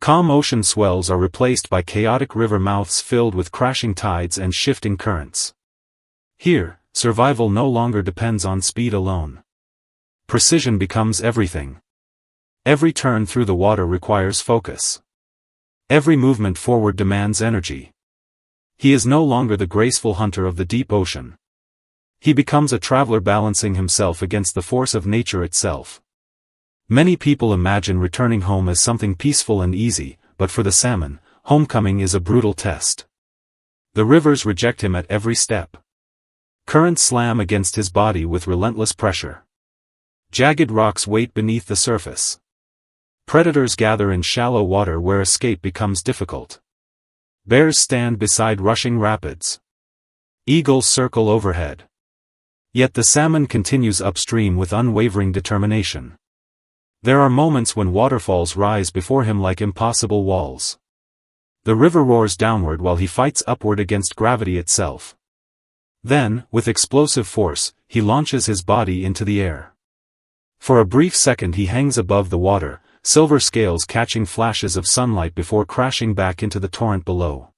Calm ocean swells are replaced by chaotic river mouths filled with crashing tides and shifting currents. Here, survival no longer depends on speed alone. Precision becomes everything. Every turn through the water requires focus. Every movement forward demands energy. He is no longer the graceful hunter of the deep ocean. He becomes a traveler balancing himself against the force of nature itself. Many people imagine returning home as something peaceful and easy, but for the salmon, homecoming is a brutal test. The rivers reject him at every step. Currents slam against his body with relentless pressure. Jagged rocks wait beneath the surface. Predators gather in shallow water where escape becomes difficult. Bears stand beside rushing rapids. Eagles circle overhead. Yet the salmon continues upstream with unwavering determination. There are moments when waterfalls rise before him like impossible walls. The river roars downward while he fights upward against gravity itself. Then, with explosive force, he launches his body into the air. For a brief second he hangs above the water, silver scales catching flashes of sunlight before crashing back into the torrent below.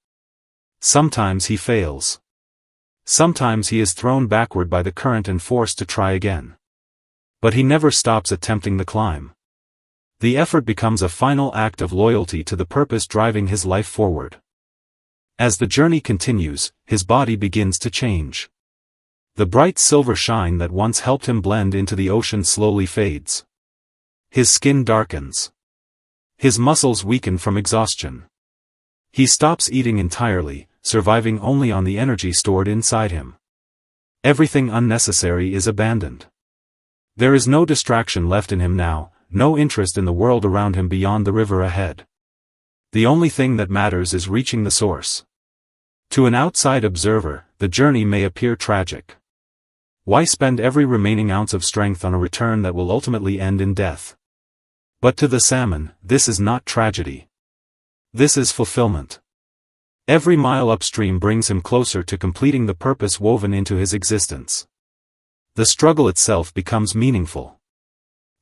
Sometimes he fails. Sometimes he is thrown backward by the current and forced to try again. But he never stops attempting the climb. The effort becomes a final act of loyalty to the purpose driving his life forward. As the journey continues, his body begins to change. The bright silver shine that once helped him blend into the ocean slowly fades. His skin darkens. His muscles weaken from exhaustion. He stops eating entirely, surviving only on the energy stored inside him. Everything unnecessary is abandoned. There is no distraction left in him now, no interest in the world around him beyond the river ahead. The only thing that matters is reaching the source. To an outside observer, the journey may appear tragic. Why spend every remaining ounce of strength on a return that will ultimately end in death? But to the salmon, this is not tragedy. This is fulfillment. Every mile upstream brings him closer to completing the purpose woven into his existence. The struggle itself becomes meaningful.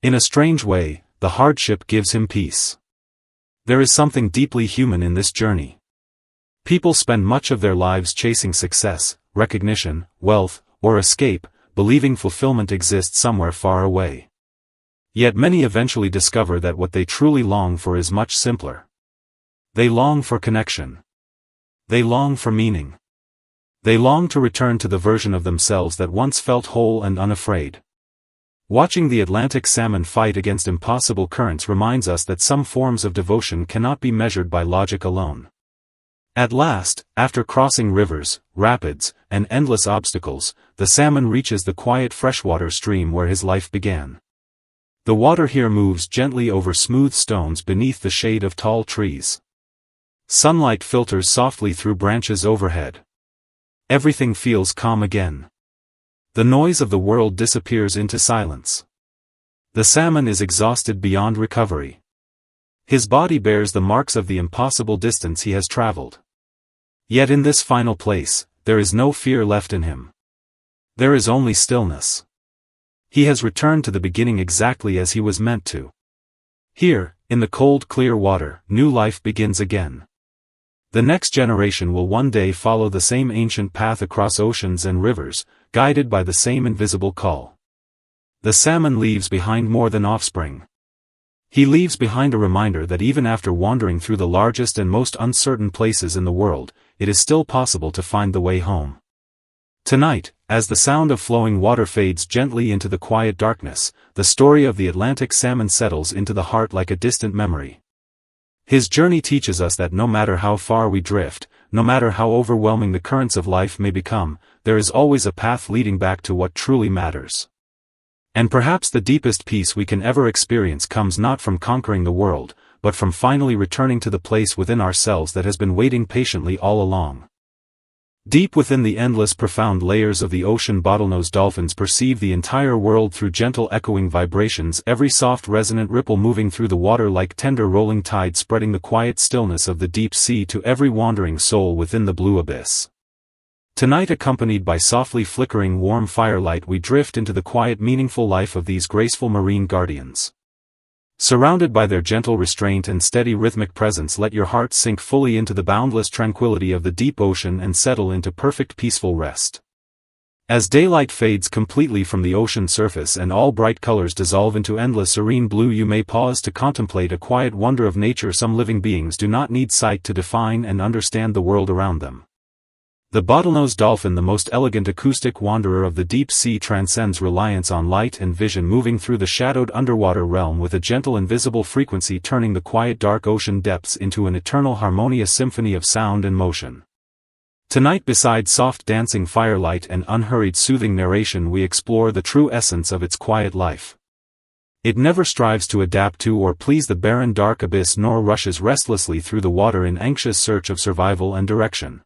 In a strange way, the hardship gives him peace. There is something deeply human in this journey. People spend much of their lives chasing success, recognition, wealth, or escape, believing fulfillment exists somewhere far away. Yet many eventually discover that what they truly long for is much simpler. They long for connection. They long for meaning. They long to return to the version of themselves that once felt whole and unafraid. Watching the Atlantic salmon fight against impossible currents reminds us that some forms of devotion cannot be measured by logic alone. At last, after crossing rivers, rapids, and endless obstacles, the salmon reaches the quiet freshwater stream where his life began. The water here moves gently over smooth stones beneath the shade of tall trees. Sunlight filters softly through branches overhead. Everything feels calm again. The noise of the world disappears into silence. The salmon is exhausted beyond recovery. His body bears the marks of the impossible distance he has traveled. Yet in this final place, there is no fear left in him. There is only stillness. He has returned to the beginning exactly as he was meant to. Here, in the cold clear water, new life begins again. The next generation will one day follow the same ancient path across oceans and rivers, guided by the same invisible call. The salmon leaves behind more than offspring. He leaves behind a reminder that even after wandering through the largest and most uncertain places in the world, it is still possible to find the way home. Tonight, as the sound of flowing water fades gently into the quiet darkness, the story of the Atlantic salmon settles into the heart like a distant memory. His journey teaches us that no matter how far we drift, no matter how overwhelming the currents of life may become, there is always a path leading back to what truly matters. And perhaps the deepest peace we can ever experience comes not from conquering the world, but from finally returning to the place within ourselves that has been waiting patiently all along. Deep within the endless profound layers of the ocean, bottlenose dolphins perceive the entire world through gentle echoing vibrations, every soft resonant ripple moving through the water like tender rolling tide, spreading the quiet stillness of the deep sea to every wandering soul within the blue abyss. Tonight, accompanied by softly flickering warm firelight, we drift into the quiet meaningful life of these graceful marine guardians. Surrounded by their gentle restraint and steady rhythmic presence, let your heart sink fully into the boundless tranquility of the deep ocean and settle into perfect peaceful rest. As daylight fades completely from the ocean surface and all bright colors dissolve into endless serene blue, you may pause to contemplate a quiet wonder of nature. Some living beings do not need sight to define and understand the world around them. The bottlenose dolphin, the most elegant acoustic wanderer of the deep sea, transcends reliance on light and vision, moving through the shadowed underwater realm with a gentle invisible frequency, turning the quiet dark ocean depths into an eternal harmonious symphony of sound and motion. Tonight, beside soft dancing firelight and unhurried soothing narration, we explore the true essence of its quiet life. It never strives to adapt to or please the barren dark abyss, nor rushes restlessly through the water in anxious search of survival and direction.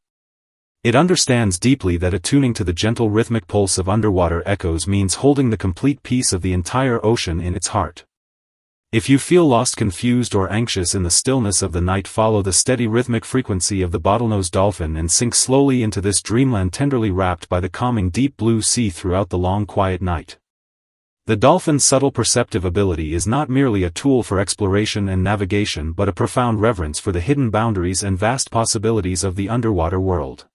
It understands deeply that attuning to the gentle rhythmic pulse of underwater echoes means holding the complete peace of the entire ocean in its heart. If you feel lost, confused, or anxious in the stillness of the night, follow the steady rhythmic frequency of the bottlenose dolphin and sink slowly into this dreamland, tenderly wrapped by the calming deep blue sea throughout the long quiet night. The dolphin's subtle perceptive ability is not merely a tool for exploration and navigation, but a profound reverence for the hidden boundaries and vast possibilities of the underwater world.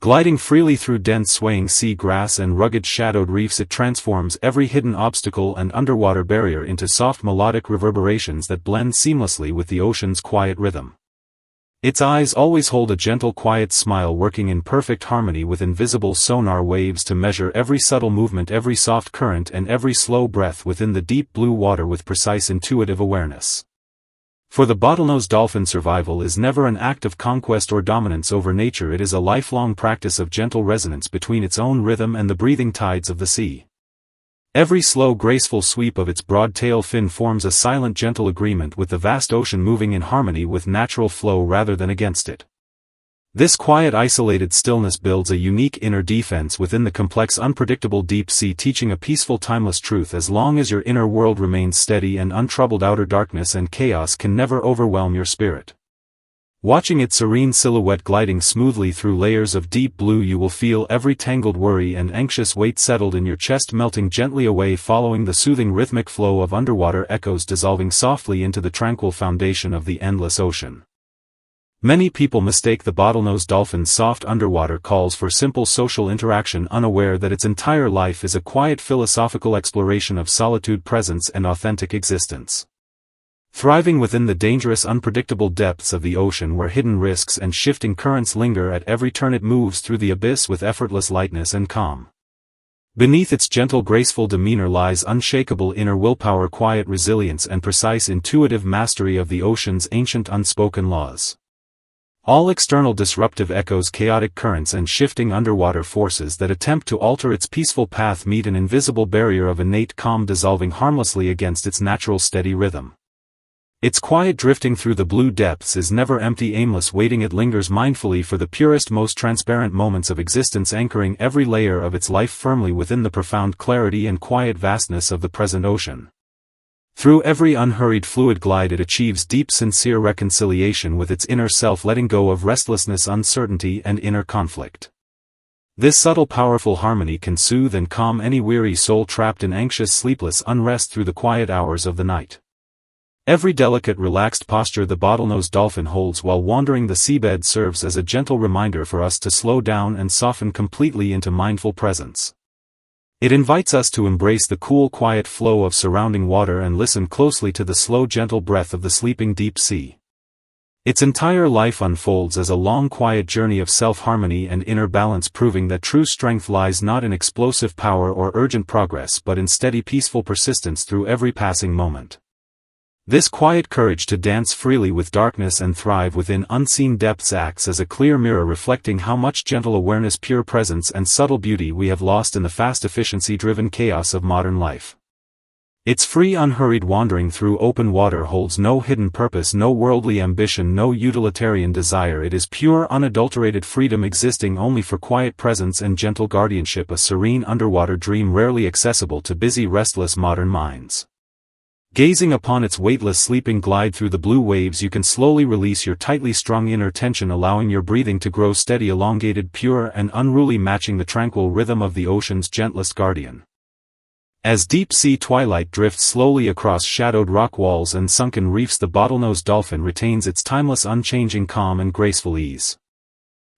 Gliding freely through dense swaying sea grass and rugged shadowed reefs, it transforms every hidden obstacle and underwater barrier into soft melodic reverberations that blend seamlessly with the ocean's quiet rhythm. Its eyes always hold a gentle, quiet smile, working in perfect harmony with invisible sonar waves to measure every subtle movement, every soft current, and every slow breath within the deep blue water with precise intuitive awareness. For the bottlenose dolphin, survival is never an act of conquest or dominance over nature. It is a lifelong practice of gentle resonance between its own rhythm and the breathing tides of the sea. Every slow, graceful sweep of its broad tail fin forms a silent, gentle agreement with the vast ocean, moving in harmony with natural flow rather than against it. This quiet, isolated stillness builds a unique inner defense within the complex, unpredictable deep sea, teaching a peaceful, timeless truth: as long as your inner world remains steady and untroubled, outer darkness and chaos can never overwhelm your spirit. Watching its serene silhouette gliding smoothly through layers of deep blue, you will feel every tangled worry and anxious weight settled in your chest, melting gently away, following the soothing rhythmic flow of underwater echoes, dissolving softly into the tranquil foundation of the endless ocean. Many people mistake the bottlenose dolphin's soft underwater calls for simple social interaction, unaware that its entire life is a quiet philosophical exploration of solitude, presence, and authentic existence. Thriving within the dangerous, unpredictable depths of the ocean, where hidden risks and shifting currents linger at every turn, it moves through the abyss with effortless lightness and calm. Beneath its gentle, graceful demeanor lies unshakable inner willpower, quiet resilience, and precise, intuitive mastery of the ocean's ancient, unspoken laws. All external disruptive echoes, chaotic currents, and shifting underwater forces that attempt to alter its peaceful path meet an invisible barrier of innate calm, dissolving harmlessly against its natural steady rhythm. Its quiet drifting through the blue depths is never empty, aimless waiting. It lingers mindfully for the purest, most transparent moments of existence, anchoring every layer of its life firmly within the profound clarity and quiet vastness of the present ocean. Through every unhurried, fluid glide, it achieves deep, sincere reconciliation with its inner self, letting go of restlessness, uncertainty, and inner conflict. This subtle, powerful harmony can soothe and calm any weary soul trapped in anxious, sleepless unrest through the quiet hours of the night. Every delicate, relaxed posture the bottlenose dolphin holds while wandering the seabed serves as a gentle reminder for us to slow down and soften completely into mindful presence. It invites us to embrace the cool, quiet flow of surrounding water and listen closely to the slow, gentle breath of the sleeping deep sea. Its entire life unfolds as a long, quiet journey of self-harmony and inner balance, proving that true strength lies not in explosive power or urgent progress, but in steady, peaceful persistence through every passing moment. This quiet courage to dance freely with darkness and thrive within unseen depths acts as a clear mirror, reflecting how much gentle awareness, pure presence, and subtle beauty we have lost in the fast, efficiency-driven chaos of modern life. Its free, unhurried wandering through open water holds no hidden purpose, no worldly ambition, no utilitarian desire. It is pure, unadulterated freedom, existing only for quiet presence and gentle guardianship, a serene underwater dream rarely accessible to busy, restless modern minds. Gazing upon its weightless sleeping glide through the blue waves, you can slowly release your tightly strung inner tension, allowing your breathing to grow steady, elongated, pure, and unruly, matching the tranquil rhythm of the ocean's gentlest guardian. As deep-sea twilight drifts slowly across shadowed rock walls and sunken reefs, the bottlenose dolphin retains its timeless, unchanging calm and graceful ease.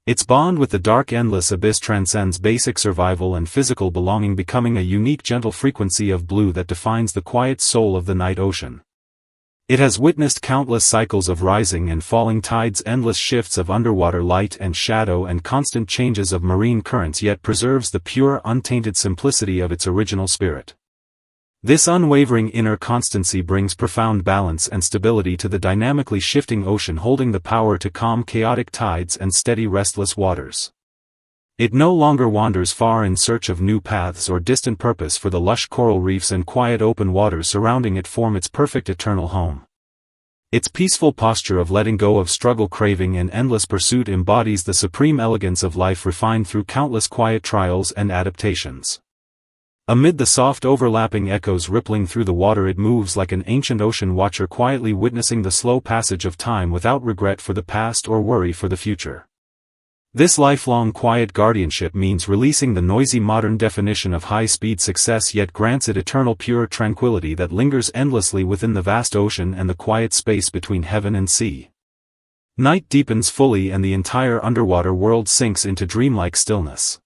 Its bond with the dark, endless abyss transcends basic survival and physical belonging, becoming a unique, gentle frequency of blue that defines the quiet soul of the night ocean. It has witnessed countless cycles of rising and falling tides, endless shifts of underwater light and shadow, and constant changes of marine currents, yet preserves the pure, untainted simplicity of its original spirit. This unwavering inner constancy brings profound balance and stability to the dynamically shifting ocean, holding the power to calm chaotic tides and steady restless waters. It no longer wanders far in search of new paths or distant purpose, for the lush coral reefs and quiet open waters surrounding it form its perfect eternal home. Its peaceful posture of letting go of struggle, craving, and endless pursuit embodies the supreme elegance of life, refined through countless quiet trials and adaptations. Amid the soft overlapping echoes rippling through the water, it moves like an ancient ocean watcher, quietly witnessing the slow passage of time without regret for the past or worry for the future. This lifelong quiet guardianship means releasing the noisy modern definition of high-speed success, yet grants it eternal pure tranquility that lingers endlessly within the vast ocean and the quiet space between heaven and sea. Night deepens fully and the entire underwater world sinks into dreamlike stillness.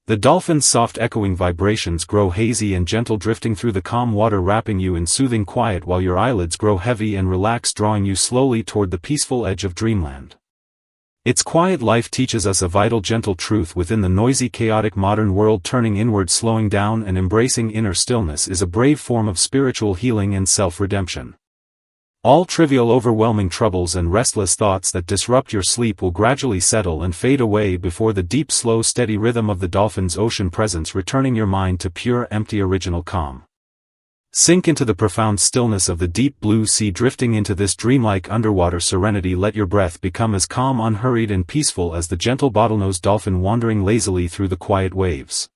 The dolphin's soft echoing vibrations grow hazy and gentle, drifting through the calm water, wrapping you in soothing quiet while your eyelids grow heavy and relax, drawing you slowly toward the peaceful edge of dreamland. Its quiet life teaches us a vital, gentle truth within the noisy, chaotic modern world. Turning inward, slowing down, and embracing inner stillness is a brave form of spiritual healing and self-redemption. All trivial, overwhelming troubles and restless thoughts that disrupt your sleep will gradually settle and fade away before the deep, slow, steady rhythm of the dolphin's ocean presence, returning your mind to pure, empty, original calm. Sink into the profound stillness of the deep blue sea, drifting into this dreamlike underwater serenity. Let your breath become as calm, unhurried, and peaceful as the gentle bottlenose dolphin wandering lazily through the quiet waves.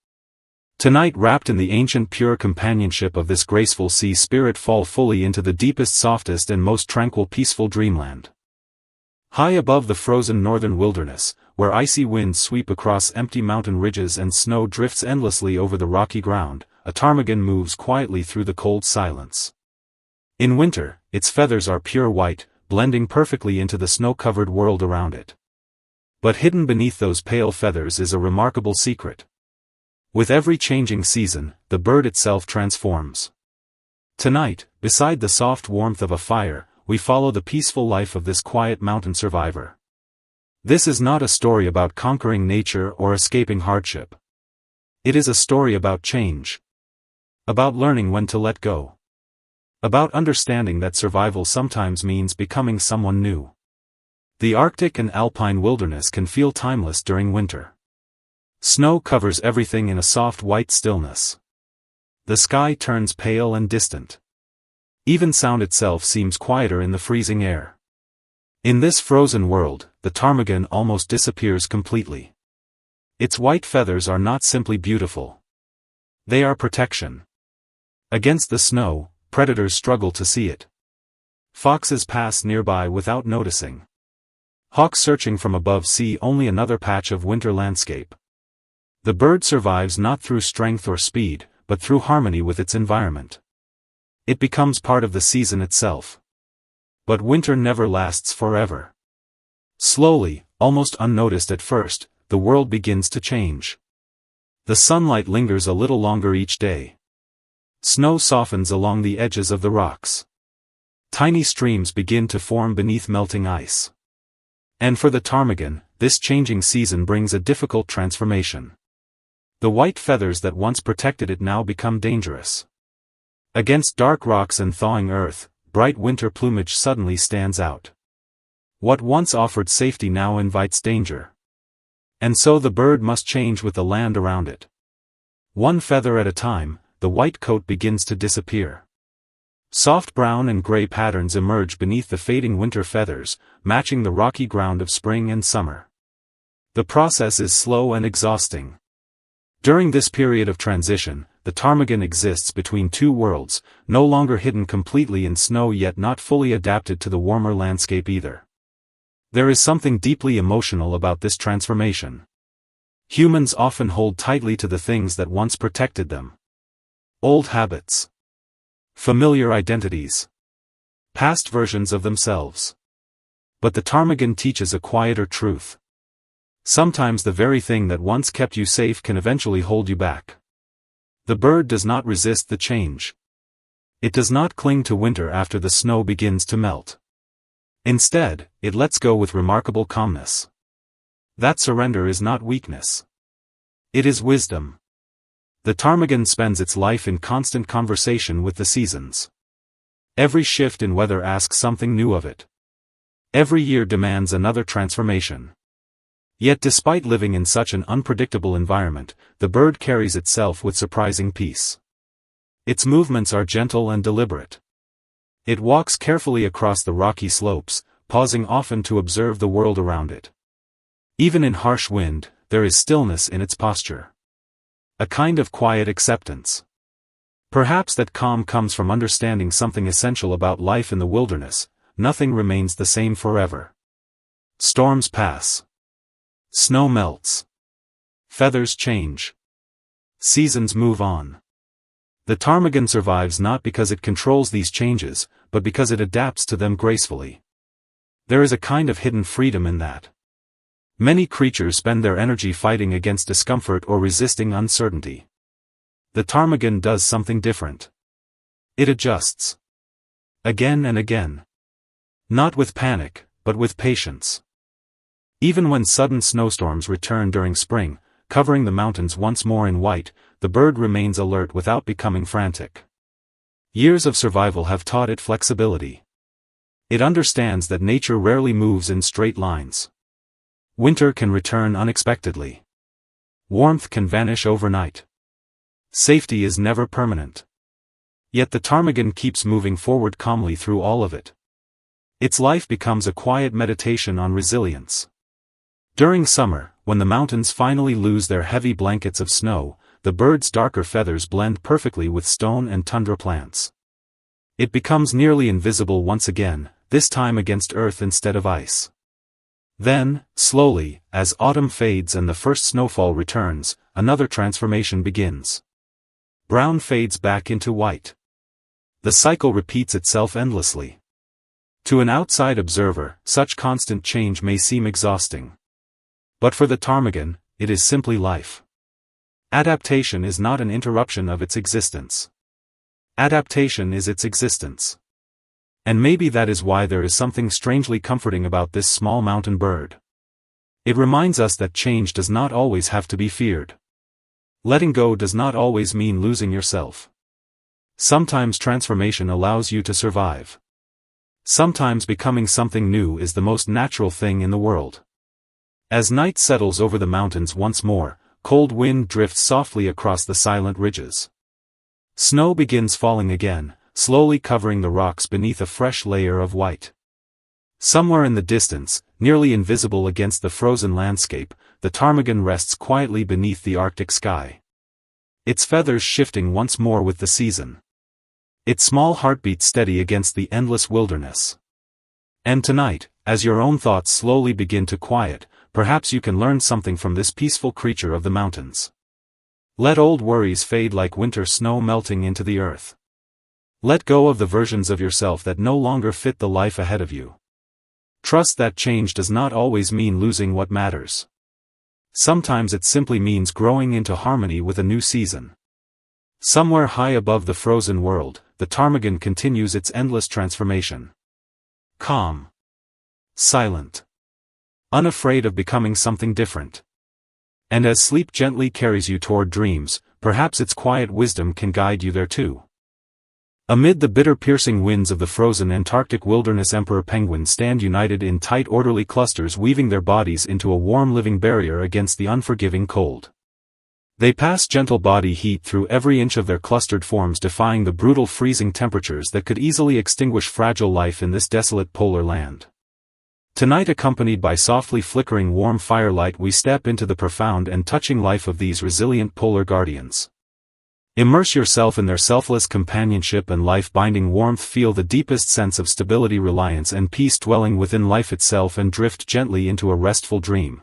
Tonight, wrapped in the ancient pure companionship of this graceful sea spirit, fall fully into the deepest, softest, and most tranquil, peaceful dreamland. High above the frozen northern wilderness, where icy winds sweep across empty mountain ridges and snow drifts endlessly over the rocky ground, a ptarmigan moves quietly through the cold silence. In winter, its feathers are pure white, blending perfectly into the snow-covered world around it. But hidden beneath those pale feathers is a remarkable secret. With every changing season, the bird itself transforms. Tonight, beside the soft warmth of a fire, we follow the peaceful life of this quiet mountain survivor. This is not a story about conquering nature or escaping hardship. It is a story about change. About learning when to let go. About understanding that survival sometimes means becoming someone new. The Arctic and alpine wilderness can feel timeless during winter. Snow covers everything in a soft white stillness. The sky turns pale and distant. Even sound itself seems quieter in the freezing air. In this frozen world, the ptarmigan almost disappears completely. Its white feathers are not simply beautiful. They are protection. Against the snow, predators struggle to see it. Foxes pass nearby without noticing. Hawks searching from above see only another patch of winter landscape. The bird survives not through strength or speed, but through harmony with its environment. It becomes part of the season itself. But winter never lasts forever. Slowly, almost unnoticed at first, the world begins to change. The sunlight lingers a little longer each day. Snow softens along the edges of the rocks. Tiny streams begin to form beneath melting ice. And for the ptarmigan, this changing season brings a difficult transformation. The white feathers that once protected it now become dangerous. Against dark rocks and thawing earth, bright winter plumage suddenly stands out. What once offered safety now invites danger. And so the bird must change with the land around it. One feather at a time, the white coat begins to disappear. Soft brown and gray patterns emerge beneath the fading winter feathers, matching the rocky ground of spring and summer. The process is slow and exhausting. During this period of transition, the ptarmigan exists between two worlds, no longer hidden completely in snow yet not fully adapted to the warmer landscape either. There is something deeply emotional about this transformation. Humans often hold tightly to the things that once protected them. Old habits. Familiar identities. Past versions of themselves. But the ptarmigan teaches a quieter truth. Sometimes the very thing that once kept you safe can eventually hold you back. The bird does not resist the change. It does not cling to winter after the snow begins to melt. Instead, it lets go with remarkable calmness. That surrender is not weakness. It is wisdom. The ptarmigan spends its life in constant conversation with the seasons. Every shift in weather asks something new of it. Every year demands another transformation. Yet despite living in such an unpredictable environment, the bird carries itself with surprising peace. Its movements are gentle and deliberate. It walks carefully across the rocky slopes, pausing often to observe the world around it. Even in harsh wind, there is stillness in its posture. A kind of quiet acceptance. Perhaps that calm comes from understanding something essential about life in the wilderness: nothing remains the same forever. Storms pass. Snow melts. Feathers change. Seasons move on. The ptarmigan survives not because it controls these changes, but because it adapts to them gracefully. There is a kind of hidden freedom in that. Many creatures spend their energy fighting against discomfort or resisting uncertainty. The ptarmigan does something different. It adjusts. Again and again. Not with panic, but with patience. Even when sudden snowstorms return during spring, covering the mountains once more in white, the bird remains alert without becoming frantic. Years of survival have taught it flexibility. It understands that nature rarely moves in straight lines. Winter can return unexpectedly. Warmth can vanish overnight. Safety is never permanent. Yet the ptarmigan keeps moving forward calmly through all of it. Its life becomes a quiet meditation on resilience. During summer, when the mountains finally lose their heavy blankets of snow, the bird's darker feathers blend perfectly with stone and tundra plants. It becomes nearly invisible once again, this time against earth instead of ice. Then, slowly, as autumn fades and the first snowfall returns, another transformation begins. Brown fades back into white. The cycle repeats itself endlessly. To an outside observer, such constant change may seem exhausting. But for the ptarmigan, it is simply life. Adaptation is not an interruption of its existence. Adaptation is its existence. And maybe that is why there is something strangely comforting about this small mountain bird. It reminds us that change does not always have to be feared. Letting go does not always mean losing yourself. Sometimes transformation allows you to survive. Sometimes becoming something new is the most natural thing in the world. As night settles over the mountains once more, cold wind drifts softly across the silent ridges. Snow begins falling again, slowly covering the rocks beneath a fresh layer of white. Somewhere in the distance, nearly invisible against the frozen landscape, the ptarmigan rests quietly beneath the Arctic sky. Its feathers shifting once more with the season. Its small heartbeat steady against the endless wilderness. And tonight, as your own thoughts slowly begin to quiet, perhaps you can learn something from this peaceful creature of the mountains. Let old worries fade like winter snow melting into the earth. Let go of the versions of yourself that no longer fit the life ahead of you. Trust that change does not always mean losing what matters. Sometimes it simply means growing into harmony with a new season. Somewhere high above the frozen world, the ptarmigan continues its endless transformation. Calm. Silent. Unafraid of becoming something different. And as sleep gently carries you toward dreams, perhaps its quiet wisdom can guide you there too. Amid the bitter piercing winds of the frozen Antarctic wilderness, emperor penguins stand united in tight orderly clusters, weaving their bodies into a warm living barrier against the unforgiving cold. They pass gentle body heat through every inch of their clustered forms, defying the brutal freezing temperatures that could easily extinguish fragile life in this desolate polar land. Tonight, accompanied by softly flickering warm firelight, we step into the profound and touching life of these resilient polar guardians. Immerse yourself in their selfless companionship and life-binding warmth. Feel the deepest sense of stability, reliance and peace dwelling within life itself, and drift gently into a restful dream.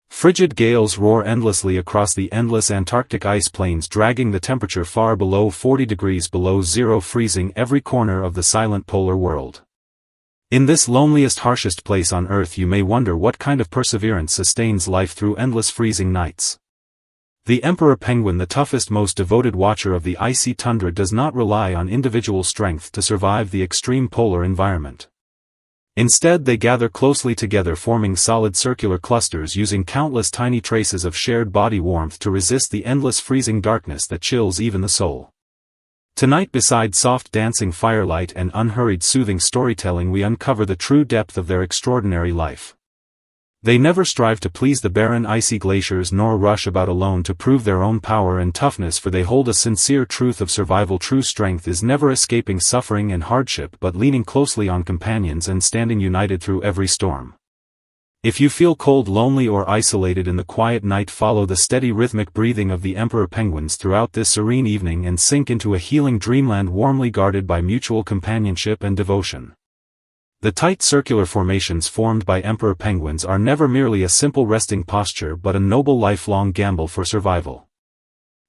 Frigid gales roar endlessly across the endless Antarctic ice plains, dragging the temperature far below 40 degrees below zero, freezing every corner of the silent polar world. In this loneliest, harshest place on Earth, you may wonder what kind of perseverance sustains life through endless freezing nights. The emperor penguin, the toughest, most devoted watcher of the icy tundra, does not rely on individual strength to survive the extreme polar environment. Instead, they gather closely together, forming solid circular clusters, using countless tiny traces of shared body warmth to resist the endless freezing darkness that chills even the soul. Tonight, beside soft dancing firelight and unhurried soothing storytelling, we uncover the true depth of their extraordinary life. They never strive to please the barren icy glaciers, nor rush about alone to prove their own power and toughness, for they hold a sincere truth of survival. True strength is never escaping suffering and hardship, but leaning closely on companions and standing united through every storm. If you feel cold, lonely, or isolated in the quiet night, follow the steady rhythmic breathing of the emperor penguins throughout this serene evening and sink into a healing dreamland warmly guarded by mutual companionship and devotion. The tight circular formations formed by emperor penguins are never merely a simple resting posture, but a noble lifelong gamble for survival.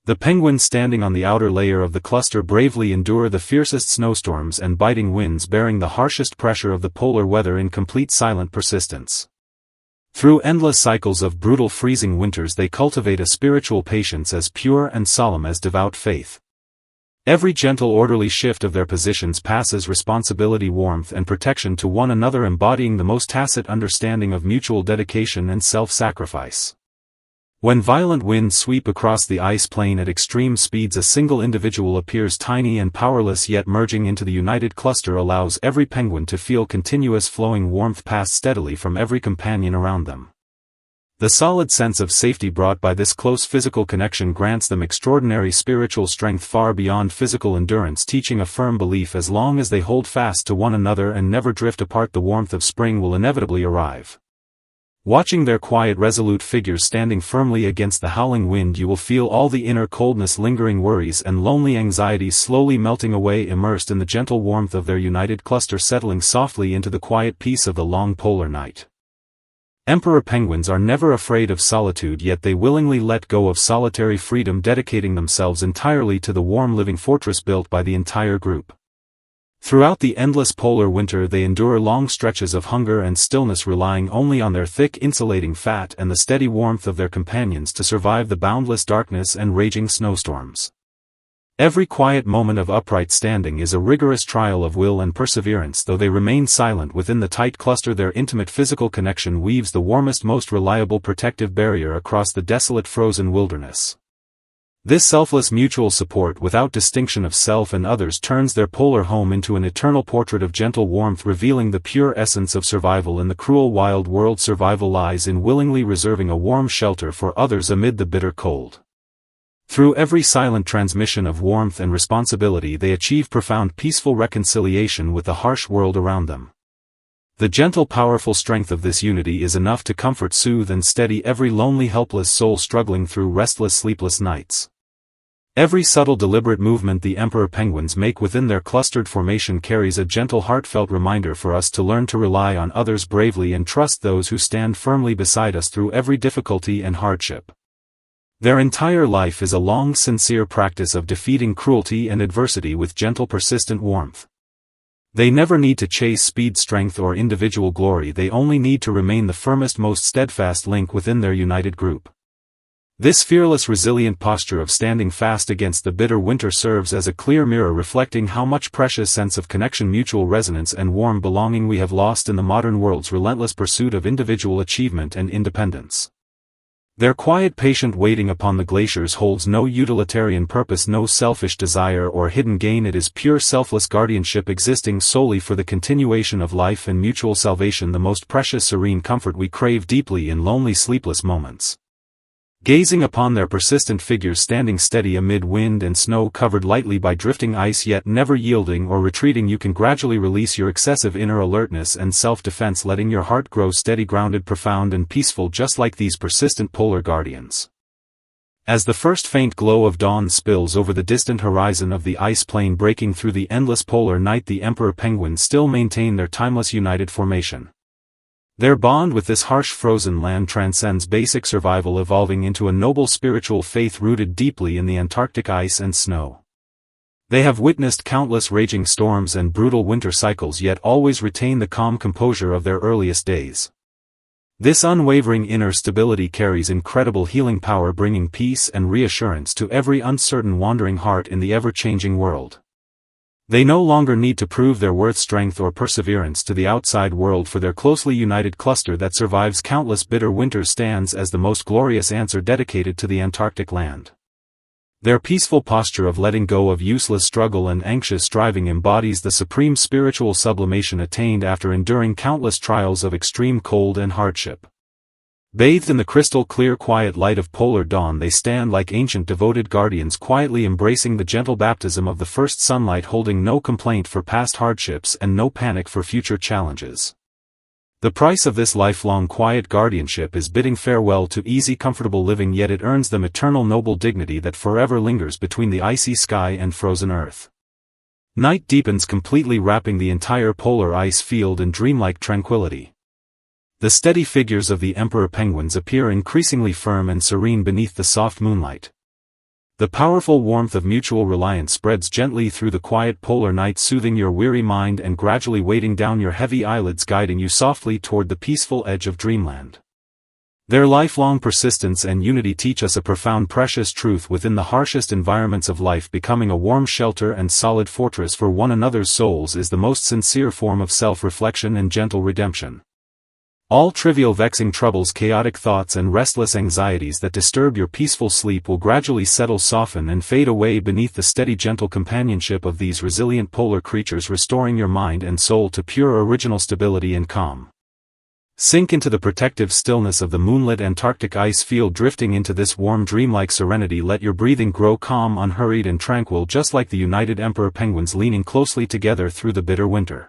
The penguins standing on the outer layer of the cluster bravely endure the fiercest snowstorms and biting winds, bearing the harshest pressure of the polar weather in complete silent persistence. Through endless cycles of brutal freezing winters, they cultivate a spiritual patience as pure and solemn as devout faith. Every gentle, orderly shift of their positions passes responsibility, warmth, and protection to one another, embodying the most tacit understanding of mutual dedication and self-sacrifice. When violent winds sweep across the ice plain at extreme speeds, a single individual appears tiny and powerless, yet merging into the united cluster allows every penguin to feel continuous flowing warmth pass steadily from every companion around them. The solid sense of safety brought by this close physical connection grants them extraordinary spiritual strength far beyond physical endurance, teaching a firm belief as long as they hold fast to one another and never drift apart, the warmth of spring will inevitably arrive. Watching their quiet, resolute figures standing firmly against the howling wind, you will feel all the inner coldness, lingering worries, and lonely anxieties slowly melting away, immersed in the gentle warmth of their united cluster, settling softly into the quiet peace of the long polar night. Emperor penguins are never afraid of solitude, yet they willingly let go of solitary freedom, dedicating themselves entirely to the warm living fortress built by the entire group. Throughout the endless polar winter, they endure long stretches of hunger and stillness, relying only on their thick insulating fat and the steady warmth of their companions to survive the boundless darkness and raging snowstorms. Every quiet moment of upright standing is a rigorous trial of will and perseverance. Though they remain silent within the tight cluster, their intimate physical connection weaves the warmest, most reliable protective barrier across the desolate frozen wilderness. This selfless mutual support, without distinction of self and others, turns their polar home into an eternal portrait of gentle warmth, revealing the pure essence of survival in the cruel wild world. Survival lies in willingly reserving a warm shelter for others amid the bitter cold. Through every silent transmission of warmth and responsibility, they achieve profound peaceful reconciliation with the harsh world around them. The gentle, powerful strength of this unity is enough to comfort, soothe, and steady every lonely, helpless soul struggling through restless, sleepless nights. Every subtle, deliberate movement the emperor penguins make within their clustered formation carries a gentle, heartfelt reminder for us to learn to rely on others bravely and trust those who stand firmly beside us through every difficulty and hardship. Their entire life is a long, sincere practice of defeating cruelty and adversity with gentle, persistent warmth. They never need to chase speed, strength, or individual glory. They only need to remain the firmest, most steadfast link within their united group. This fearless, resilient posture of standing fast against the bitter winter serves as a clear mirror reflecting how much precious sense of connection, mutual resonance, and warm belonging we have lost in the modern world's relentless pursuit of individual achievement and independence. Their quiet, patient waiting upon the glaciers holds no utilitarian purpose, no selfish desire or hidden gain. It is pure, selfless guardianship, existing solely for the continuation of life and mutual salvation, the most precious, serene comfort we crave deeply in lonely, sleepless moments. Gazing upon their persistent figures standing steady amid wind and snow, covered lightly by drifting ice, yet never yielding or retreating, you can gradually release your excessive inner alertness and self-defense, letting your heart grow steady, grounded, profound, and peaceful, just like these persistent polar guardians. As the first faint glow of dawn spills over the distant horizon of the ice plain, breaking through the endless polar night, the emperor penguins still maintain their timeless united formation. Their bond with this harsh, frozen land transcends basic survival, evolving into a noble spiritual faith rooted deeply in the Antarctic ice and snow. They have witnessed countless raging storms and brutal winter cycles, yet always retain the calm composure of their earliest days. This unwavering inner stability carries incredible healing power, bringing peace and reassurance to every uncertain wandering heart in the ever-changing world. They no longer need to prove their worth, strength or perseverance to the outside world, for their closely united cluster that survives countless bitter winters stands as the most glorious answer dedicated to the Antarctic land. Their peaceful posture of letting go of useless struggle and anxious striving embodies the supreme spiritual sublimation attained after enduring countless trials of extreme cold and hardship. Bathed in the crystal-clear quiet light of polar dawn, they stand like ancient devoted guardians, quietly embracing the gentle baptism of the first sunlight, holding no complaint for past hardships and no panic for future challenges. The price of this lifelong quiet guardianship is bidding farewell to easy, comfortable living, yet it earns them eternal noble dignity that forever lingers between the icy sky and frozen earth. Night deepens, completely wrapping the entire polar ice field in dreamlike tranquility. The steady figures of the emperor penguins appear increasingly firm and serene beneath the soft moonlight. The powerful warmth of mutual reliance spreads gently through the quiet polar night, soothing your weary mind and gradually weighting down your heavy eyelids, guiding you softly toward the peaceful edge of dreamland. Their lifelong persistence and unity teach us a profound, precious truth: within the harshest environments of life, becoming a warm shelter and solid fortress for one another's souls is the most sincere form of self-reflection and gentle redemption. All trivial, vexing troubles, chaotic thoughts and restless anxieties that disturb your peaceful sleep will gradually settle, soften and fade away beneath the steady, gentle companionship of these resilient polar creatures, restoring your mind and soul to pure, original stability and calm. Sink into the protective stillness of the moonlit Antarctic ice field, drifting into this warm, dreamlike serenity. Let your breathing grow calm, unhurried and tranquil, just like the united emperor penguins leaning closely together through the bitter winter.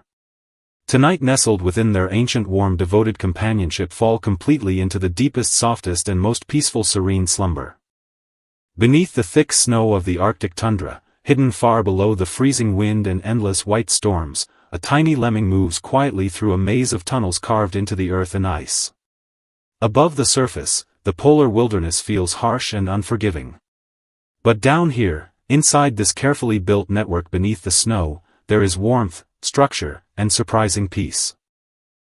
Tonight, nestled within their ancient, warm, devoted companionship, fall completely into the deepest, softest and most peaceful, serene slumber. Beneath the thick snow of the Arctic tundra, hidden far below the freezing wind and endless white storms, a tiny lemming moves quietly through a maze of tunnels carved into the earth and ice. Above the surface, the polar wilderness feels harsh and unforgiving. But down here, inside this carefully built network beneath the snow, there is warmth, structure, and surprising peace.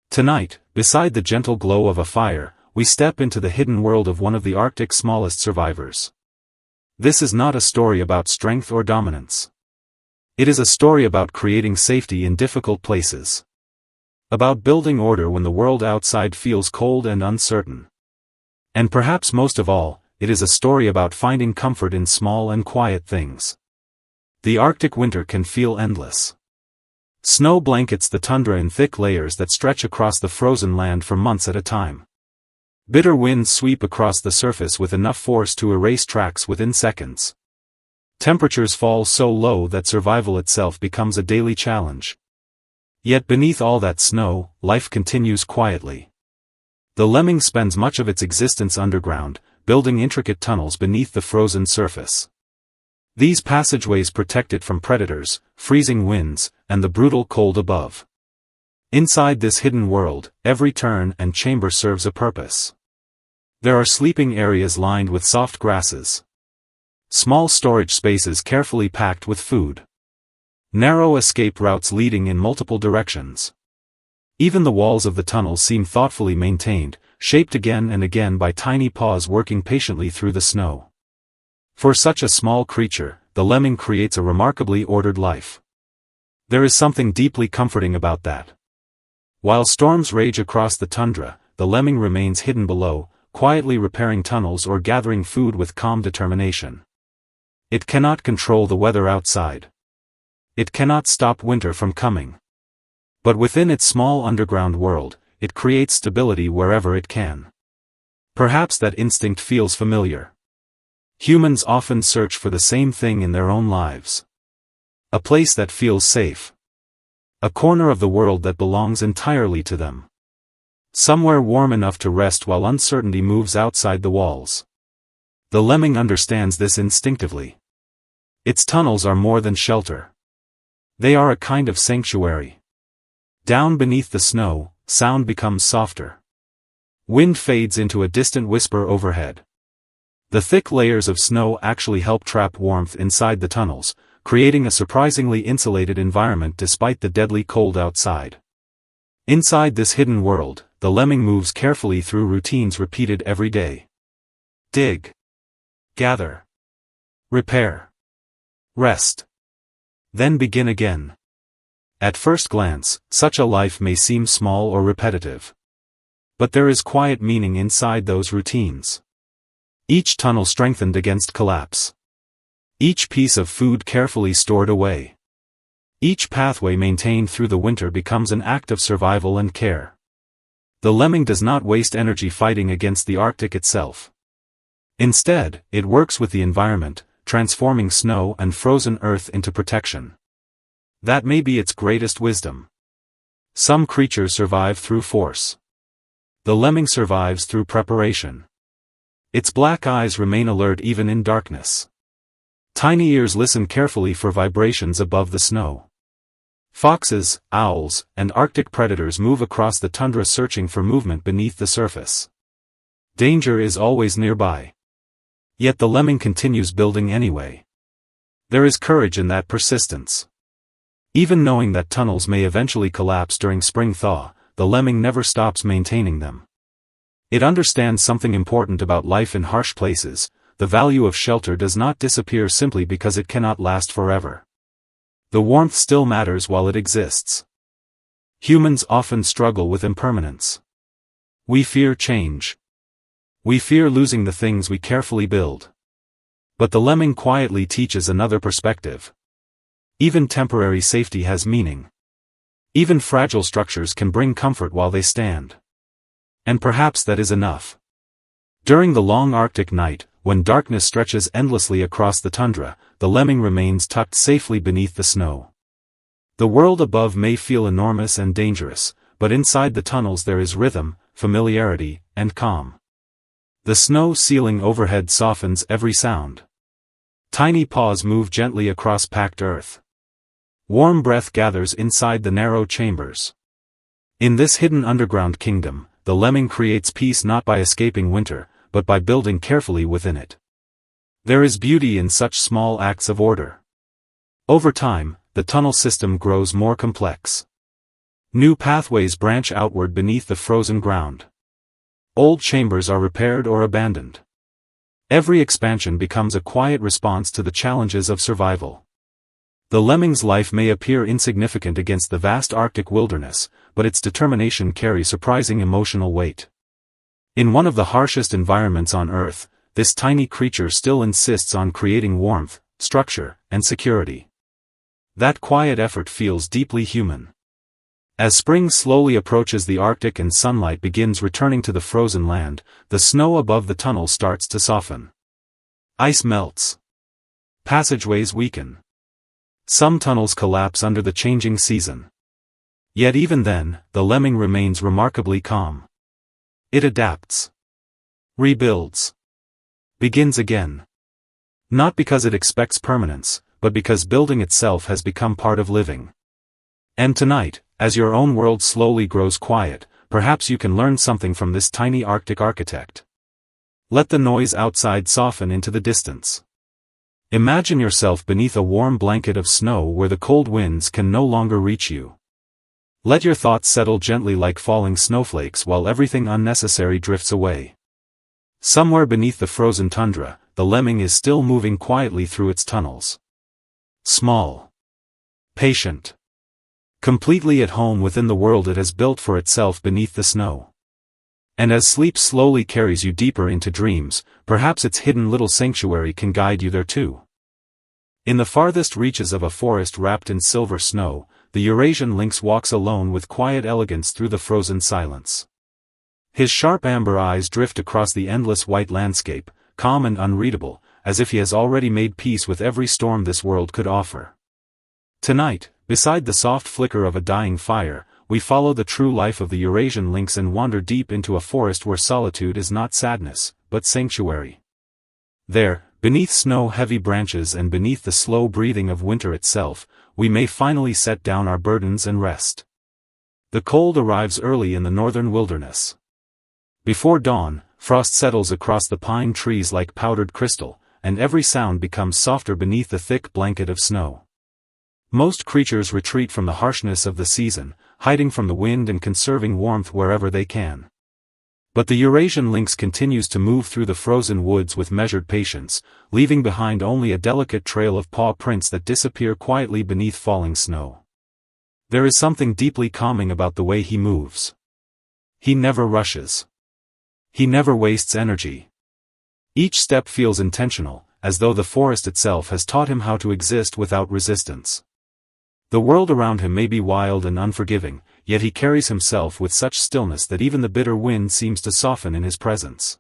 Tonight, beside the gentle glow of a fire, we step into the hidden world of one of the Arctic's smallest survivors. This is not a story about strength or dominance. It is a story about creating safety in difficult places. About building order when the world outside feels cold and uncertain. And perhaps most of all, it is a story about finding comfort in small and quiet things. The Arctic winter can feel endless. Snow blankets the tundra in thick layers that stretch across the frozen land for months at a time. Bitter winds sweep across the surface with enough force to erase tracks within seconds. Temperatures fall so low that survival itself becomes a daily challenge. Yet beneath all that snow, life continues quietly. The lemming spends much of its existence underground, building intricate tunnels beneath the frozen surface. These passageways protect it from predators, freezing winds, and the brutal cold above. Inside this hidden world, every turn and chamber serves a purpose. There are sleeping areas lined with soft grasses. Small storage spaces carefully packed with food. Narrow escape routes leading in multiple directions. Even the walls of the tunnels seem thoughtfully maintained, shaped again and again by tiny paws working patiently through the snow. For such a small creature, the lemming creates a remarkably ordered life. There is something deeply comforting about that. While storms rage across the tundra, the lemming remains hidden below, quietly repairing tunnels or gathering food with calm determination. It cannot control the weather outside. It cannot stop winter from coming. But within its small underground world, it creates stability wherever it can. Perhaps that instinct feels familiar. Humans often search for the same thing in their own lives. A place that feels safe. A corner of the world that belongs entirely to them. Somewhere warm enough to rest while uncertainty moves outside the walls. The lemming understands this instinctively. Its tunnels are more than shelter. They are a kind of sanctuary. Down beneath the snow, sound becomes softer. Wind fades into a distant whisper overhead. The thick layers of snow actually help trap warmth inside the tunnels, creating a surprisingly insulated environment despite the deadly cold outside. Inside this hidden world, the lemming moves carefully through routines repeated every day. Dig. Gather. Repair. Rest. Then begin again. At first glance, such a life may seem small or repetitive. But there is quiet meaning inside those routines. Each tunnel strengthened against collapse. Each piece of food carefully stored away. Each pathway maintained through the winter becomes an act of survival and care. The lemming does not waste energy fighting against the Arctic itself. Instead, it works with the environment, transforming snow and frozen earth into protection. That may be its greatest wisdom. Some creatures survive through force. The lemming survives through preparation. Its black eyes remain alert even in darkness. Tiny ears listen carefully for vibrations above the snow. Foxes, owls, and Arctic predators move across the tundra searching for movement beneath the surface. Danger is always nearby. Yet the lemming continues building anyway. There is courage in that persistence. Even knowing that tunnels may eventually collapse during spring thaw, the lemming never stops maintaining them. It understands something important about life in harsh places: the value of shelter does not disappear simply because it cannot last forever. The warmth still matters while it exists. Humans often struggle with impermanence. We fear change. We fear losing the things we carefully build. But the lemming quietly teaches another perspective. Even temporary safety has meaning. Even fragile structures can bring comfort while they stand. And perhaps that is enough. During the long Arctic night, when darkness stretches endlessly across the tundra, the lemming remains tucked safely beneath the snow. The world above may feel enormous and dangerous, but inside the tunnels there is rhythm, familiarity, and calm. The snow ceiling overhead softens every sound. Tiny paws move gently across packed earth. Warm breath gathers inside the narrow chambers. In this hidden underground kingdom, the lemming creates peace not by escaping winter, but by building carefully within it. There is beauty in such small acts of order. Over time, the tunnel system grows more complex. New pathways branch outward beneath the frozen ground. Old chambers are repaired or abandoned. Every expansion becomes a quiet response to the challenges of survival. The lemming's life may appear insignificant against the vast Arctic wilderness, but its determination carries surprising emotional weight. In one of the harshest environments on Earth, this tiny creature still insists on creating warmth, structure, and security. That quiet effort feels deeply human. As spring slowly approaches the Arctic and sunlight begins returning to the frozen land, the snow above the tunnel starts to soften. Ice melts. Passageways weaken. Some tunnels collapse under the changing season. Yet even then, the lemming remains remarkably calm. It adapts. Rebuilds. Begins again. Not because it expects permanence, but because building itself has become part of living. And tonight, as your own world slowly grows quiet, perhaps you can learn something from this tiny Arctic architect. Let the noise outside soften into the distance. Imagine yourself beneath a warm blanket of snow where the cold winds can no longer reach you. Let your thoughts settle gently like falling snowflakes while everything unnecessary drifts away. Somewhere beneath the frozen tundra, the lemming is still moving quietly through its tunnels. Small. Patient. Completely at home within the world it has built for itself beneath the snow. And as sleep slowly carries you deeper into dreams, perhaps its hidden little sanctuary can guide you there too. In the farthest reaches of a forest wrapped in silver snow, the Eurasian lynx walks alone with quiet elegance through the frozen silence. His sharp amber eyes drift across the endless white landscape, calm and unreadable, as if he has already made peace with every storm this world could offer. Tonight, beside the soft flicker of a dying fire, we follow the true life of the Eurasian lynx and wander deep into a forest where solitude is not sadness, but sanctuary. There, beneath snow-heavy branches and beneath the slow breathing of winter itself, we may finally set down our burdens and rest. The cold arrives early in the northern wilderness. Before dawn, frost settles across the pine trees like powdered crystal, and every sound becomes softer beneath the thick blanket of snow. Most creatures retreat from the harshness of the season, hiding from the wind and conserving warmth wherever they can. But the Eurasian lynx continues to move through the frozen woods with measured patience, leaving behind only a delicate trail of paw prints that disappear quietly beneath falling snow. There is something deeply calming about the way he moves. He never rushes. He never wastes energy. Each step feels intentional, as though the forest itself has taught him how to exist without resistance. The world around him may be wild and unforgiving, yet he carries himself with such stillness that even the bitter wind seems to soften in his presence.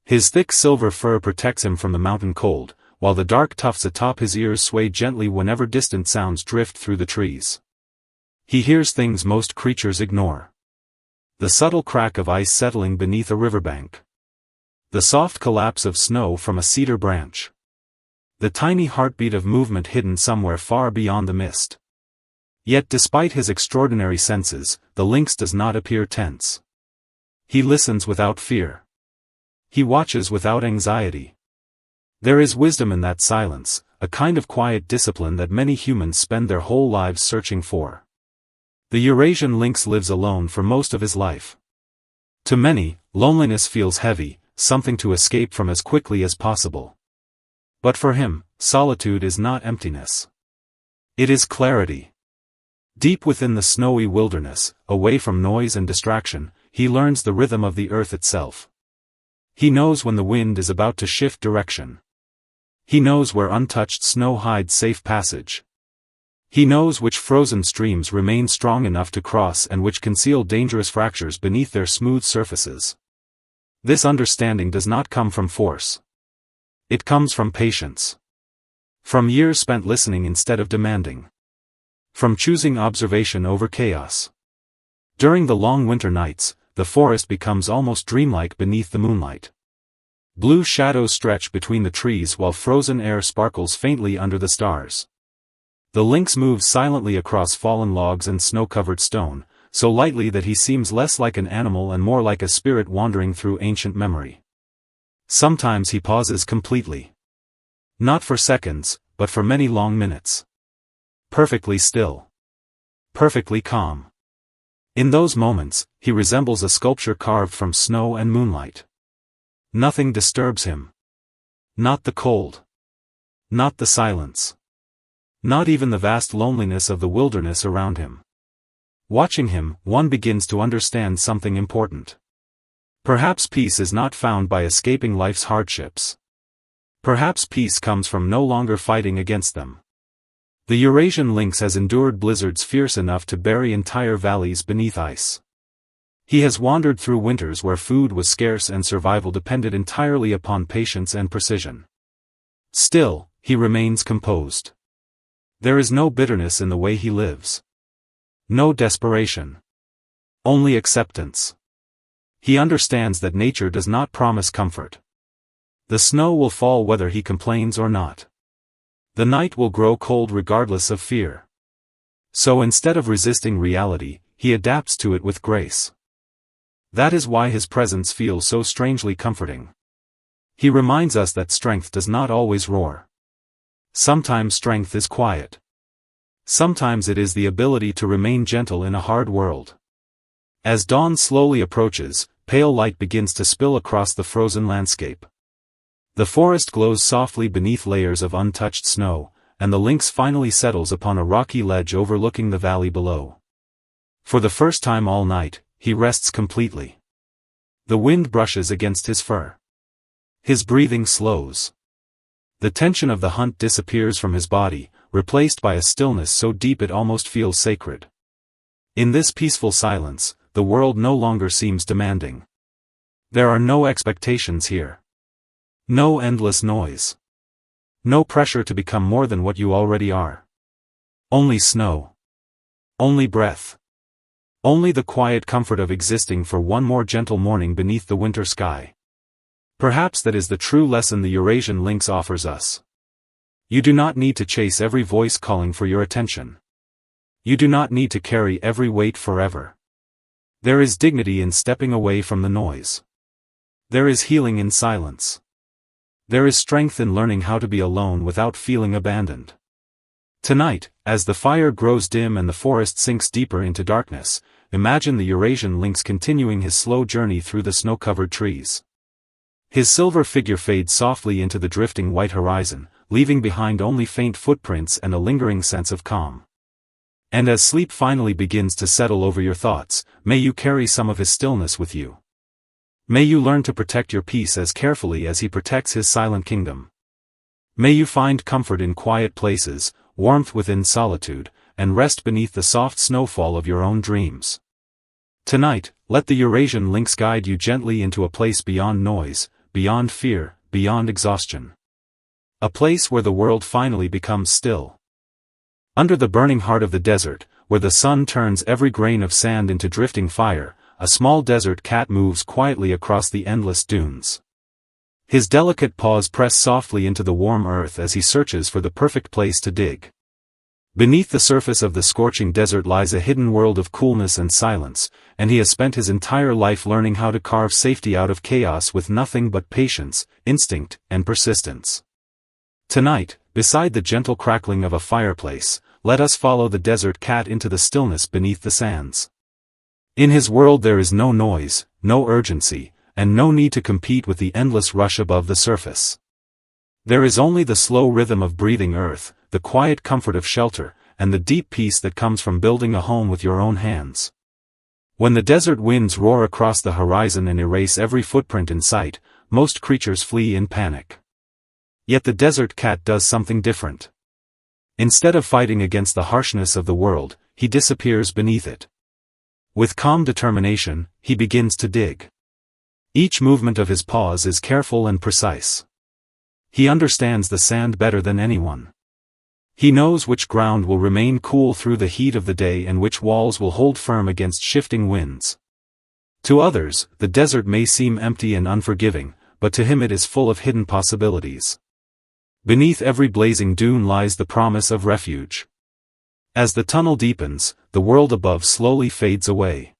His thick silver fur protects him from the mountain cold, while the dark tufts atop his ears sway gently whenever distant sounds drift through the trees. He hears things most creatures ignore. The subtle crack of ice settling beneath a riverbank. The soft collapse of snow from a cedar branch. The tiny heartbeat of movement hidden somewhere far beyond the mist. Yet despite his extraordinary senses, the lynx does not appear tense. He listens without fear. He watches without anxiety. There is wisdom in that silence, a kind of quiet discipline that many humans spend their whole lives searching for. The Eurasian lynx lives alone for most of his life. To many, loneliness feels heavy, something to escape from as quickly as possible. But for him, solitude is not emptiness. It is clarity. Deep within the snowy wilderness, away from noise and distraction, he learns the rhythm of the earth itself. He knows when the wind is about to shift direction. He knows where untouched snow hides safe passage. He knows which frozen streams remain strong enough to cross and which conceal dangerous fractures beneath their smooth surfaces. This understanding does not come from force. It comes from patience. From years spent listening instead of demanding. From choosing observation over chaos. During the long winter nights, the forest becomes almost dreamlike beneath the moonlight. Blue shadows stretch between the trees while frozen air sparkles faintly under the stars. The lynx moves silently across fallen logs and snow-covered stone, so lightly that he seems less like an animal and more like a spirit wandering through ancient memory. Sometimes he pauses completely. Not for seconds, but for many long minutes. Perfectly still. Perfectly calm. In those moments, he resembles a sculpture carved from snow and moonlight. Nothing disturbs him. Not the cold. Not the silence. Not even the vast loneliness of the wilderness around him. Watching him, one begins to understand something important. Perhaps peace is not found by escaping life's hardships. Perhaps peace comes from no longer fighting against them. The Eurasian lynx has endured blizzards fierce enough to bury entire valleys beneath ice. He has wandered through winters where food was scarce and survival depended entirely upon patience and precision. Still, he remains composed. There is no bitterness in the way he lives. No desperation. Only acceptance. He understands that nature does not promise comfort. The snow will fall whether he complains or not. The night will grow cold regardless of fear. So instead of resisting reality, he adapts to it with grace. That is why his presence feels so strangely comforting. He reminds us that strength does not always roar. Sometimes strength is quiet. Sometimes it is the ability to remain gentle in a hard world. As dawn slowly approaches, pale light begins to spill across the frozen landscape. The forest glows softly beneath layers of untouched snow, and the lynx finally settles upon a rocky ledge overlooking the valley below. For the first time all night, he rests completely. The wind brushes against his fur. His breathing slows. The tension of the hunt disappears from his body, replaced by a stillness so deep it almost feels sacred. In this peaceful silence, the world no longer seems demanding. There are no expectations here. No endless noise. No pressure to become more than what you already are. Only snow. Only breath. Only the quiet comfort of existing for one more gentle morning beneath the winter sky. Perhaps that is the true lesson the Eurasian lynx offers us. You do not need to chase every voice calling for your attention. You do not need to carry every weight forever. There is dignity in stepping away from the noise. There is healing in silence. There is strength in learning how to be alone without feeling abandoned. Tonight, as the fire grows dim and the forest sinks deeper into darkness, imagine the Eurasian lynx continuing his slow journey through the snow-covered trees. His silver figure fades softly into the drifting white horizon, leaving behind only faint footprints and a lingering sense of calm. And as sleep finally begins to settle over your thoughts, may you carry some of his stillness with you. May you learn to protect your peace as carefully as he protects his silent kingdom. May you find comfort in quiet places, warmth within solitude, and rest beneath the soft snowfall of your own dreams. Tonight, let the Eurasian lynx guide you gently into a place beyond noise, beyond fear, beyond exhaustion. A place where the world finally becomes still. Under the burning heart of the desert, where the sun turns every grain of sand into drifting fire, a small desert cat moves quietly across the endless dunes. His delicate paws press softly into the warm earth as he searches for the perfect place to dig. Beneath the surface of the scorching desert lies a hidden world of coolness and silence, and he has spent his entire life learning how to carve safety out of chaos with nothing but patience, instinct, and persistence. Tonight, beside the gentle crackling of a fireplace, let us follow the desert cat into the stillness beneath the sands. In his world there is no noise, no urgency, and no need to compete with the endless rush above the surface. There is only the slow rhythm of breathing earth, the quiet comfort of shelter, and the deep peace that comes from building a home with your own hands. When the desert winds roar across the horizon and erase every footprint in sight, most creatures flee in panic. Yet the desert cat does something different. Instead of fighting against the harshness of the world, he disappears beneath it. With calm determination, he begins to dig. Each movement of his paws is careful and precise. He understands the sand better than anyone. He knows which ground will remain cool through the heat of the day and which walls will hold firm against shifting winds. To others, the desert may seem empty and unforgiving, but to him it is full of hidden possibilities. Beneath every blazing dune lies the promise of refuge. As the tunnel deepens, the world above slowly fades away.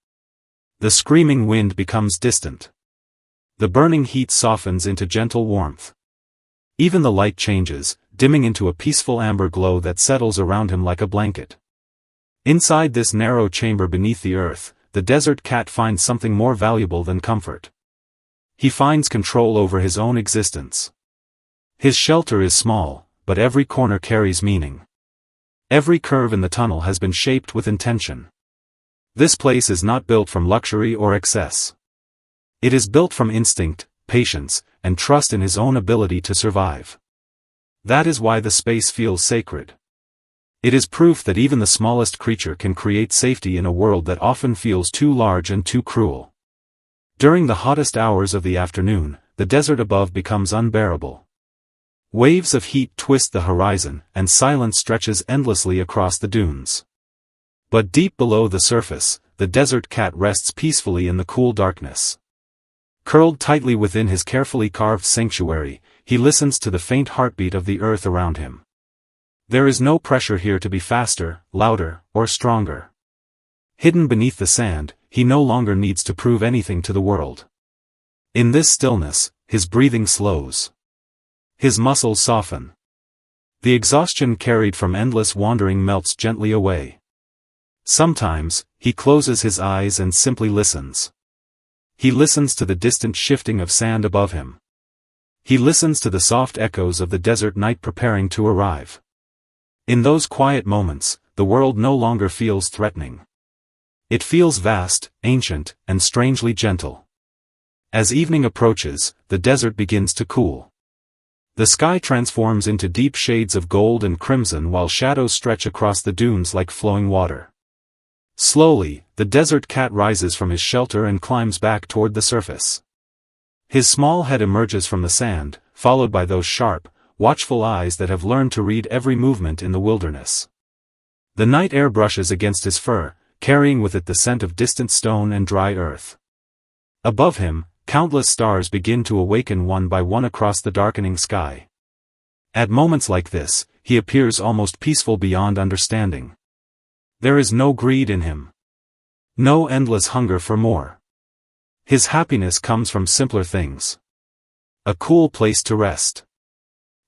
The screaming wind becomes distant. The burning heat softens into gentle warmth. Even the light changes, dimming into a peaceful amber glow that settles around him like a blanket. Inside this narrow chamber beneath the earth, the desert cat finds something more valuable than comfort. He finds control over his own existence. His shelter is small, but every corner carries meaning. Every curve in the tunnel has been shaped with intention. This place is not built from luxury or excess. It is built from instinct, patience, and trust in his own ability to survive. That is why the space feels sacred. It is proof that even the smallest creature can create safety in a world that often feels too large and too cruel. During the hottest hours of the afternoon, the desert above becomes unbearable. Waves of heat twist the horizon, and silence stretches endlessly across the dunes. But deep below the surface, the desert cat rests peacefully in the cool darkness. Curled tightly within his carefully carved sanctuary, he listens to the faint heartbeat of the earth around him. There is no pressure here to be faster, louder, or stronger. Hidden beneath the sand, he no longer needs to prove anything to the world. In this stillness, his breathing slows. His muscles soften. The exhaustion carried from endless wandering melts gently away. Sometimes, he closes his eyes and simply listens. He listens to the distant shifting of sand above him. He listens to the soft echoes of the desert night preparing to arrive. In those quiet moments, the world no longer feels threatening. It feels vast, ancient, and strangely gentle. As evening approaches, the desert begins to cool. The sky transforms into deep shades of gold and crimson while shadows stretch across the dunes like flowing water. Slowly, the desert cat rises from his shelter and climbs back toward the surface. His small head emerges from the sand, followed by those sharp, watchful eyes that have learned to read every movement in the wilderness. The night air brushes against his fur, carrying with it the scent of distant stone and dry earth. Above him, countless stars begin to awaken one by one across the darkening sky. At moments like this, he appears almost peaceful beyond understanding. There is no greed in him. No endless hunger for more. His happiness comes from simpler things. A cool place to rest.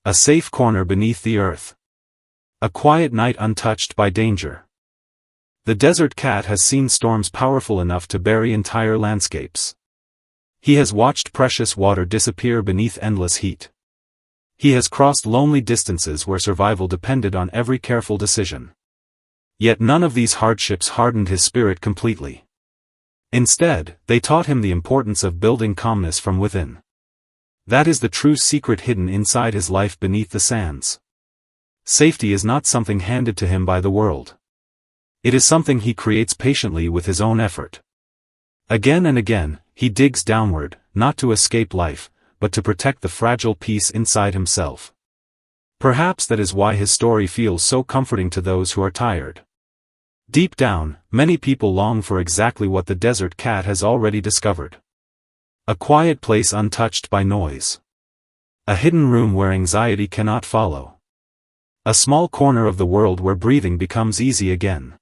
A safe corner beneath the earth. A quiet night untouched by danger. The desert cat has seen storms powerful enough to bury entire landscapes. He has watched precious water disappear beneath endless heat. He has crossed lonely distances where survival depended on every careful decision. Yet none of these hardships hardened his spirit completely. Instead, they taught him the importance of building calmness from within. That is the true secret hidden inside his life beneath the sands. Safety is not something handed to him by the world. It is something he creates patiently with his own effort. Again and again, he digs downward, not to escape life, but to protect the fragile peace inside himself. Perhaps that is why his story feels so comforting to those who are tired. Deep down, many people long for exactly what the desert cat has already discovered. A quiet place untouched by noise. A hidden room where anxiety cannot follow. A small corner of the world where breathing becomes easy again.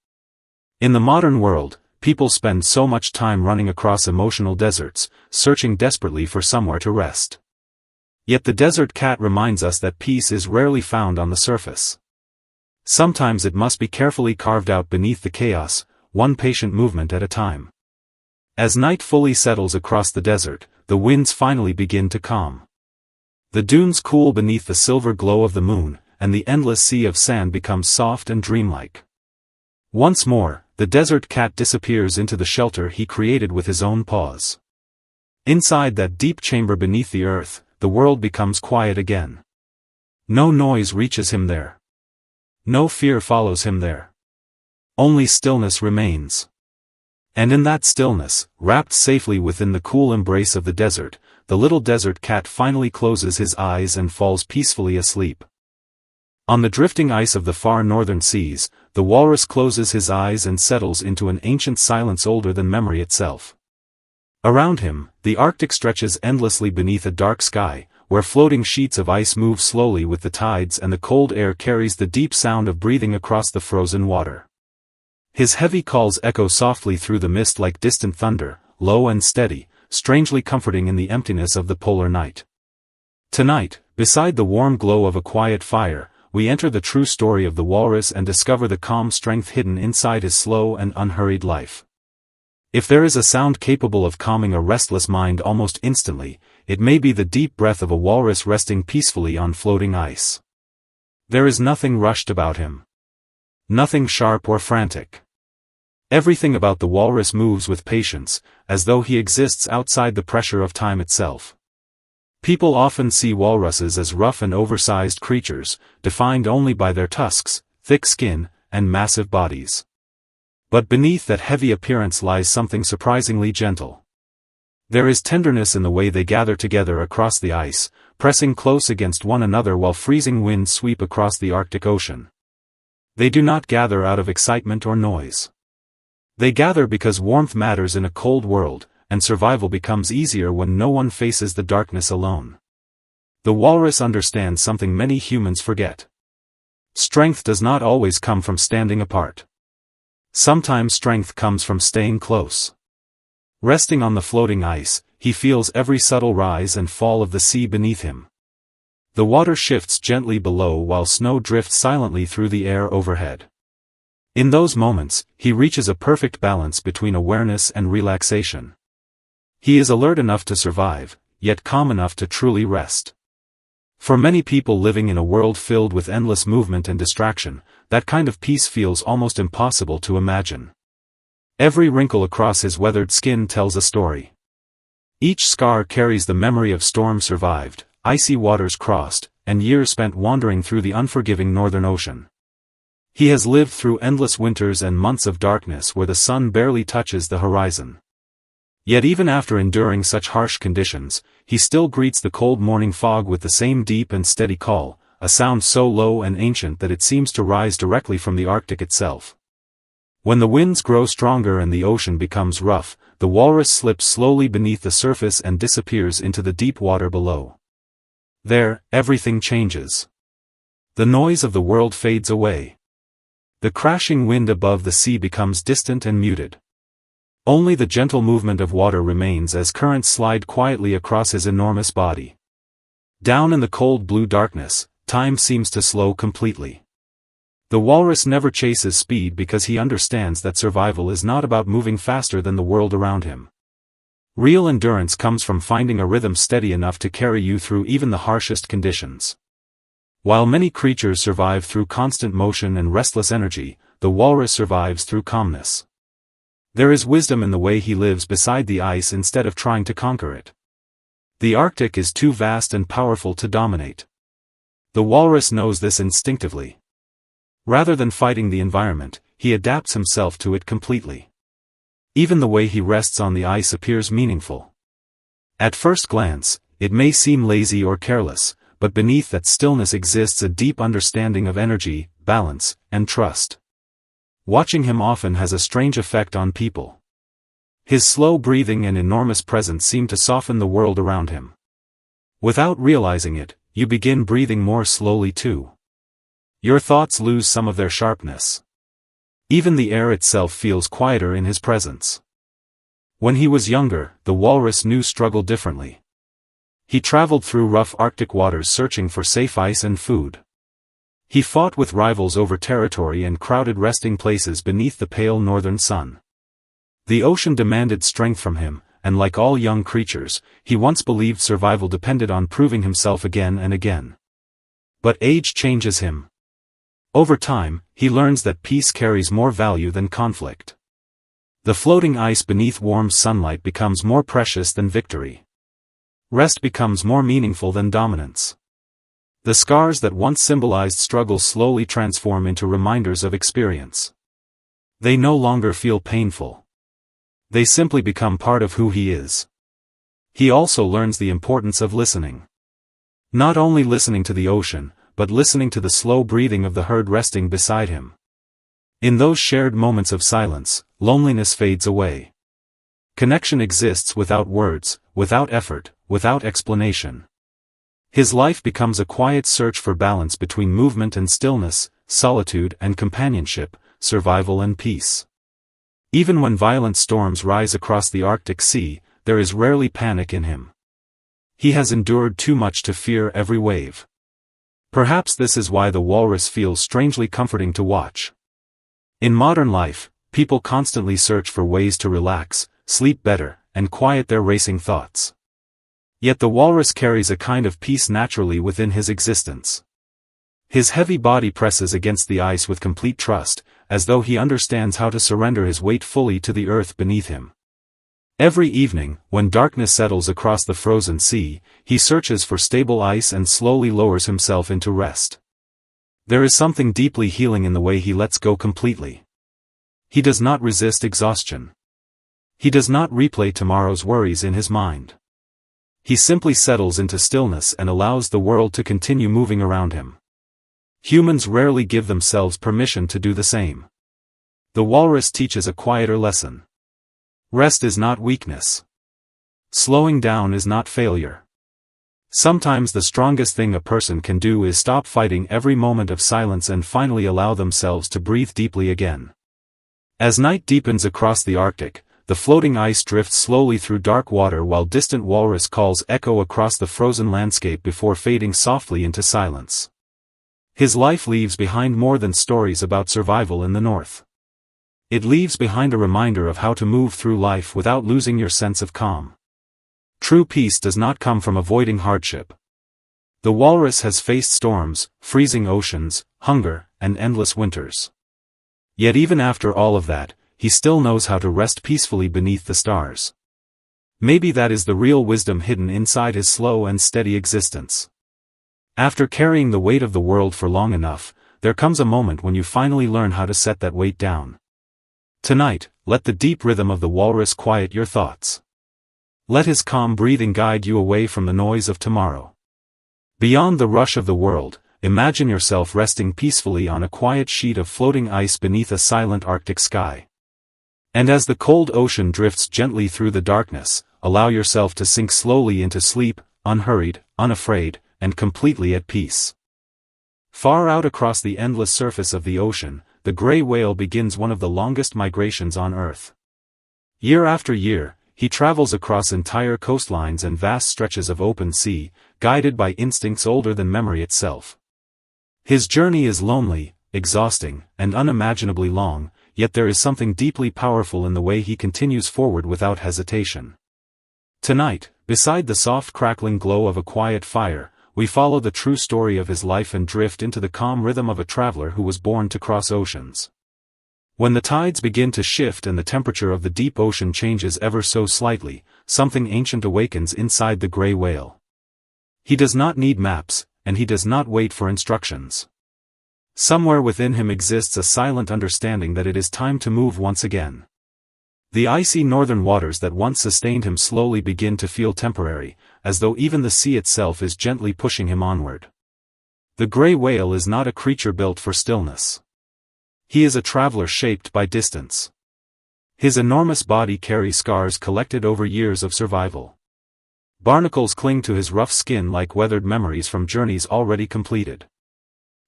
In the modern world, people spend so much time running across emotional deserts, searching desperately for somewhere to rest. Yet the desert cat reminds us that peace is rarely found on the surface. Sometimes it must be carefully carved out beneath the chaos, one patient movement at a time. As night fully settles across the desert, the winds finally begin to calm. The dunes cool beneath the silver glow of the moon, and the endless sea of sand becomes soft and dreamlike. Once more, the desert cat disappears into the shelter he created with his own paws. Inside that deep chamber beneath the earth, the world becomes quiet again. No noise reaches him there. No fear follows him there. Only stillness remains. And in that stillness, wrapped safely within the cool embrace of the desert, the little desert cat finally closes his eyes and falls peacefully asleep. On the drifting ice of the far northern seas, the walrus closes his eyes and settles into an ancient silence older than memory itself. Around him, the Arctic stretches endlessly beneath a dark sky, where floating sheets of ice move slowly with the tides and the cold air carries the deep sound of breathing across the frozen water. His heavy calls echo softly through the mist like distant thunder, low and steady, strangely comforting in the emptiness of the polar night. Tonight, beside the warm glow of a quiet fire, we enter the true story of the walrus and discover the calm strength hidden inside his slow and unhurried life. If there is a sound capable of calming a restless mind almost instantly, it may be the deep breath of a walrus resting peacefully on floating ice. There is nothing rushed about him. Nothing sharp or frantic. Everything about the walrus moves with patience, as though he exists outside the pressure of time itself. People often see walruses as rough and oversized creatures, defined only by their tusks, thick skin, and massive bodies. But beneath that heavy appearance lies something surprisingly gentle. There is tenderness in the way they gather together across the ice, pressing close against one another while freezing winds sweep across the Arctic Ocean. They do not gather out of excitement or noise. They gather because warmth matters in a cold world, and survival becomes easier when no one faces the darkness alone. The walrus understands something many humans forget. Strength does not always come from standing apart. Sometimes strength comes from staying close. Resting on the floating ice, he feels every subtle rise and fall of the sea beneath him. The water shifts gently below while snow drifts silently through the air overhead. In those moments, he reaches a perfect balance between awareness and relaxation. He is alert enough to survive, yet calm enough to truly rest. For many people living in a world filled with endless movement and distraction, that kind of peace feels almost impossible to imagine. Every wrinkle across his weathered skin tells a story. Each scar carries the memory of storms survived, icy waters crossed, and years spent wandering through the unforgiving northern ocean. He has lived through endless winters and months of darkness where the sun barely touches the horizon. Yet even after enduring such harsh conditions, he still greets the cold morning fog with the same deep and steady call, a sound so low and ancient that it seems to rise directly from the Arctic itself. When the winds grow stronger and the ocean becomes rough, the walrus slips slowly beneath the surface and disappears into the deep water below. There, everything changes. The noise of the world fades away. The crashing wind above the sea becomes distant and muted. Only the gentle movement of water remains as currents slide quietly across his enormous body. Down in the cold blue darkness, time seems to slow completely. The walrus never chases speed because he understands that survival is not about moving faster than the world around him. Real endurance comes from finding a rhythm steady enough to carry you through even the harshest conditions. While many creatures survive through constant motion and restless energy, the walrus survives through calmness. There is wisdom in the way he lives beside the ice instead of trying to conquer it. The Arctic is too vast and powerful to dominate. The walrus knows this instinctively. Rather than fighting the environment, he adapts himself to it completely. Even the way he rests on the ice appears meaningful. At first glance, it may seem lazy or careless, but beneath that stillness exists a deep understanding of energy, balance, and trust. Watching him often has a strange effect on people. His slow breathing and enormous presence seem to soften the world around him. Without realizing it, you begin breathing more slowly too. Your thoughts lose some of their sharpness. Even the air itself feels quieter in his presence. When he was younger, the walrus knew struggle differently. He traveled through rough Arctic waters searching for safe ice and food. He fought with rivals over territory and crowded resting places beneath the pale northern sun. The ocean demanded strength from him, and like all young creatures, he once believed survival depended on proving himself again and again. But age changes him. Over time, he learns that peace carries more value than conflict. The floating ice beneath warm sunlight becomes more precious than victory. Rest becomes more meaningful than dominance. The scars that once symbolized struggle slowly transform into reminders of experience. They no longer feel painful. They simply become part of who he is. He also learns the importance of listening. Not only listening to the ocean, but listening to the slow breathing of the herd resting beside him. In those shared moments of silence, loneliness fades away. Connection exists without words, without effort, without explanation. His life becomes a quiet search for balance between movement and stillness, solitude and companionship, survival and peace. Even when violent storms rise across the Arctic Sea, there is rarely panic in him. He has endured too much to fear every wave. Perhaps this is why the walrus feels strangely comforting to watch. In modern life, people constantly search for ways to relax, sleep better, and quiet their racing thoughts. Yet the walrus carries a kind of peace naturally within his existence. His heavy body presses against the ice with complete trust, as though he understands how to surrender his weight fully to the earth beneath him. Every evening, when darkness settles across the frozen sea, he searches for stable ice and slowly lowers himself into rest. There is something deeply healing in the way he lets go completely. He does not resist exhaustion. He does not replay tomorrow's worries in his mind. He simply settles into stillness and allows the world to continue moving around him. Humans rarely give themselves permission to do the same. The walrus teaches a quieter lesson. Rest is not weakness. Slowing down is not failure. Sometimes the strongest thing a person can do is stop fighting every moment of silence and finally allow themselves to breathe deeply again. As night deepens across the Arctic, the floating ice drifts slowly through dark water while distant walrus calls echo across the frozen landscape before fading softly into silence. His life leaves behind more than stories about survival in the north. It leaves behind a reminder of how to move through life without losing your sense of calm. True peace does not come from avoiding hardship. The walrus has faced storms, freezing oceans, hunger, and endless winters. Yet even after all of that, he still knows how to rest peacefully beneath the stars. Maybe that is the real wisdom hidden inside his slow and steady existence. After carrying the weight of the world for long enough, there comes a moment when you finally learn how to set that weight down. Tonight, let the deep rhythm of the walrus quiet your thoughts. Let his calm breathing guide you away from the noise of tomorrow. Beyond the rush of the world, imagine yourself resting peacefully on a quiet sheet of floating ice beneath a silent Arctic sky. And as the cold ocean drifts gently through the darkness, allow yourself to sink slowly into sleep, unhurried, unafraid, and completely at peace. Far out across the endless surface of the ocean, the gray whale begins one of the longest migrations on Earth. Year after year, he travels across entire coastlines and vast stretches of open sea, guided by instincts older than memory itself. His journey is lonely, exhausting, and unimaginably long, yet there is something deeply powerful in the way he continues forward without hesitation. Tonight, beside the soft crackling glow of a quiet fire, we follow the true story of his life and drift into the calm rhythm of a traveler who was born to cross oceans. When the tides begin to shift and the temperature of the deep ocean changes ever so slightly, something ancient awakens inside the gray whale. He does not need maps, and he does not wait for instructions. Somewhere within him exists a silent understanding that it is time to move once again. The icy northern waters that once sustained him slowly begin to feel temporary, as though even the sea itself is gently pushing him onward. The gray whale is not a creature built for stillness. He is a traveler shaped by distance. His enormous body carries scars collected over years of survival. Barnacles cling to his rough skin like weathered memories from journeys already completed.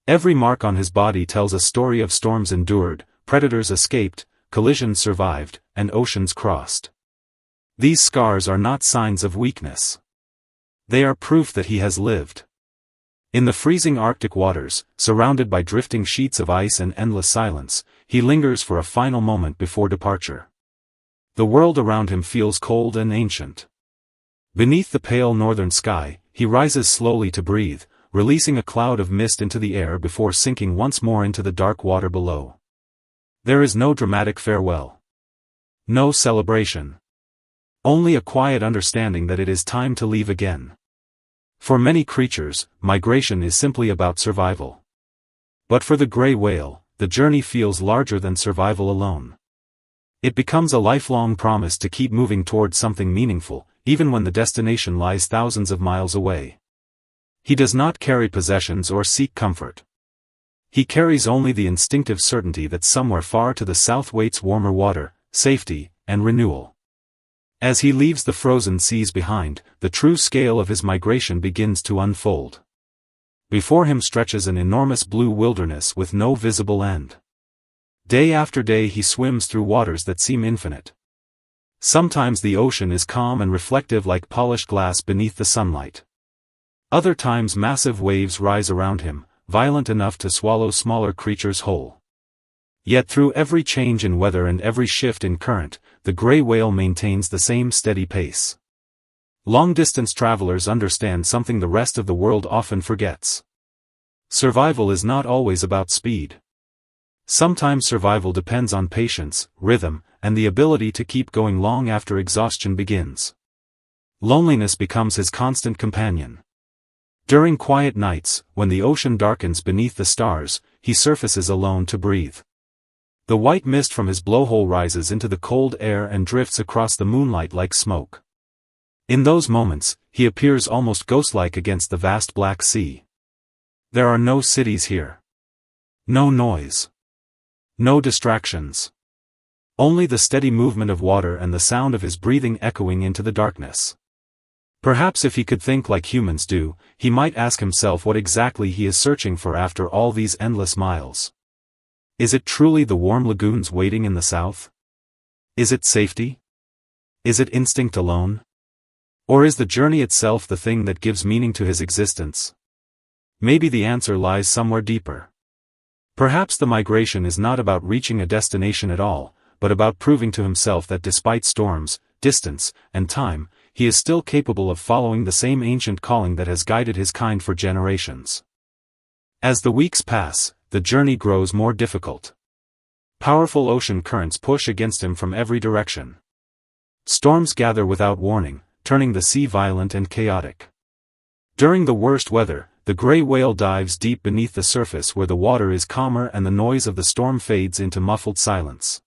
Every mark on his body tells a story of storms endured, predators escaped, collisions survived, and oceans crossed. These scars are not signs of weakness. They are proof that he has lived. In the freezing Arctic waters, surrounded by drifting sheets of ice and endless silence, he lingers for a final moment before departure. The world around him feels cold and ancient. Beneath the pale northern sky, he rises slowly to breathe, releasing a cloud of mist into the air before sinking once more into the dark water below. There is no dramatic farewell. No celebration. Only a quiet understanding that it is time to leave again. For many creatures, migration is simply about survival. But for the gray whale, the journey feels larger than survival alone. It becomes a lifelong promise to keep moving towards something meaningful, even when the destination lies thousands of miles away. He does not carry possessions or seek comfort. He carries only the instinctive certainty that somewhere far to the south waits warmer water, safety, and renewal. As he leaves the frozen seas behind, the true scale of his migration begins to unfold. Before him stretches an enormous blue wilderness with no visible end. Day after day he swims through waters that seem infinite. Sometimes the ocean is calm and reflective like polished glass beneath the sunlight. Other times massive waves rise around him, violent enough to swallow smaller creatures whole. Yet through every change in weather and every shift in current, the gray whale maintains the same steady pace. Long-distance travelers understand something the rest of the world often forgets. Survival is not always about speed. Sometimes survival depends on patience, rhythm, and the ability to keep going long after exhaustion begins. Loneliness becomes his constant companion. During quiet nights, when the ocean darkens beneath the stars, he surfaces alone to breathe. The white mist from his blowhole rises into the cold air and drifts across the moonlight like smoke. In those moments, he appears almost ghost-like against the vast black sea. There are no cities here. No noise. No distractions. Only the steady movement of water and the sound of his breathing echoing into the darkness. Perhaps if he could think like humans do, he might ask himself what exactly he is searching for after all these endless miles. Is it truly the warm lagoons waiting in the south? Is it safety? Is it instinct alone? Or is the journey itself the thing that gives meaning to his existence? Maybe the answer lies somewhere deeper. Perhaps the migration is not about reaching a destination at all, but about proving to himself that despite storms, distance, and time, he is still capable of following the same ancient calling that has guided his kind for generations. As the weeks pass, the journey grows more difficult. Powerful ocean currents push against him from every direction. Storms gather without warning, turning the sea violent and chaotic. During the worst weather, the gray whale dives deep beneath the surface where the water is calmer and the noise of the storm fades into muffled silence.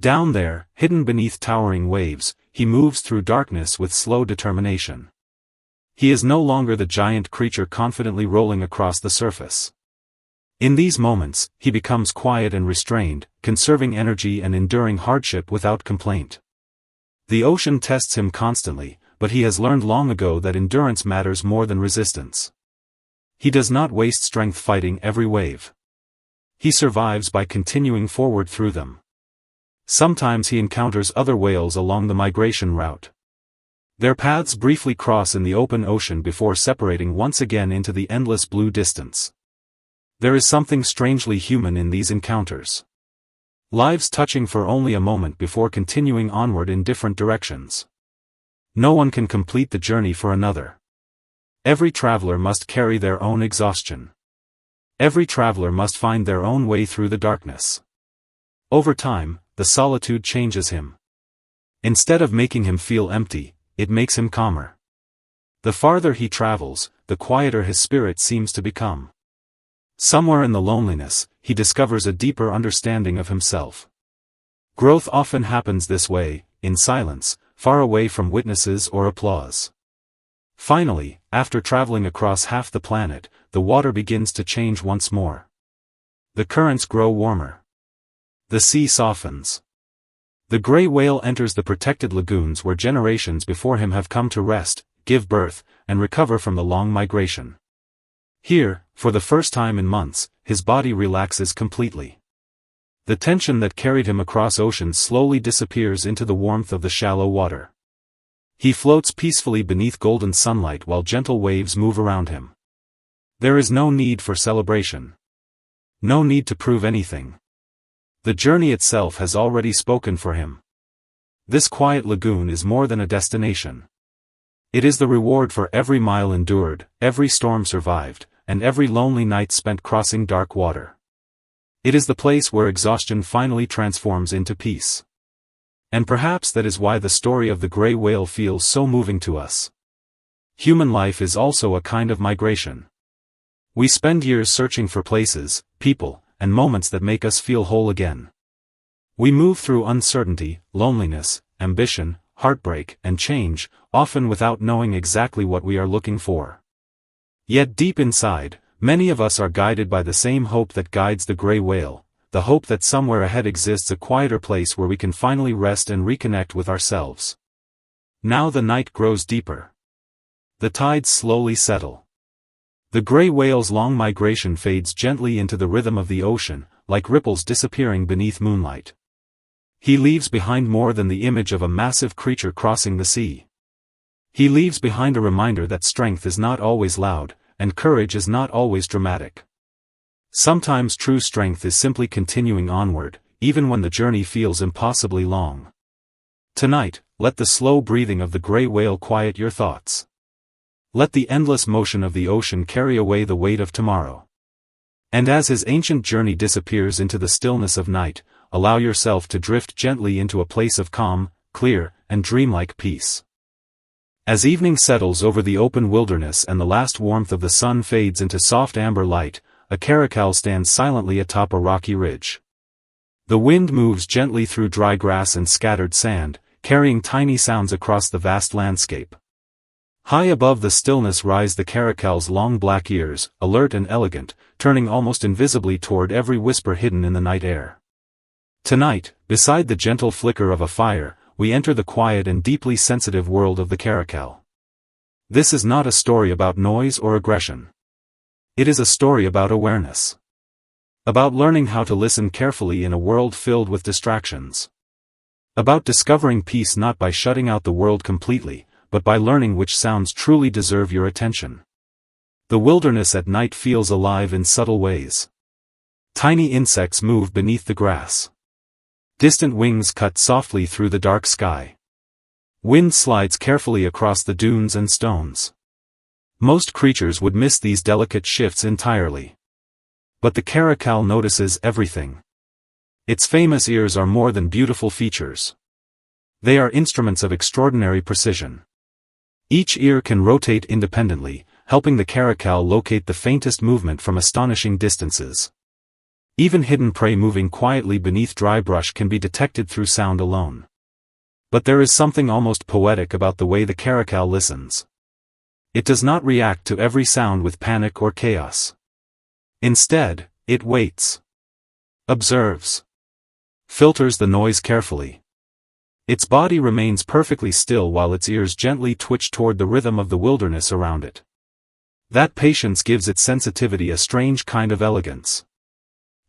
Down there, hidden beneath towering waves, he moves through darkness with slow determination. He is no longer the giant creature confidently rolling across the surface. In these moments, he becomes quiet and restrained, conserving energy and enduring hardship without complaint. The ocean tests him constantly, but he has learned long ago that endurance matters more than resistance. He does not waste strength fighting every wave. He survives by continuing forward through them. Sometimes he encounters other whales along the migration route. Their paths briefly cross in the open ocean before separating once again into the endless blue distance. There is something strangely human in these encounters. Lives touching for only a moment before continuing onward in different directions. No one can complete the journey for another. Every traveler must carry their own exhaustion. Every traveler must find their own way through the darkness. Over time, the solitude changes him. Instead of making him feel empty, it makes him calmer. The farther he travels, the quieter his spirit seems to become. Somewhere in the loneliness, he discovers a deeper understanding of himself. Growth often happens this way, in silence, far away from witnesses or applause. Finally, after traveling across half the planet, the water begins to change once more. The currents grow warmer. The sea softens. The gray whale enters the protected lagoons where generations before him have come to rest, give birth, and recover from the long migration. Here, for the first time in months, his body relaxes completely. The tension that carried him across oceans slowly disappears into the warmth of the shallow water. He floats peacefully beneath golden sunlight while gentle waves move around him. There is no need for celebration. No need to prove anything. The journey itself has already spoken for him. This quiet lagoon is more than a destination. It is the reward for every mile endured, every storm survived, and every lonely night spent crossing dark water. It is the place where exhaustion finally transforms into peace. And perhaps that is why the story of the gray whale feels so moving to us. Human life is also a kind of migration. We spend years searching for places, people, and moments that make us feel whole again. We move through uncertainty, loneliness, ambition, heartbreak, and change, often without knowing exactly what we are looking for. Yet deep inside, many of us are guided by the same hope that guides the gray whale, the hope that somewhere ahead exists a quieter place where we can finally rest and reconnect with ourselves. Now the night grows deeper. The tides slowly settle. The gray whale's long migration fades gently into the rhythm of the ocean, like ripples disappearing beneath moonlight. He leaves behind more than the image of a massive creature crossing the sea. He leaves behind a reminder that strength is not always loud, and courage is not always dramatic. Sometimes true strength is simply continuing onward, even when the journey feels impossibly long. Tonight, let the slow breathing of the gray whale quiet your thoughts. Let the endless motion of the ocean carry away the weight of tomorrow. And as his ancient journey disappears into the stillness of night, allow yourself to drift gently into a place of calm, clear, and dreamlike peace. As evening settles over the open wilderness and the last warmth of the sun fades into soft amber light, a caracal stands silently atop a rocky ridge. The wind moves gently through dry grass and scattered sand, carrying tiny sounds across the vast landscape. High above the stillness rise the caracal's long black ears, alert and elegant, turning almost invisibly toward every whisper hidden in the night air. Tonight, beside the gentle flicker of a fire, we enter the quiet and deeply sensitive world of the caracal. This is not a story about noise or aggression. It is a story about awareness. About learning how to listen carefully in a world filled with distractions. About discovering peace not by shutting out the world completely, but by learning which sounds truly deserve your attention. The wilderness at night feels alive in subtle ways. Tiny insects move beneath the grass. Distant wings cut softly through the dark sky. Wind slides carefully across the dunes and stones. Most creatures would miss these delicate shifts entirely. But the caracal notices everything. Its famous ears are more than beautiful features. They are instruments of extraordinary precision. Each ear can rotate independently, helping the caracal locate the faintest movement from astonishing distances. Even hidden prey moving quietly beneath dry brush can be detected through sound alone. But there is something almost poetic about the way the caracal listens. It does not react to every sound with panic or chaos. Instead, it waits. Observes. Filters the noise carefully. Its body remains perfectly still while its ears gently twitch toward the rhythm of the wilderness around it. That patience gives its sensitivity a strange kind of elegance.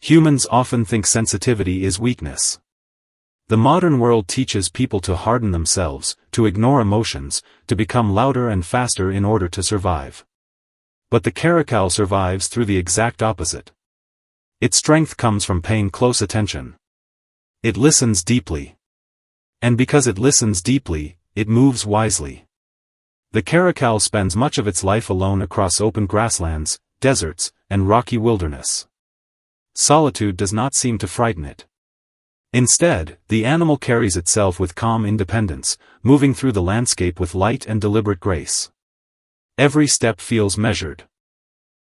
Humans often think sensitivity is weakness. The modern world teaches people to harden themselves, to ignore emotions, to become louder and faster in order to survive. But the caracal survives through the exact opposite. Its strength comes from paying close attention. It listens deeply. And because it listens deeply, it moves wisely. The caracal spends much of its life alone across open grasslands, deserts, and rocky wilderness. Solitude does not seem to frighten it. Instead, the animal carries itself with calm independence, moving through the landscape with light and deliberate grace. Every step feels measured.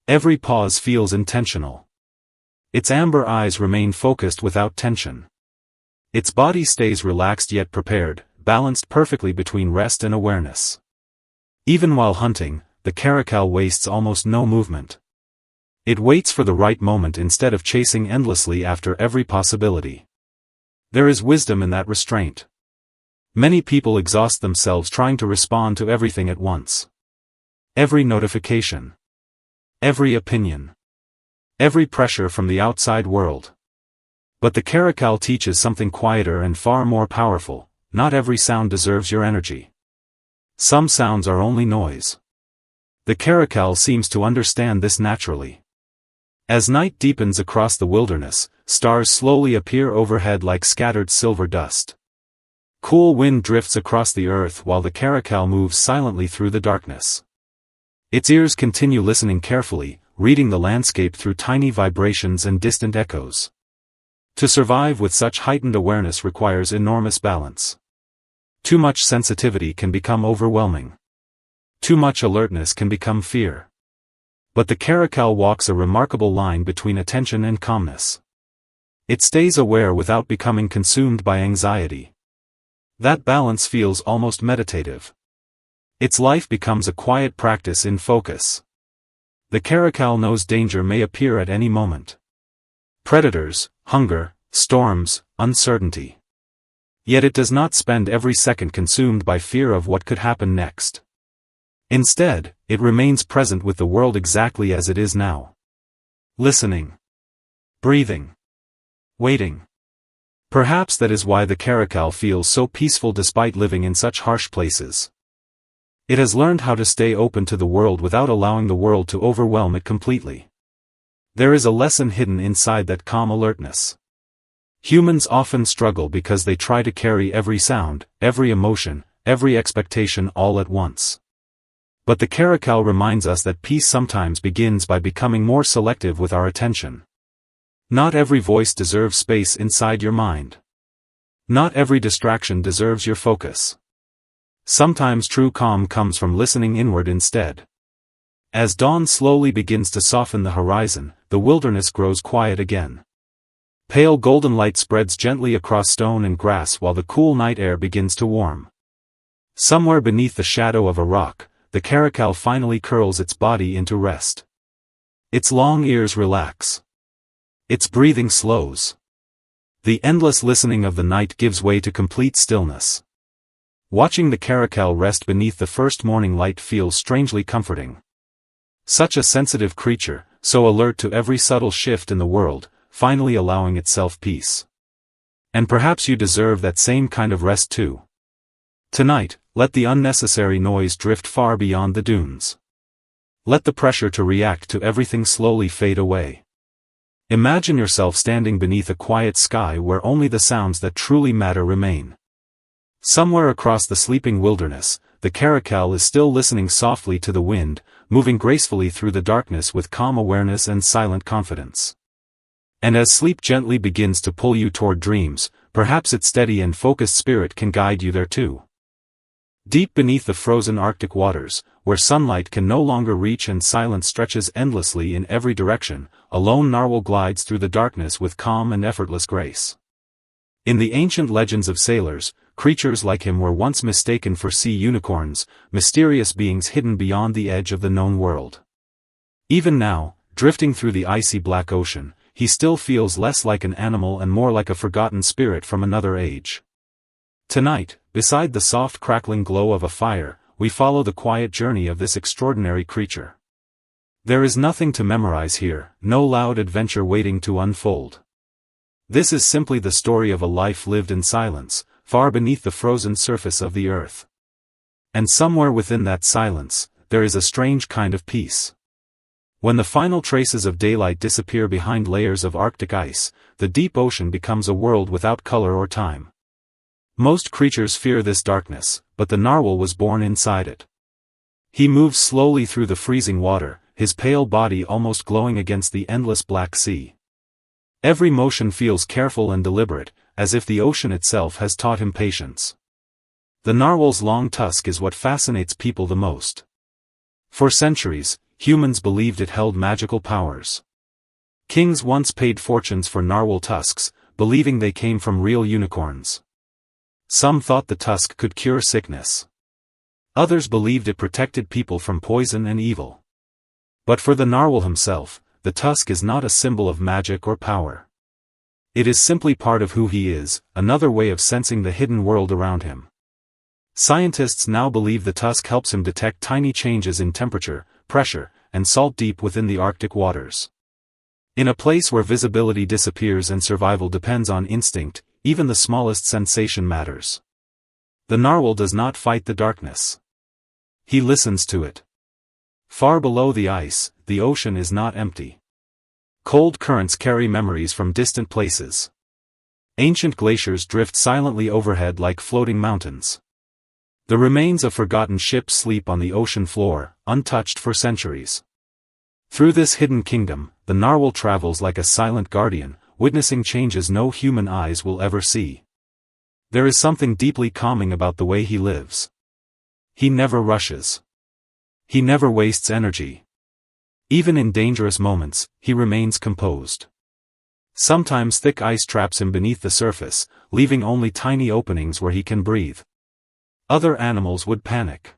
Every pause feels intentional. Its amber eyes remain focused without tension. Its body stays relaxed yet prepared, balanced perfectly between rest and awareness. Even while hunting, the caracal wastes almost no movement. It waits for the right moment instead of chasing endlessly after every possibility. There is wisdom in that restraint. Many people exhaust themselves trying to respond to everything at once. Every notification. Every opinion. Every pressure from the outside world. But the caracal teaches something quieter and far more powerful: not every sound deserves your energy. Some sounds are only noise. The caracal seems to understand this naturally. As night deepens across the wilderness, stars slowly appear overhead like scattered silver dust. Cool wind drifts across the earth while the caracal moves silently through the darkness. Its ears continue listening carefully, reading the landscape through tiny vibrations and distant echoes. To survive with such heightened awareness requires enormous balance. Too much sensitivity can become overwhelming. Too much alertness can become fear. But the caracal walks a remarkable line between attention and calmness. It stays aware without becoming consumed by anxiety. That balance feels almost meditative. Its life becomes a quiet practice in focus. The caracal knows danger may appear at any moment. Predators, hunger, storms, uncertainty. Yet it does not spend every second consumed by fear of what could happen next. Instead, it remains present with the world exactly as it is now. Listening. Breathing. Waiting. Perhaps that is why the caracal feels so peaceful despite living in such harsh places. It has learned how to stay open to the world without allowing the world to overwhelm it completely. There is a lesson hidden inside that calm alertness. Humans often struggle because they try to carry every sound, every emotion, every expectation all at once. But the caracal reminds us that peace sometimes begins by becoming more selective with our attention. Not every voice deserves space inside your mind. Not every distraction deserves your focus. Sometimes true calm comes from listening inward instead. As dawn slowly begins to soften the horizon, the wilderness grows quiet again. Pale golden light spreads gently across stone and grass while the cool night air begins to warm. Somewhere beneath the shadow of a rock, the caracal finally curls its body into rest. Its long ears relax. Its breathing slows. The endless listening of the night gives way to complete stillness. Watching the caracal rest beneath the first morning light feels strangely comforting. Such a sensitive creature, so alert to every subtle shift in the world, finally allowing itself peace. And perhaps you deserve that same kind of rest too. Tonight, let the unnecessary noise drift far beyond the dunes. Let the pressure to react to everything slowly fade away. Imagine yourself standing beneath a quiet sky where only the sounds that truly matter remain. Somewhere across the sleeping wilderness, the caracal is still listening softly to the wind, moving gracefully through the darkness with calm awareness and silent confidence. And as sleep gently begins to pull you toward dreams, perhaps its steady and focused spirit can guide you there too. Deep beneath the frozen Arctic waters, where sunlight can no longer reach and silence stretches endlessly in every direction, a lone narwhal glides through the darkness with calm and effortless grace. In the ancient legends of sailors, creatures like him were once mistaken for sea unicorns, mysterious beings hidden beyond the edge of the known world. Even now, drifting through the icy black ocean, he still feels less like an animal and more like a forgotten spirit from another age. Tonight, beside the soft crackling glow of a fire, we follow the quiet journey of this extraordinary creature. There is nothing to memorize here, no loud adventure waiting to unfold. This is simply the story of a life lived in silence, far beneath the frozen surface of the earth. And somewhere within that silence, there is a strange kind of peace. When the final traces of daylight disappear behind layers of Arctic ice, the deep ocean becomes a world without color or time. Most creatures fear this darkness, but the narwhal was born inside it. He moves slowly through the freezing water, his pale body almost glowing against the endless Black Sea. Every motion feels careful and deliberate, as if the ocean itself has taught him patience. The narwhal's long tusk is what fascinates people the most. For centuries, humans believed it held magical powers. Kings once paid fortunes for narwhal tusks, believing they came from real unicorns. Some thought the tusk could cure sickness. Others believed it protected people from poison and evil. But for the narwhal himself, the tusk is not a symbol of magic or power. It is simply part of who he is, another way of sensing the hidden world around him. Scientists now believe the tusk helps him detect tiny changes in temperature, pressure, and salt deep within the Arctic waters. In a place where visibility disappears and survival depends on instinct, even the smallest sensation matters. The narwhal does not fight the darkness. He listens to it. Far below the ice, the ocean is not empty. Cold currents carry memories from distant places. Ancient glaciers drift silently overhead like floating mountains. The remains of forgotten ships sleep on the ocean floor, untouched for centuries. Through this hidden kingdom, the narwhal travels like a silent guardian, witnessing changes no human eyes will ever see. There is something deeply calming about the way he lives. He never rushes. He never wastes energy. Even in dangerous moments, he remains composed. Sometimes thick ice traps him beneath the surface, leaving only tiny openings where he can breathe. Other animals would panic.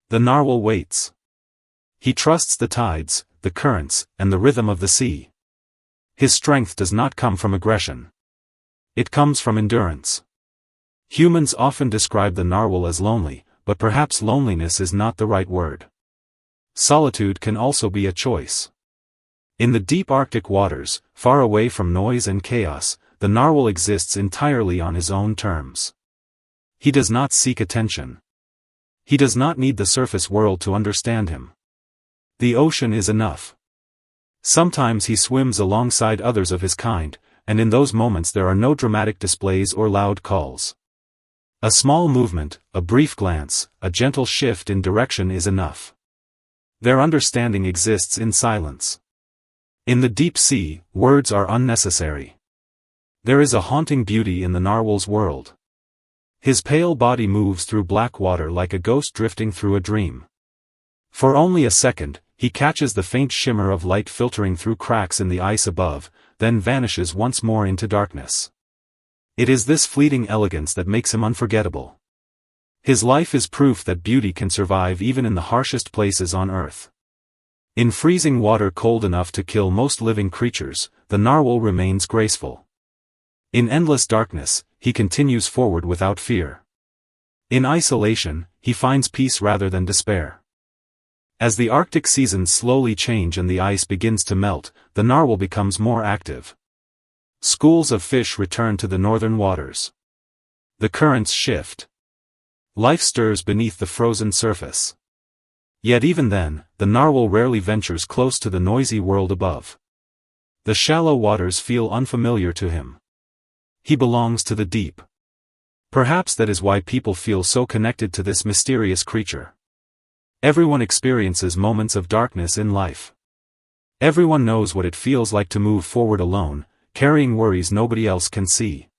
The narwhal waits. He trusts the tides, the currents, and the rhythm of the sea. His strength does not come from aggression. It comes from endurance. Humans often describe the narwhal as lonely, but perhaps loneliness is not the right word. Solitude can also be a choice. In the deep Arctic waters, far away from noise and chaos, the narwhal exists entirely on his own terms. He does not seek attention. He does not need the surface world to understand him. The ocean is enough. Sometimes he swims alongside others of his kind, and in those moments there are no dramatic displays or loud calls. A small movement, a brief glance, a gentle shift in direction is enough. Their understanding exists in silence. In the deep sea, words are unnecessary. There is a haunting beauty in the narwhal's world. His pale body moves through black water like a ghost drifting through a dream. For only a second, he catches the faint shimmer of light filtering through cracks in the ice above, then vanishes once more into darkness. It is this fleeting elegance that makes him unforgettable. His life is proof that beauty can survive even in the harshest places on Earth. In freezing water cold enough to kill most living creatures, the narwhal remains graceful. In endless darkness, he continues forward without fear. In isolation, he finds peace rather than despair. As the Arctic seasons slowly change and the ice begins to melt, the narwhal becomes more active. Schools of fish return to the northern waters. The currents shift. Life stirs beneath the frozen surface. Yet even then, the narwhal rarely ventures close to the noisy world above. The shallow waters feel unfamiliar to him. He belongs to the deep. Perhaps that is why people feel so connected to this mysterious creature. Everyone experiences moments of darkness in life. Everyone knows what it feels like to move forward alone, carrying worries nobody else can see.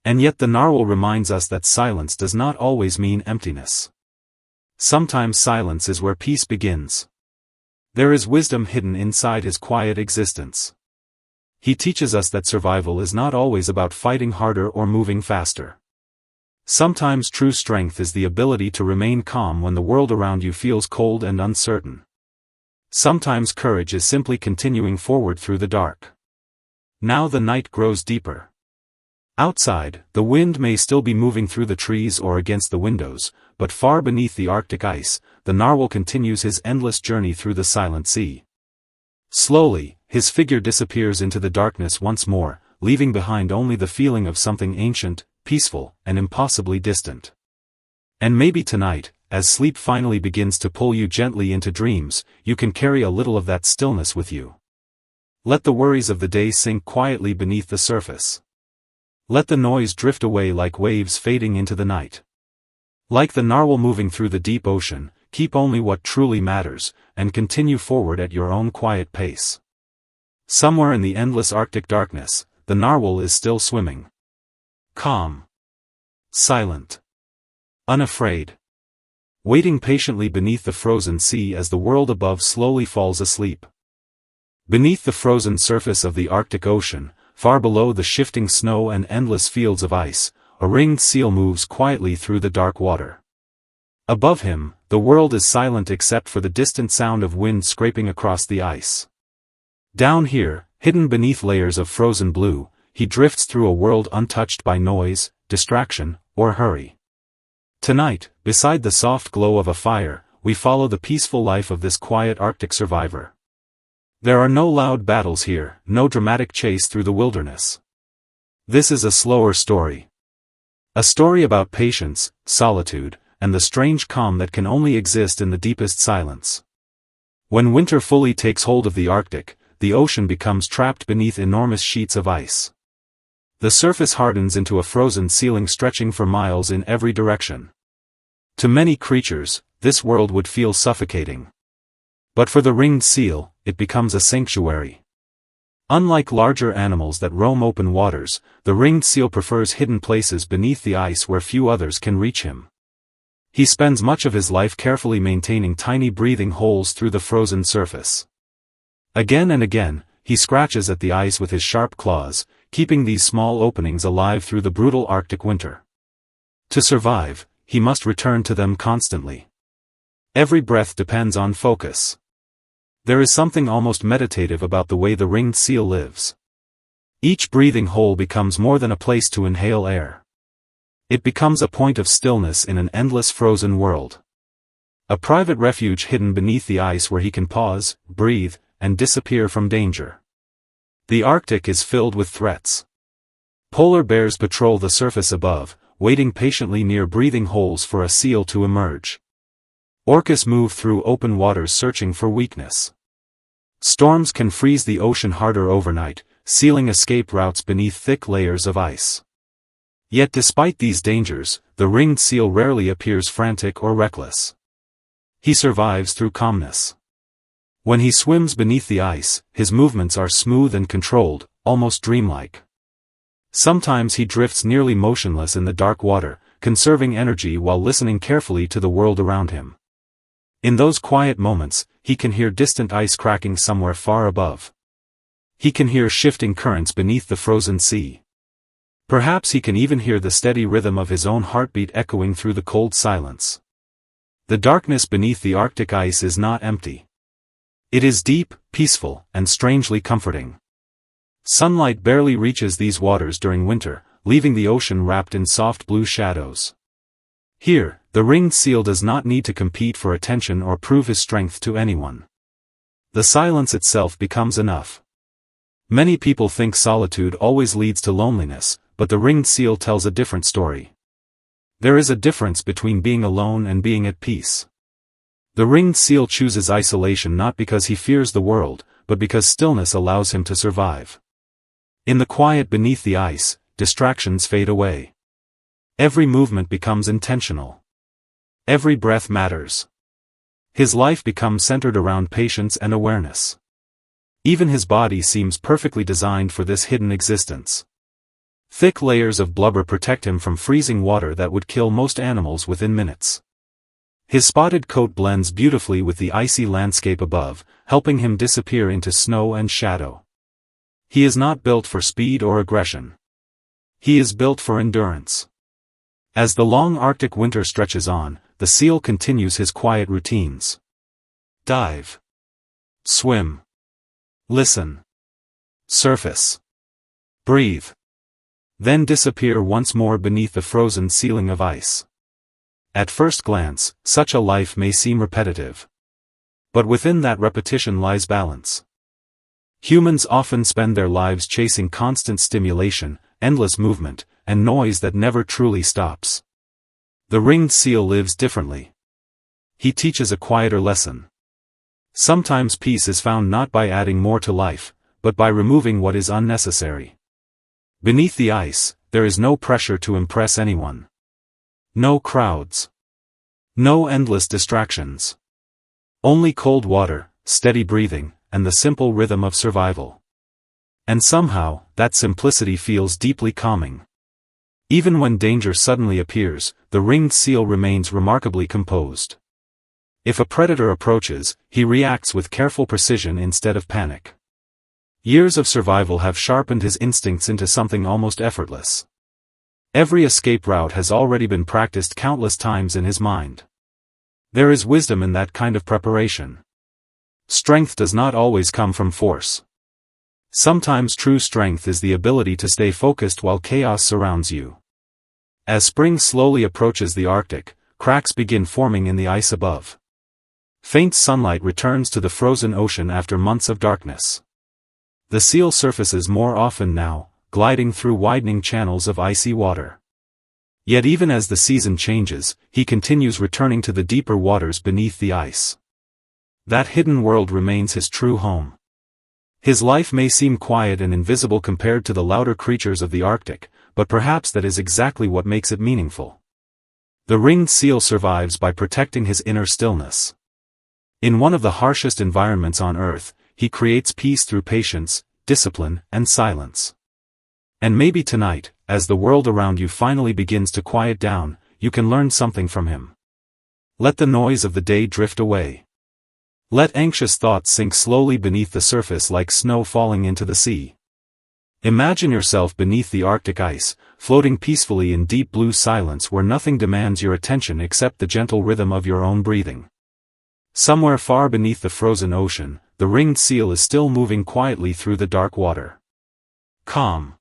And yet the narwhal reminds us that silence does not always mean emptiness. Sometimes silence is where peace begins. There is wisdom hidden inside his quiet existence. He teaches us that survival is not always about fighting harder or moving faster. Sometimes true strength is the ability to remain calm when the world around you feels cold and uncertain. Sometimes courage is simply continuing forward through the dark. Now the night grows deeper. Outside, the wind may still be moving through the trees or against the windows, but far beneath the Arctic ice, the narwhal continues his endless journey through the silent sea. Slowly, his figure disappears into the darkness once more, leaving behind only the feeling of something ancient, peaceful, and impossibly distant. And maybe tonight, as sleep finally begins to pull you gently into dreams, you can carry a little of that stillness with you. Let the worries of the day sink quietly beneath the surface. Let the noise drift away like waves fading into the night. Like the narwhal moving through the deep ocean, keep only what truly matters, and continue forward at your own quiet pace. Somewhere in the endless Arctic darkness, the narwhal is still swimming. Calm. Silent. Unafraid. Waiting patiently beneath the frozen sea as the world above slowly falls asleep. Beneath the frozen surface of the Arctic Ocean, far below the shifting snow and endless fields of ice, a ringed seal moves quietly through the dark water. Above him, the world is silent except for the distant sound of wind scraping across the ice. Down here, hidden beneath layers of frozen blue, he drifts through a world untouched by noise, distraction, or hurry. Tonight, beside the soft glow of a fire, we follow the peaceful life of this quiet Arctic survivor. There are no loud battles here, no dramatic chase through the wilderness. This is a slower story. A story about patience, solitude, and the strange calm that can only exist in the deepest silence. When winter fully takes hold of the Arctic, the ocean becomes trapped beneath enormous sheets of ice. The surface hardens into a frozen ceiling stretching for miles in every direction. To many creatures, this world would feel suffocating. But for the ringed seal, it becomes a sanctuary. Unlike larger animals that roam open waters, the ringed seal prefers hidden places beneath the ice where few others can reach him. He spends much of his life carefully maintaining tiny breathing holes through the frozen surface. Again and again, he scratches at the ice with his sharp claws, keeping these small openings alive through the brutal Arctic winter. To survive, he must return to them constantly. Every breath depends on focus. There is something almost meditative about the way the ringed seal lives. Each breathing hole becomes more than a place to inhale air. It becomes a point of stillness in an endless frozen world. A private refuge hidden beneath the ice where he can pause, breathe, and disappear from danger. The Arctic is filled with threats. Polar bears patrol the surface above, waiting patiently near breathing holes for a seal to emerge. Orcas move through open waters searching for weakness. Storms can freeze the ocean harder overnight, sealing escape routes beneath thick layers of ice. Yet despite these dangers, the ringed seal rarely appears frantic or reckless. He survives through calmness. When he swims beneath the ice, his movements are smooth and controlled, almost dreamlike. Sometimes he drifts nearly motionless in the dark water, conserving energy while listening carefully to the world around him. In those quiet moments, he can hear distant ice cracking somewhere far above. He can hear shifting currents beneath the frozen sea. Perhaps he can even hear the steady rhythm of his own heartbeat echoing through the cold silence. The darkness beneath the Arctic ice is not empty. It is deep, peaceful, and strangely comforting. Sunlight barely reaches these waters during winter, leaving the ocean wrapped in soft blue shadows. Here, the ringed seal does not need to compete for attention or prove his strength to anyone. The silence itself becomes enough. Many people think solitude always leads to loneliness, but the ringed seal tells a different story. There is a difference between being alone and being at peace. The ringed seal chooses isolation not because he fears the world, but because stillness allows him to survive. In the quiet beneath the ice, distractions fade away. Every movement becomes intentional. Every breath matters. His life becomes centered around patience and awareness. Even his body seems perfectly designed for this hidden existence. Thick layers of blubber protect him from freezing water that would kill most animals within minutes. His spotted coat blends beautifully with the icy landscape above, helping him disappear into snow and shadow. He is not built for speed or aggression. He is built for endurance. As the long Arctic winter stretches on, the seal continues his quiet routines. Dive. Swim. Listen. Surface. Breathe. Then disappear once more beneath the frozen ceiling of ice. At first glance, such a life may seem repetitive. But within that repetition lies balance. Humans often spend their lives chasing constant stimulation, endless movement, and noise that never truly stops. The ringed seal lives differently. he teaches a quieter lesson. Sometimes peace is found not by adding more to life, but by removing what is unnecessary. Beneath the ice, there is no pressure to impress anyone. No crowds. No endless distractions. Only cold water, steady breathing, and the simple rhythm of survival. And somehow, that simplicity feels deeply calming. Even when danger suddenly appears, the ringed seal remains remarkably composed. If a predator approaches, he reacts with careful precision instead of panic. Years of survival have sharpened his instincts into something almost effortless. Every escape route has already been practiced countless times in his mind. There is wisdom in that kind of preparation. Strength does not always come from force. Sometimes true strength is the ability to stay focused while chaos surrounds you. As spring slowly approaches the Arctic, cracks begin forming in the ice above. Faint sunlight returns to the frozen ocean after months of darkness. The seal surfaces more often now, gliding through widening channels of icy water. Yet even as the season changes, he continues returning to the deeper waters beneath the ice. That hidden world remains his true home. His life may seem quiet and invisible compared to the louder creatures of the Arctic, but perhaps that is exactly what makes it meaningful. The ringed seal survives by protecting his inner stillness. In one of the harshest environments on Earth, he creates peace through patience, discipline, and silence. And maybe tonight, as the world around you finally begins to quiet down, you can learn something from him. Let the noise of the day drift away. Let anxious thoughts sink slowly beneath the surface like snow falling into the sea. Imagine yourself beneath the Arctic ice, floating peacefully in deep blue silence where nothing demands your attention except the gentle rhythm of your own breathing. Somewhere far beneath the frozen ocean, the ringed seal is still moving quietly through the dark water. Calm.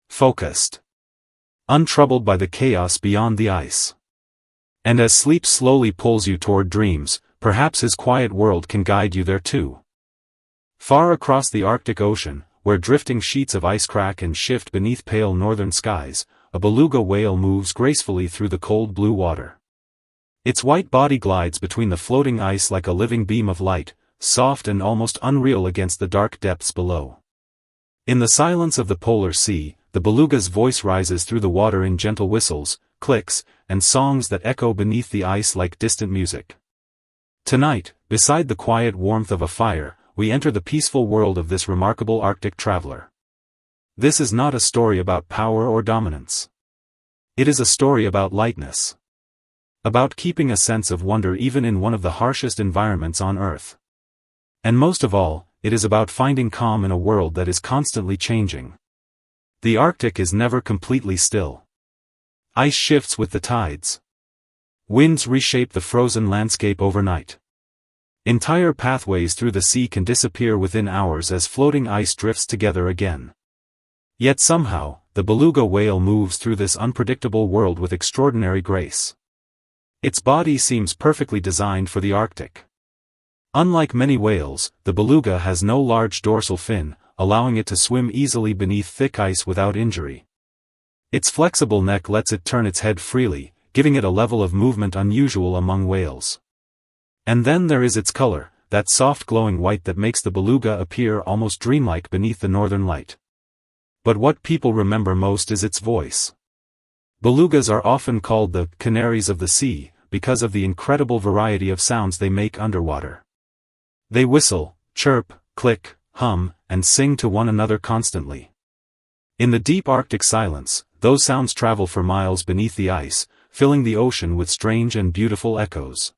Focused. Untroubled by the chaos beyond the ice. And as sleep slowly pulls you toward dreams, perhaps his quiet world can guide you there too. Far across the Arctic Ocean, where drifting sheets of ice crack and shift beneath pale northern skies, a beluga whale moves gracefully through the cold blue water. Its white body glides between the floating ice like a living beam of light, soft and almost unreal against the dark depths below. In the silence of the polar sea, the beluga's voice rises through the water in gentle whistles, clicks, and songs that echo beneath the ice like distant music. Tonight, beside the quiet warmth of a fire, we enter the peaceful world of this remarkable Arctic traveler. This is not a story about power or dominance. It is a story about lightness. About keeping a sense of wonder even in one of the harshest environments on Earth. And most of all, it is about finding calm in a world that is constantly changing. The Arctic is never completely still. Ice shifts with the tides. Winds reshape the frozen landscape overnight. Entire pathways through the sea can disappear within hours as floating ice drifts together again. Yet somehow, the beluga whale moves through this unpredictable world with extraordinary grace. Its body seems perfectly designed for the Arctic. Unlike many whales, the beluga has no large dorsal fin, allowing it to swim easily beneath thick ice without injury. Its flexible neck lets it turn its head freely, giving it a level of movement unusual among whales. And then there is its color, that soft glowing white that makes the beluga appear almost dreamlike beneath the northern light. But what people remember most is its voice. Belugas are often called the canaries of the sea, because of the incredible variety of sounds they make underwater. They whistle, chirp, click, hum, and sing to one another constantly. In the deep Arctic silence, those sounds travel for miles beneath the ice, filling the ocean with strange and beautiful echoes.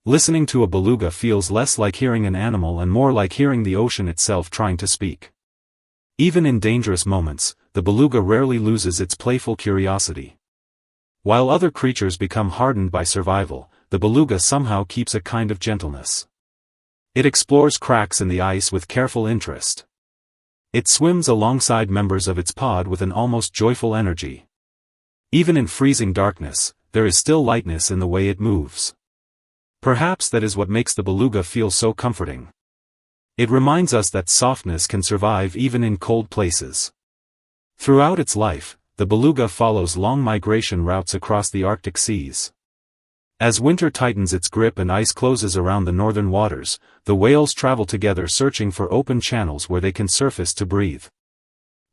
Listening to a beluga feels less like hearing an animal and more like hearing the ocean itself trying to speak. Even in dangerous moments, the beluga rarely loses its playful curiosity. While other creatures become hardened by survival, the beluga somehow keeps a kind of gentleness. It explores cracks in the ice with careful interest. It swims alongside members of its pod with an almost joyful energy. Even in freezing darkness, there is still lightness in the way it moves. Perhaps that is what makes the beluga feel so comforting. It reminds us that softness can survive even in cold places. Throughout its life, the beluga follows long migration routes across the Arctic seas. As winter tightens its grip and ice closes around the northern waters, the whales travel together searching for open channels where they can surface to breathe.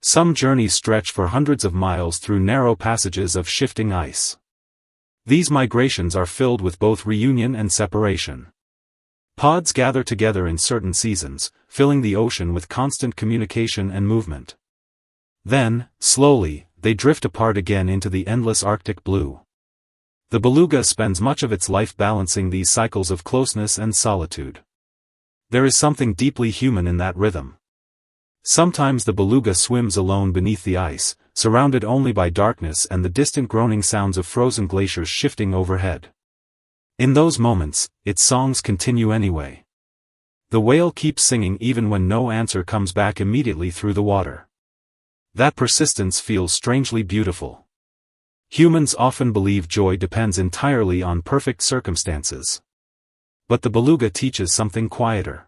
Some journeys stretch for hundreds of miles through narrow passages of shifting ice. These migrations are filled with both reunion and separation. Pods gather together in certain seasons, filling the ocean with constant communication and movement. Then, slowly, they drift apart again into the endless Arctic blue. The beluga spends much of its life balancing these cycles of closeness and solitude. There is something deeply human in that rhythm. Sometimes the beluga swims alone beneath the ice, surrounded only by darkness and the distant groaning sounds of frozen glaciers shifting overhead. In those moments, its songs continue anyway. The whale keeps singing even when no answer comes back immediately through the water. That persistence feels strangely beautiful. Humans often believe joy depends entirely on perfect circumstances. But the beluga teaches something quieter.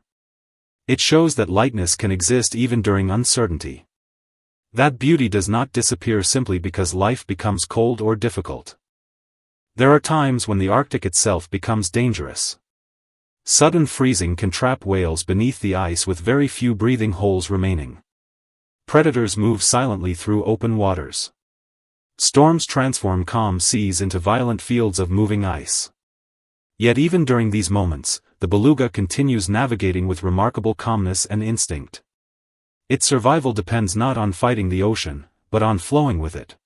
It shows that lightness can exist even during uncertainty. That beauty does not disappear simply because life becomes cold or difficult. There are times when the Arctic itself becomes dangerous. Sudden freezing can trap whales beneath the ice with very few breathing holes remaining. Predators move silently through open waters. Storms transform calm seas into violent fields of moving ice. Yet even during these moments, the beluga continues navigating with remarkable calmness and instinct. Its survival depends not on fighting the ocean, but on flowing with it.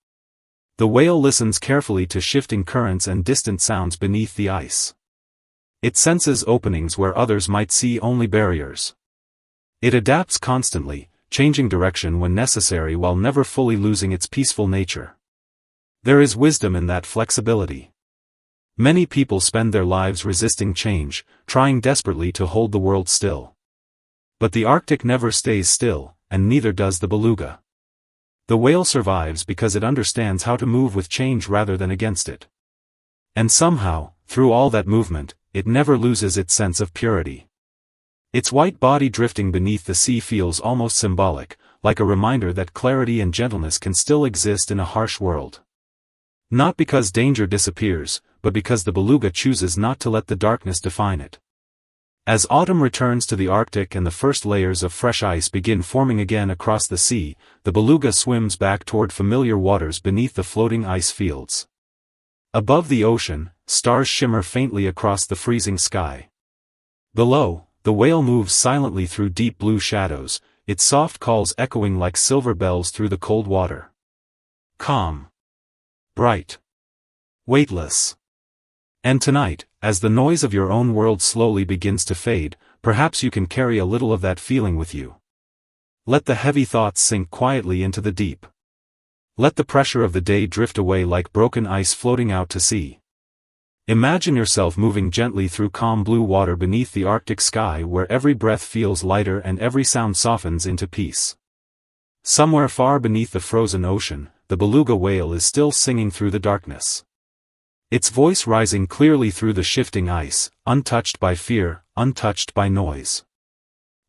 The whale listens carefully to shifting currents and distant sounds beneath the ice. It senses openings where others might see only barriers. It adapts constantly, changing direction when necessary while never fully losing its peaceful nature. There is wisdom in that flexibility. Many people spend their lives resisting change, trying desperately to hold the world still. But the Arctic never stays still, and neither does the beluga. The whale survives because it understands how to move with change rather than against it. And somehow, through all that movement, it never loses its sense of purity. Its white body drifting beneath the sea feels almost symbolic, like a reminder that clarity and gentleness can still exist in a harsh world. Not because danger disappears, but because the beluga chooses not to let the darkness define it. As autumn returns to the Arctic and the first layers of fresh ice begin forming again across the sea, the beluga swims back toward familiar waters beneath the floating ice fields. Above the ocean, stars shimmer faintly across the freezing sky. Below, the whale moves silently through deep blue shadows, its soft calls echoing like silver bells through the cold water. Calm. Bright. Weightless. And tonight, as the noise of your own world slowly begins to fade, perhaps you can carry a little of that feeling with you. Let the heavy thoughts sink quietly into the deep. Let the pressure of the day drift away like broken ice floating out to sea. Imagine yourself moving gently through calm blue water beneath the Arctic sky where every breath feels lighter and every sound softens into peace. Somewhere far beneath the frozen ocean, the beluga whale is still singing through the darkness. Its voice rising clearly through the shifting ice, untouched by fear, untouched by noise.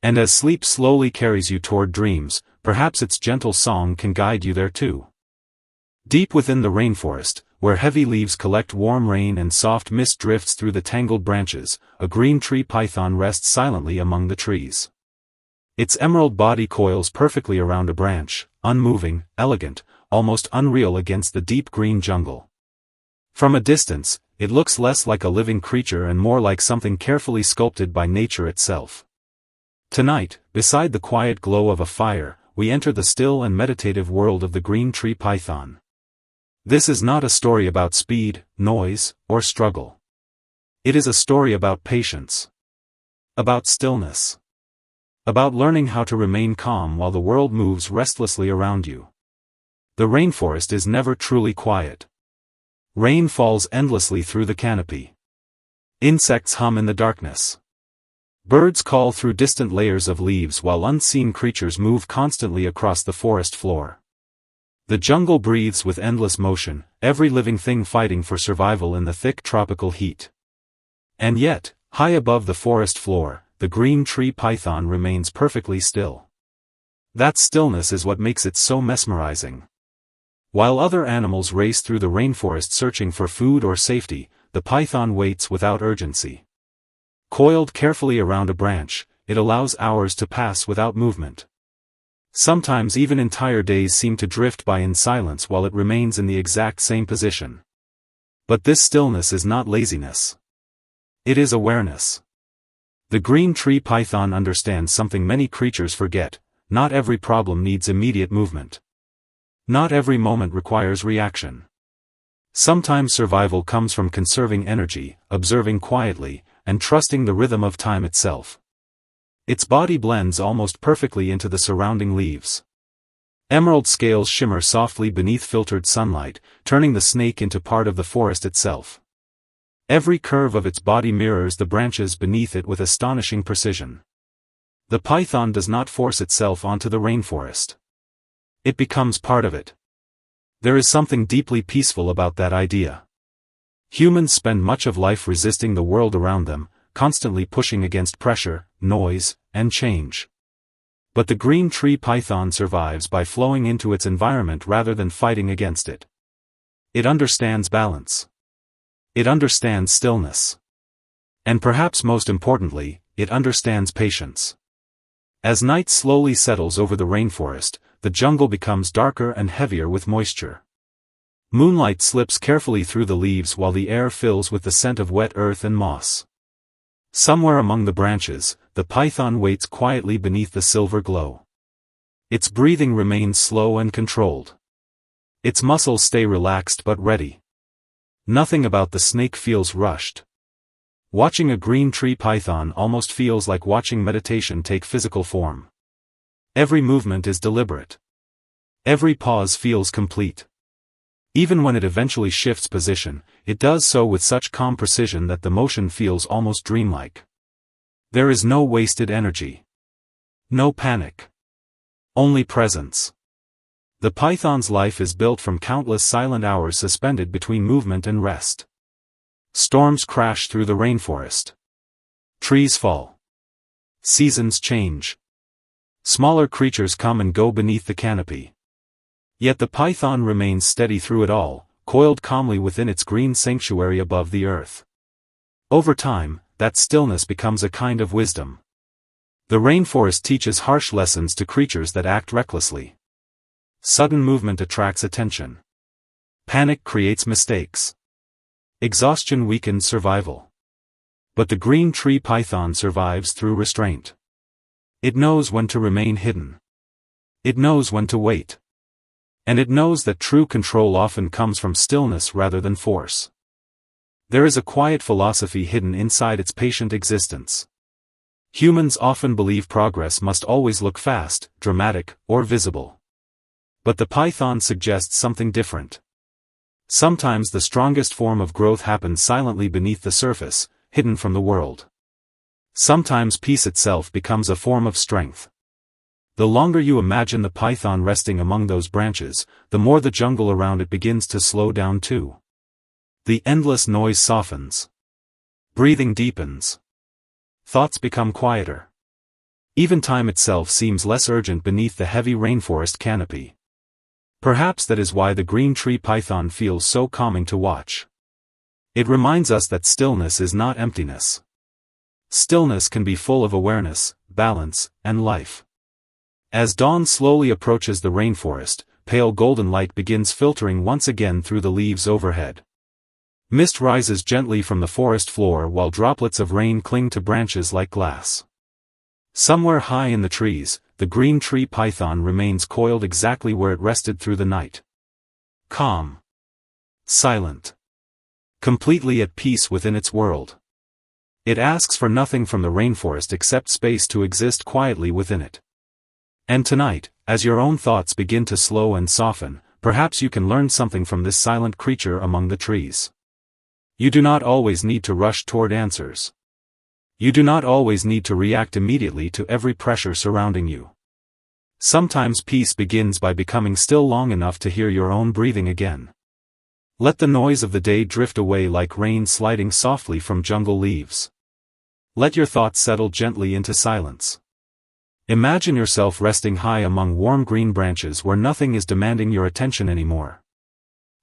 And as sleep slowly carries you toward dreams, perhaps its gentle song can guide you there too. Deep within the rainforest, where heavy leaves collect warm rain and soft mist drifts through the tangled branches, a green tree python rests silently among the trees. Its emerald body coils perfectly around a branch, unmoving, elegant, almost unreal against the deep green jungle. From a distance, it looks less like a living creature and more like something carefully sculpted by nature itself. Tonight, beside the quiet glow of a fire, we enter the still and meditative world of the green tree python. This is not a story about speed, noise, or struggle. It is a story about patience. About stillness. About learning how to remain calm while the world moves restlessly around you. The rainforest is never truly quiet. Rain falls endlessly through the canopy. Insects hum in the darkness. Birds call through distant layers of leaves while unseen creatures move constantly across the forest floor. The jungle breathes with endless motion, every living thing fighting for survival in the thick tropical heat. And yet, high above the forest floor, the green tree python remains perfectly still. That stillness is what makes it so mesmerizing. While other animals race through the rainforest searching for food or safety, the python waits without urgency. Coiled carefully around a branch, it allows hours to pass without movement. Sometimes even entire days seem to drift by in silence while it remains in the exact same position. But this stillness is not laziness. It is awareness. The green tree python understands something many creatures forget: not every problem needs immediate movement. Not every moment requires reaction. Sometimes survival comes from conserving energy, observing quietly, and trusting the rhythm of time itself. Its body blends almost perfectly into the surrounding leaves. Emerald scales shimmer softly beneath filtered sunlight, turning the snake into part of the forest itself. Every curve of its body mirrors the branches beneath it with astonishing precision. The python does not force itself onto the rainforest. It becomes part of it. There is something deeply peaceful about that idea. Humans spend much of life resisting the world around them, constantly pushing against pressure, noise, and change. But the green tree python survives by flowing into its environment rather than fighting against it. It understands balance. It understands stillness. And perhaps most importantly, it understands patience. As night slowly settles over the rainforest, the jungle becomes darker and heavier with moisture. Moonlight slips carefully through the leaves while the air fills with the scent of wet earth and moss. Somewhere among the branches, the python waits quietly beneath the silver glow. Its breathing remains slow and controlled. Its muscles stay relaxed but ready. Nothing about the snake feels rushed. Watching a green tree python almost feels like watching meditation take physical form. Every movement is deliberate. Every pause feels complete. Even when it eventually shifts position, it does so with such calm precision that the motion feels almost dreamlike. There is no wasted energy. No panic. Only presence. The python's life is built from countless silent hours suspended between movement and rest. Storms crash through the rainforest. Trees fall. Seasons change. Smaller creatures come and go beneath the canopy. Yet the python remains steady through it all, coiled calmly within its green sanctuary above the earth. Over time, that stillness becomes a kind of wisdom. The rainforest teaches harsh lessons to creatures that act recklessly. Sudden movement attracts attention. Panic creates mistakes. Exhaustion weakens survival. But the green tree python survives through restraint. It knows when to remain hidden. It knows when to wait. And it knows that true control often comes from stillness rather than force. There is a quiet philosophy hidden inside its patient existence. Humans often believe progress must always look fast, dramatic, or visible. But the python suggests something different. Sometimes the strongest form of growth happens silently beneath the surface, hidden from the world. Sometimes peace itself becomes a form of strength. The longer you imagine the python resting among those branches, the more the jungle around it begins to slow down too. The endless noise softens. Breathing deepens. Thoughts become quieter. Even time itself seems less urgent beneath the heavy rainforest canopy. Perhaps that is why the green tree python feels so calming to watch. It reminds us that stillness is not emptiness. Stillness can be full of awareness, balance, and life. As dawn slowly approaches the rainforest, pale golden light begins filtering once again through the leaves overhead. Mist rises gently from the forest floor while droplets of rain cling to branches like glass. Somewhere high in the trees, the green tree python remains coiled exactly where it rested through the night. Calm. Silent. Completely at peace within its world. It asks for nothing from the rainforest except space to exist quietly within it. And tonight, as your own thoughts begin to slow and soften, perhaps you can learn something from this silent creature among the trees. You do not always need to rush toward answers. You do not always need to react immediately to every pressure surrounding you. Sometimes peace begins by becoming still long enough to hear your own breathing again. Let the noise of the day drift away like rain sliding softly from jungle leaves. Let your thoughts settle gently into silence. Imagine yourself resting high among warm green branches where nothing is demanding your attention anymore.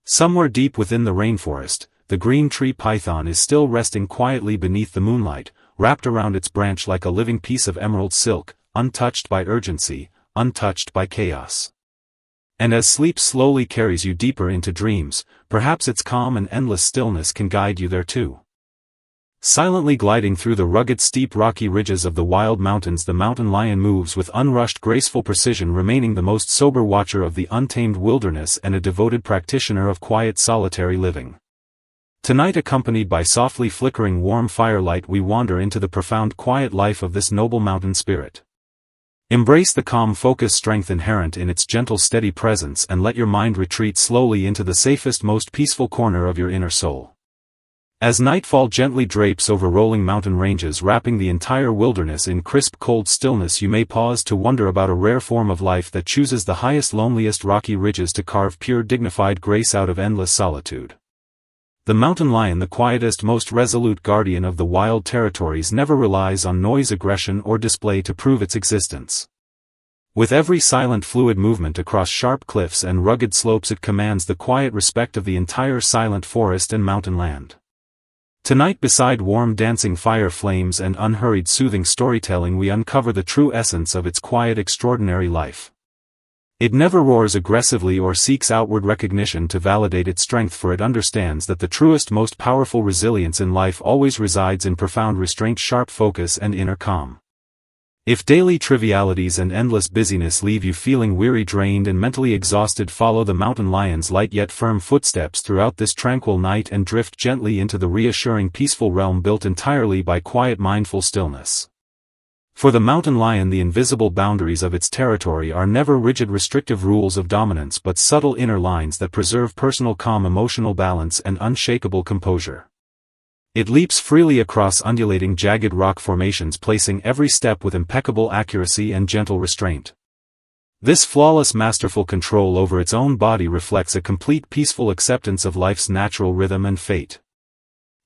Somewhere deep within the rainforest, the green tree python is still resting quietly beneath the moonlight, wrapped around its branch like a living piece of emerald silk, untouched by urgency, untouched by chaos. And as sleep slowly carries you deeper into dreams, perhaps its calm and endless stillness can guide you there too. Silently gliding through the rugged steep rocky ridges of the wild mountains, the mountain lion moves with unrushed graceful precision, remaining the most sober watcher of the untamed wilderness and a devoted practitioner of quiet solitary living. Tonight, accompanied by softly flickering warm firelight, we wander into the profound quiet life of this noble mountain spirit. Embrace the calm focused strength inherent in its gentle steady presence and let your mind retreat slowly into the safest, most peaceful corner of your inner soul. As nightfall gently drapes over rolling mountain ranges, wrapping the entire wilderness in crisp cold stillness, you may pause to wonder about a rare form of life that chooses the highest, loneliest rocky ridges to carve pure dignified grace out of endless solitude. The mountain lion, the quietest, most resolute guardian of the wild territories, never relies on noise, aggression, or display to prove its existence. With every silent fluid movement across sharp cliffs and rugged slopes, it commands the quiet respect of the entire silent forest and mountain land. Tonight, beside warm dancing fire flames and unhurried soothing storytelling, we uncover the true essence of its quiet, extraordinary life. It never roars aggressively or seeks outward recognition to validate its strength, for it understands that the truest, most powerful resilience in life always resides in profound restraint, sharp focus, and inner calm. If daily trivialities and endless busyness leave you feeling weary, drained, and mentally exhausted, follow the mountain lion's light yet firm footsteps throughout this tranquil night and drift gently into the reassuring, peaceful realm built entirely by quiet, mindful stillness. For the mountain lion, the invisible boundaries of its territory are never rigid, restrictive rules of dominance, but subtle inner lines that preserve personal calm, emotional balance, and unshakable composure. It leaps freely across undulating, jagged rock formations, placing every step with impeccable accuracy and gentle restraint. This flawless, masterful control over its own body reflects a complete, peaceful acceptance of life's natural rhythm and fate.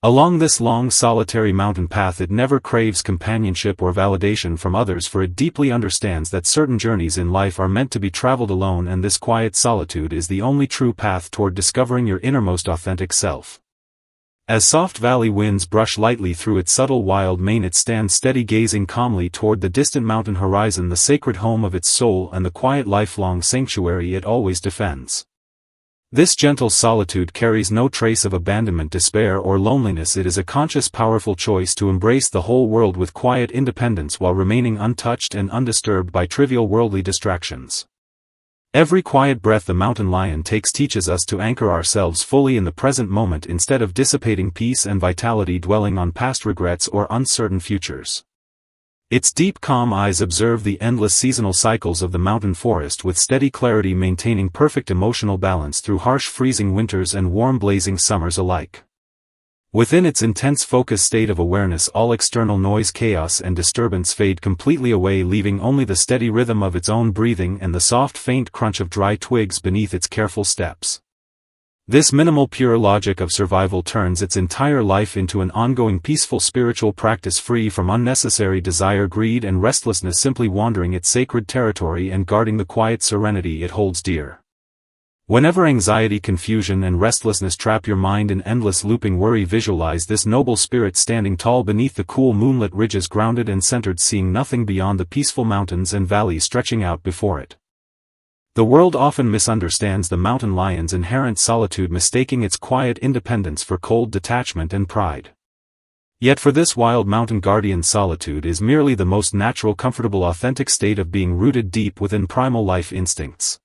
Along this long, solitary mountain path, it never craves companionship or validation from others, for it deeply understands that certain journeys in life are meant to be traveled alone, and this quiet solitude is the only true path toward discovering your innermost authentic self. As soft valley winds brush lightly through its subtle wild mane, it stands steady, gazing calmly toward the distant mountain horizon, the sacred home of its soul and the quiet, lifelong sanctuary it always defends. This gentle solitude carries no trace of abandonment, despair, or loneliness. It is a conscious, powerful choice to embrace the whole world with quiet independence while remaining untouched and undisturbed by trivial worldly distractions. Every quiet breath the mountain lion takes teaches us to anchor ourselves fully in the present moment instead of dissipating peace and vitality, dwelling on past regrets or uncertain futures. Its deep, calm eyes observe the endless seasonal cycles of the mountain forest with steady clarity, maintaining perfect emotional balance through harsh, freezing winters and warm, blazing summers alike. Within its intense focused state of awareness, all external noise, chaos, and disturbance fade completely away, leaving only the steady rhythm of its own breathing and the soft, faint crunch of dry twigs beneath its careful steps. This minimal, pure logic of survival turns its entire life into an ongoing, peaceful spiritual practice, free from unnecessary desire, greed, and restlessness, simply wandering its sacred territory and guarding the quiet serenity it holds dear. Whenever anxiety, confusion, and restlessness trap your mind in endless looping worry, visualize this noble spirit standing tall beneath the cool moonlit ridges, grounded and centered, seeing nothing beyond the peaceful mountains and valleys stretching out before it. The world often misunderstands the mountain lion's inherent solitude, mistaking its quiet independence for cold detachment and pride. Yet for this wild mountain guardian, solitude is merely the most natural, comfortable, authentic state of being, rooted deep within primal life instincts.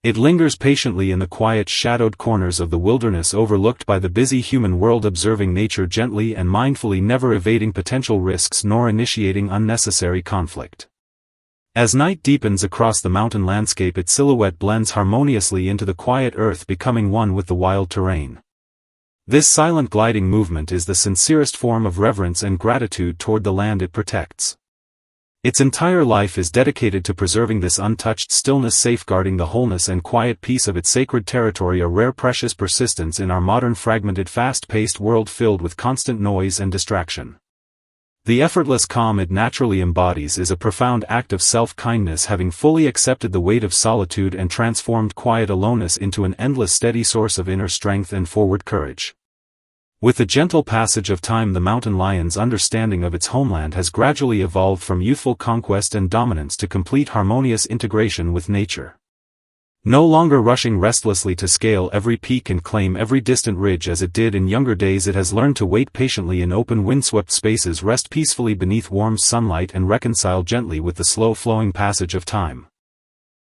It lingers patiently in the quiet, shadowed corners of the wilderness, overlooked by the busy human world, observing nature gently and mindfully, never evading potential risks nor initiating unnecessary conflict. As night deepens across the mountain landscape, its silhouette blends harmoniously into the quiet earth, becoming one with the wild terrain. This silent, gliding movement is the sincerest form of reverence and gratitude toward the land it protects. Its entire life is dedicated to preserving this untouched stillness, safeguarding the wholeness and quiet peace of its sacred territory, a rare, precious persistence in our modern, fragmented, fast-paced world filled with constant noise and distraction. The effortless calm it naturally embodies is a profound act of self-kindness, having fully accepted the weight of solitude and transformed quiet aloneness into an endless, steady source of inner strength and forward courage. With the gentle passage of time, the mountain lion's understanding of its homeland has gradually evolved from youthful conquest and dominance to complete harmonious integration with nature. No longer rushing restlessly to scale every peak and claim every distant ridge as it did in younger days, it has learned to wait patiently in open windswept spaces, rest peacefully beneath warm sunlight, and reconcile gently with the slow-flowing passage of time.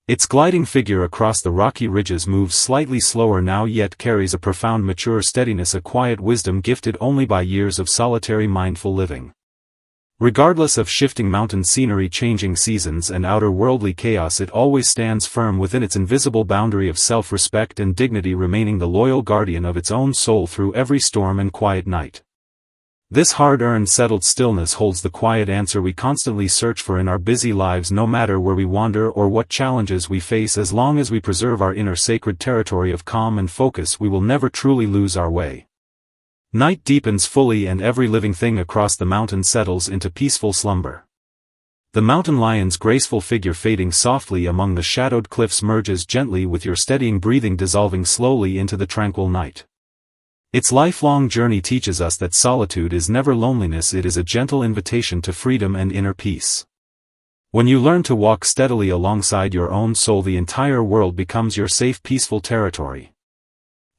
Its gliding figure across the rocky ridges moves slightly slower now, yet carries a profound mature steadiness, a quiet wisdom gifted only by years of solitary mindful living. Regardless of shifting mountain scenery, changing seasons, and outer-worldly chaos, it always stands firm within its invisible boundary of self-respect and dignity, remaining the loyal guardian of its own soul through every storm and quiet night. This hard-earned, settled stillness holds the quiet answer we constantly search for in our busy lives. No matter where we wander or what challenges we face, as long as we preserve our inner sacred territory of calm and focus, we will never truly lose our way. Night deepens fully, and every living thing across the mountain settles into peaceful slumber. The mountain lion's graceful figure, fading softly among the shadowed cliffs, merges gently with your steadying breathing, dissolving slowly into the tranquil night. Its lifelong journey teaches us that solitude is never loneliness, it is a gentle invitation to freedom and inner peace. When you learn to walk steadily alongside your own soul, the entire world becomes your safe, peaceful territory.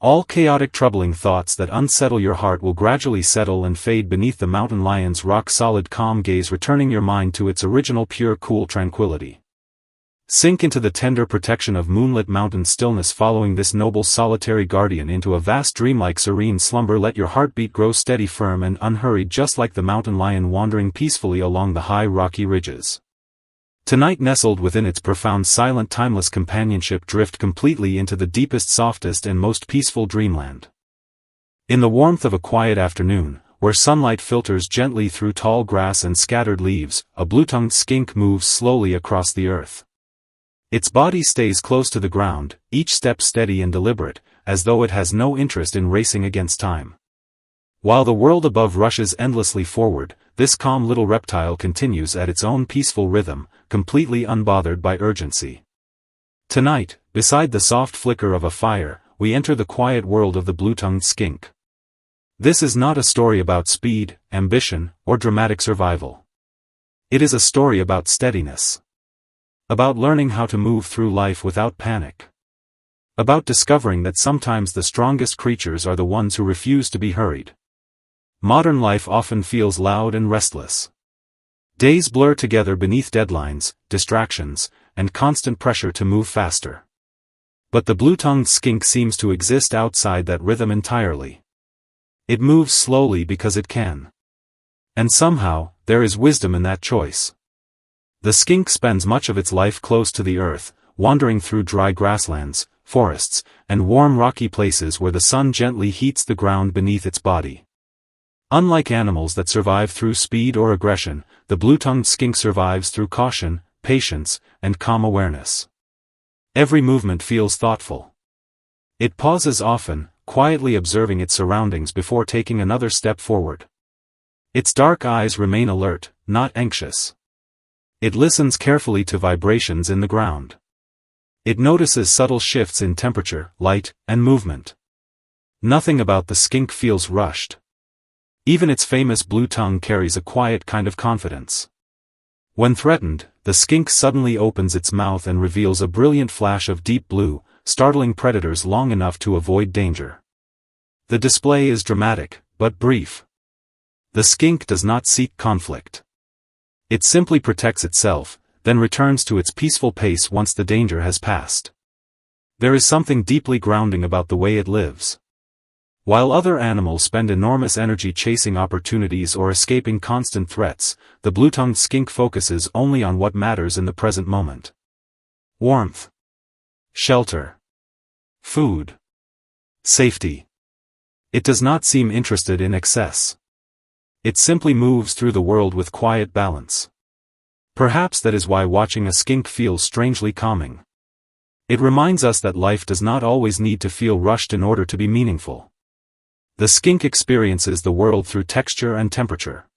All chaotic, troubling thoughts that unsettle your heart will gradually settle and fade beneath the mountain lion's rock-solid calm gaze, returning your mind to its original pure, cool tranquility. Sink into the tender protection of moonlit mountain stillness, following this noble solitary guardian into a vast dreamlike serene slumber. Let your heartbeat grow steady, firm, and unhurried, just like the mountain lion wandering peacefully along the high rocky ridges. Tonight, nestled within its profound, silent, timeless companionship, drift completely into the deepest, softest, and most peaceful dreamland. In the warmth of a quiet afternoon, where sunlight filters gently through tall grass and scattered leaves, a blue-tongued skink moves slowly across the earth. Its body stays close to the ground, each step steady and deliberate, as though it has no interest in racing against time. While the world above rushes endlessly forward, this calm little reptile continues at its own peaceful rhythm, completely unbothered by urgency. Tonight, beside the soft flicker of a fire, we enter the quiet world of the blue-tongued skink. This is not a story about speed, ambition, or dramatic survival. It is a story about steadiness. About learning how to move through life without panic. About discovering that sometimes the strongest creatures are the ones who refuse to be hurried. Modern life often feels loud and restless. Days blur together beneath deadlines, distractions, and constant pressure to move faster. But the blue-tongued skink seems to exist outside that rhythm entirely. It moves slowly because it can. And somehow, there is wisdom in that choice. The skink spends much of its life close to the earth, wandering through dry grasslands, forests, and warm rocky places where the sun gently heats the ground beneath its body. Unlike animals that survive through speed or aggression, the blue-tongued skink survives through caution, patience, and calm awareness. Every movement feels thoughtful. It pauses often, quietly observing its surroundings before taking another step forward. Its dark eyes remain alert, not anxious. It listens carefully to vibrations in the ground. It notices subtle shifts in temperature, light, and movement. Nothing about the skink feels rushed. Even its famous blue tongue carries a quiet kind of confidence. When threatened, the skink suddenly opens its mouth and reveals a brilliant flash of deep blue, startling predators long enough to avoid danger. The display is dramatic, but brief. The skink does not seek conflict. It simply protects itself, then returns to its peaceful pace once the danger has passed. There is something deeply grounding about the way it lives. While other animals spend enormous energy chasing opportunities or escaping constant threats, the blue-tongued skink focuses only on what matters in the present moment. Warmth. Shelter. Food. Safety. It does not seem interested in excess. It simply moves through the world with quiet balance. Perhaps that is why watching a skink feels strangely calming. It reminds us that life does not always need to feel rushed in order to be meaningful. The skink experiences the world through texture and temperature.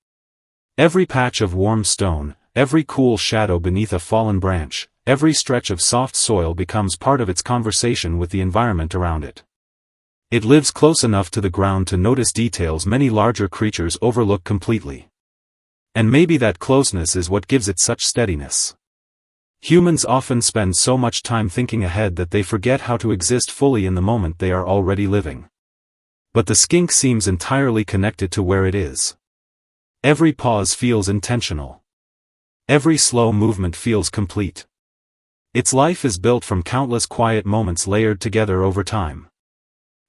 Every patch of warm stone, every cool shadow beneath a fallen branch, every stretch of soft soil becomes part of its conversation with the environment around it. It lives close enough to the ground to notice details many larger creatures overlook completely. And maybe that closeness is what gives it such steadiness. Humans often spend so much time thinking ahead that they forget how to exist fully in the moment they are already living. But the skink seems entirely connected to where it is. Every pause feels intentional. Every slow movement feels complete. Its life is built from countless quiet moments layered together over time.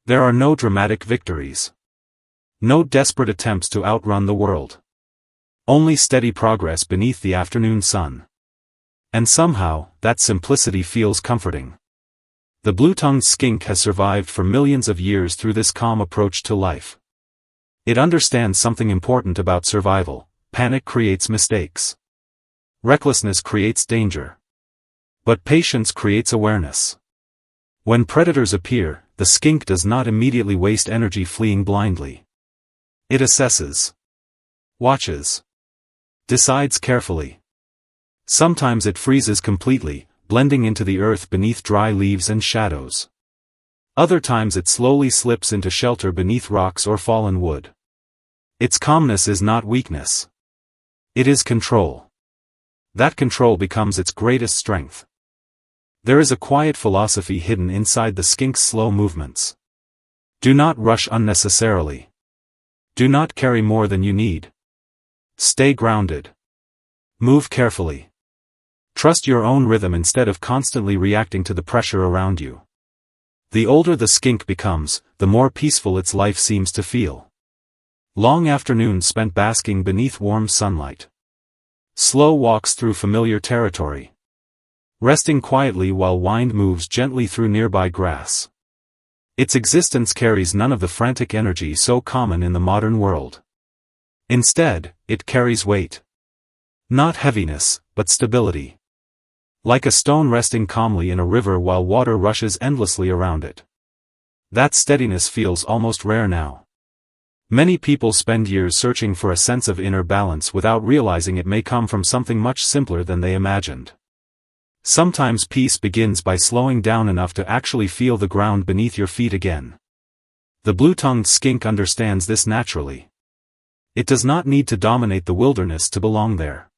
There are no dramatic victories. No desperate attempts to outrun the world. Only steady progress beneath the afternoon sun. And somehow, that simplicity feels comforting. The blue-tongued skink has survived for millions of years through this calm approach to life. It understands something important about survival: panic creates mistakes. Recklessness creates danger. But patience creates awareness. When predators appear, the skink does not immediately waste energy fleeing blindly. It assesses. Watches. Decides carefully. Sometimes it freezes completely, blending into the earth beneath dry leaves and shadows. Other times it slowly slips into shelter beneath rocks or fallen wood. Its calmness is not weakness. It is control. That control becomes its greatest strength. There is a quiet philosophy hidden inside the skink's slow movements. Do not rush unnecessarily. Do not carry more than you need. Stay grounded. Move carefully. Trust your own rhythm instead of constantly reacting to the pressure around you. The older the skink becomes, the more peaceful its life seems to feel. Long afternoons spent basking beneath warm sunlight. Slow walks through familiar territory. Resting quietly while wind moves gently through nearby grass. Its existence carries none of the frantic energy so common in the modern world. Instead, it carries weight. Not heaviness, but stability. Like a stone resting calmly in a river while water rushes endlessly around it. That steadiness feels almost rare now. Many people spend years searching for a sense of inner balance without realizing it may come from something much simpler than they imagined. Sometimes peace begins by slowing down enough to actually feel the ground beneath your feet again. The blue-tongued skink understands this naturally. It does not need to dominate the wilderness to belong there.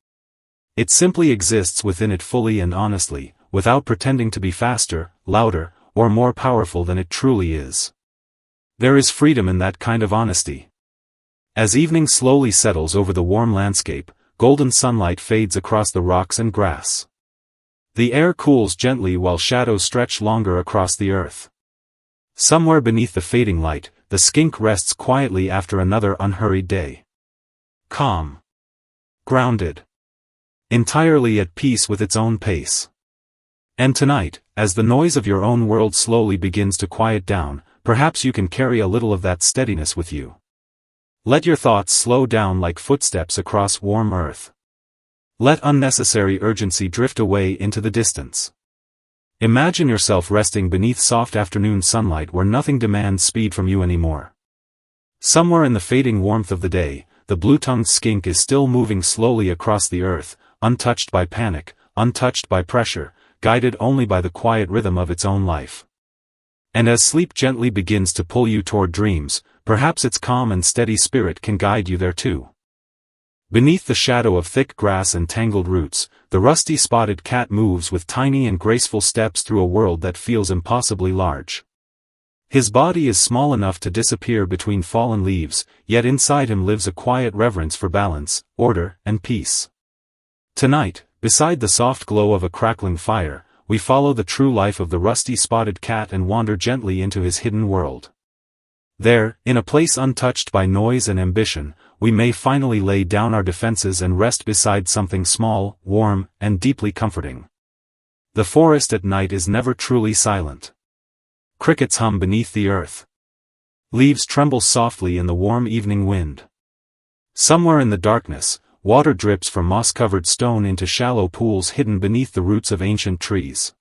It simply exists within it fully and honestly, without pretending to be faster, louder, or more powerful than it truly is. There is freedom in that kind of honesty. As evening slowly settles over the warm landscape, golden sunlight fades across the rocks and grass. The air cools gently while shadows stretch longer across the earth. Somewhere beneath the fading light, the skink rests quietly after another unhurried day. Calm. Grounded. Entirely at peace with its own pace. And tonight, as the noise of your own world slowly begins to quiet down, perhaps you can carry a little of that steadiness with you. Let your thoughts slow down like footsteps across warm earth. Let unnecessary urgency drift away into the distance. Imagine yourself resting beneath soft afternoon sunlight where nothing demands speed from you anymore. Somewhere in the fading warmth of the day, the blue-tongued skink is still moving slowly across the earth, untouched by panic, untouched by pressure, guided only by the quiet rhythm of its own life. And as sleep gently begins to pull you toward dreams, perhaps its calm and steady spirit can guide you there too. Beneath the shadow of thick grass and tangled roots, the rusty-spotted cat moves with tiny and graceful steps through a world that feels impossibly large. His body is small enough to disappear between fallen leaves, yet inside him lives a quiet reverence for balance, order, and peace. Tonight, beside the soft glow of a crackling fire, we follow the true life of the rusty-spotted cat and wander gently into his hidden world. There, in a place untouched by noise and ambition, we may finally lay down our defenses and rest beside something small, warm, and deeply comforting. The forest at night is never truly silent. Crickets hum beneath the earth. Leaves tremble softly in the warm evening wind. Somewhere in the darkness, water drips from moss-covered stone into shallow pools hidden beneath the roots of ancient trees.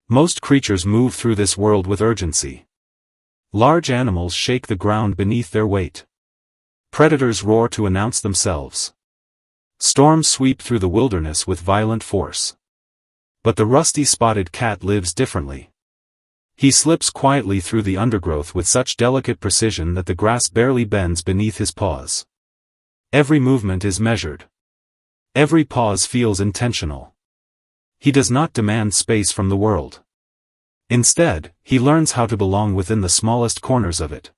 Most creatures move through this world with urgency. Large animals shake the ground beneath their weight. Predators roar to announce themselves. Storms sweep through the wilderness with violent force. But the rusty-spotted cat lives differently. He slips quietly through the undergrowth with such delicate precision that the grass barely bends beneath his paws. Every movement is measured. Every pause feels intentional. He does not demand space from the world. Instead, he learns how to belong within the smallest corners of it.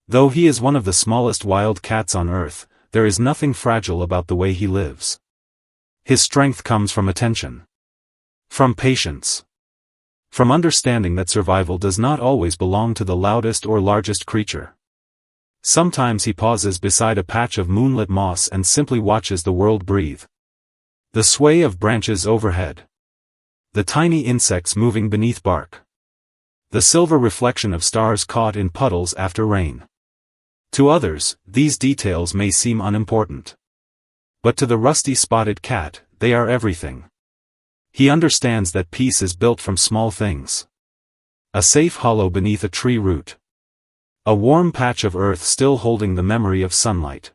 Though he is one of the smallest wild cats on earth, there is nothing fragile about the way he lives. His strength comes from attention. From patience. From understanding that survival does not always belong to the loudest or largest creature. Sometimes he pauses beside a patch of moonlit moss and simply watches the world breathe. The sway of branches overhead. The tiny insects moving beneath bark. The silver reflection of stars caught in puddles after rain. To others, these details may seem unimportant. But to the rusty-spotted cat, they are everything. He understands that peace is built from small things. A safe hollow beneath a tree root. A warm patch of earth still holding the memory of sunlight.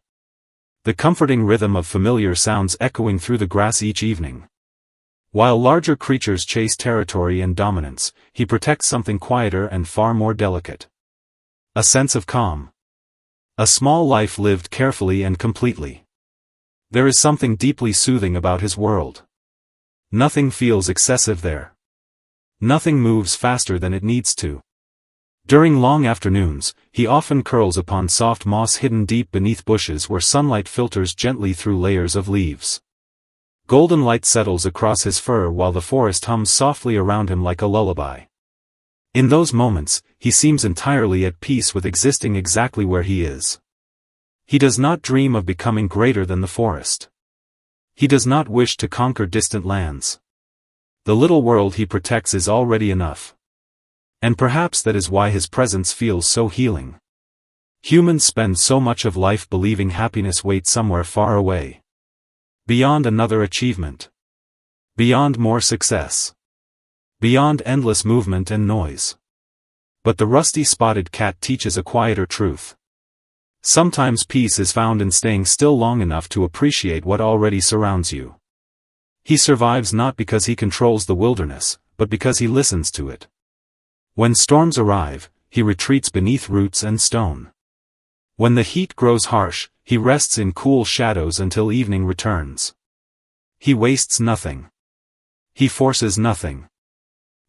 The comforting rhythm of familiar sounds echoing through the grass each evening. While larger creatures chase territory and dominance, he protects something quieter and far more delicate. A sense of calm. A small life lived carefully and completely. There is something deeply soothing about his world. Nothing feels excessive there. Nothing moves faster than it needs to. During long afternoons, he often curls upon soft moss hidden deep beneath bushes where sunlight filters gently through layers of leaves. Golden light settles across his fur while the forest hums softly around him like a lullaby. In those moments, he seems entirely at peace with existing exactly where he is. He does not dream of becoming greater than the forest. He does not wish to conquer distant lands. The little world he protects is already enough. And perhaps that is why his presence feels so healing. Humans spend so much of life believing happiness waits somewhere far away. Beyond another achievement. Beyond more success. Beyond endless movement and noise. But the rusty-spotted cat teaches a quieter truth. Sometimes peace is found in staying still long enough to appreciate what already surrounds you. He survives not because he controls the wilderness, but because he listens to it. When storms arrive, he retreats beneath roots and stone. When the heat grows harsh, he rests in cool shadows until evening returns. He wastes nothing. He forces nothing.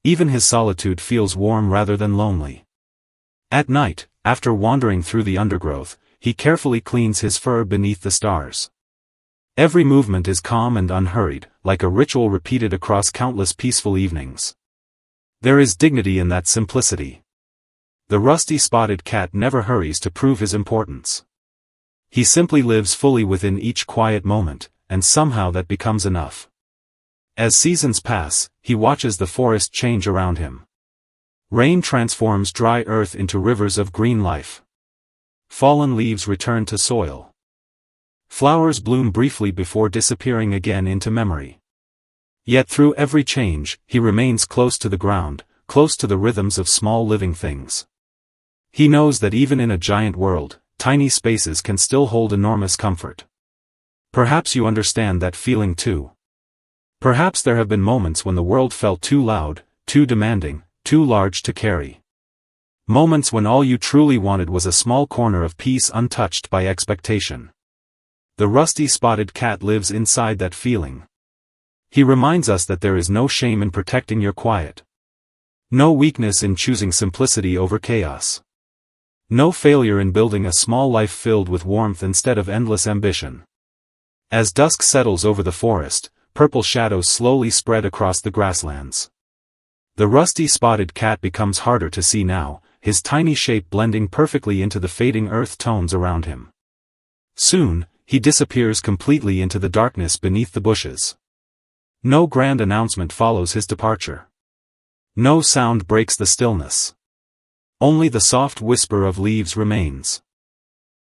Even his solitude feels warm rather than lonely. At night, after wandering through the undergrowth, he carefully cleans his fur beneath the stars. Every movement is calm and unhurried, like a ritual repeated across countless peaceful evenings. There is dignity in that simplicity. The rusty-spotted cat never hurries to prove his importance. He simply lives fully within each quiet moment, and somehow that becomes enough. As seasons pass, he watches the forest change around him. Rain transforms dry earth into rivers of green life. Fallen leaves return to soil. Flowers bloom briefly before disappearing again into memory. Yet through every change, he remains close to the ground, close to the rhythms of small living things. He knows that even in a giant world, tiny spaces can still hold enormous comfort. Perhaps you understand that feeling too. Perhaps there have been moments when the world felt too loud, too demanding, too large to carry. Moments when all you truly wanted was a small corner of peace untouched by expectation. The rusty-spotted cat lives inside that feeling. He reminds us that there is no shame in protecting your quiet. No weakness in choosing simplicity over chaos. No failure in building a small life filled with warmth instead of endless ambition. As dusk settles over the forest, purple shadows slowly spread across the grasslands. The rusty-spotted cat becomes harder to see now, his tiny shape blending perfectly into the fading earth tones around him. Soon, he disappears completely into the darkness beneath the bushes. No grand announcement follows his departure. No sound breaks the stillness. Only the soft whisper of leaves remains.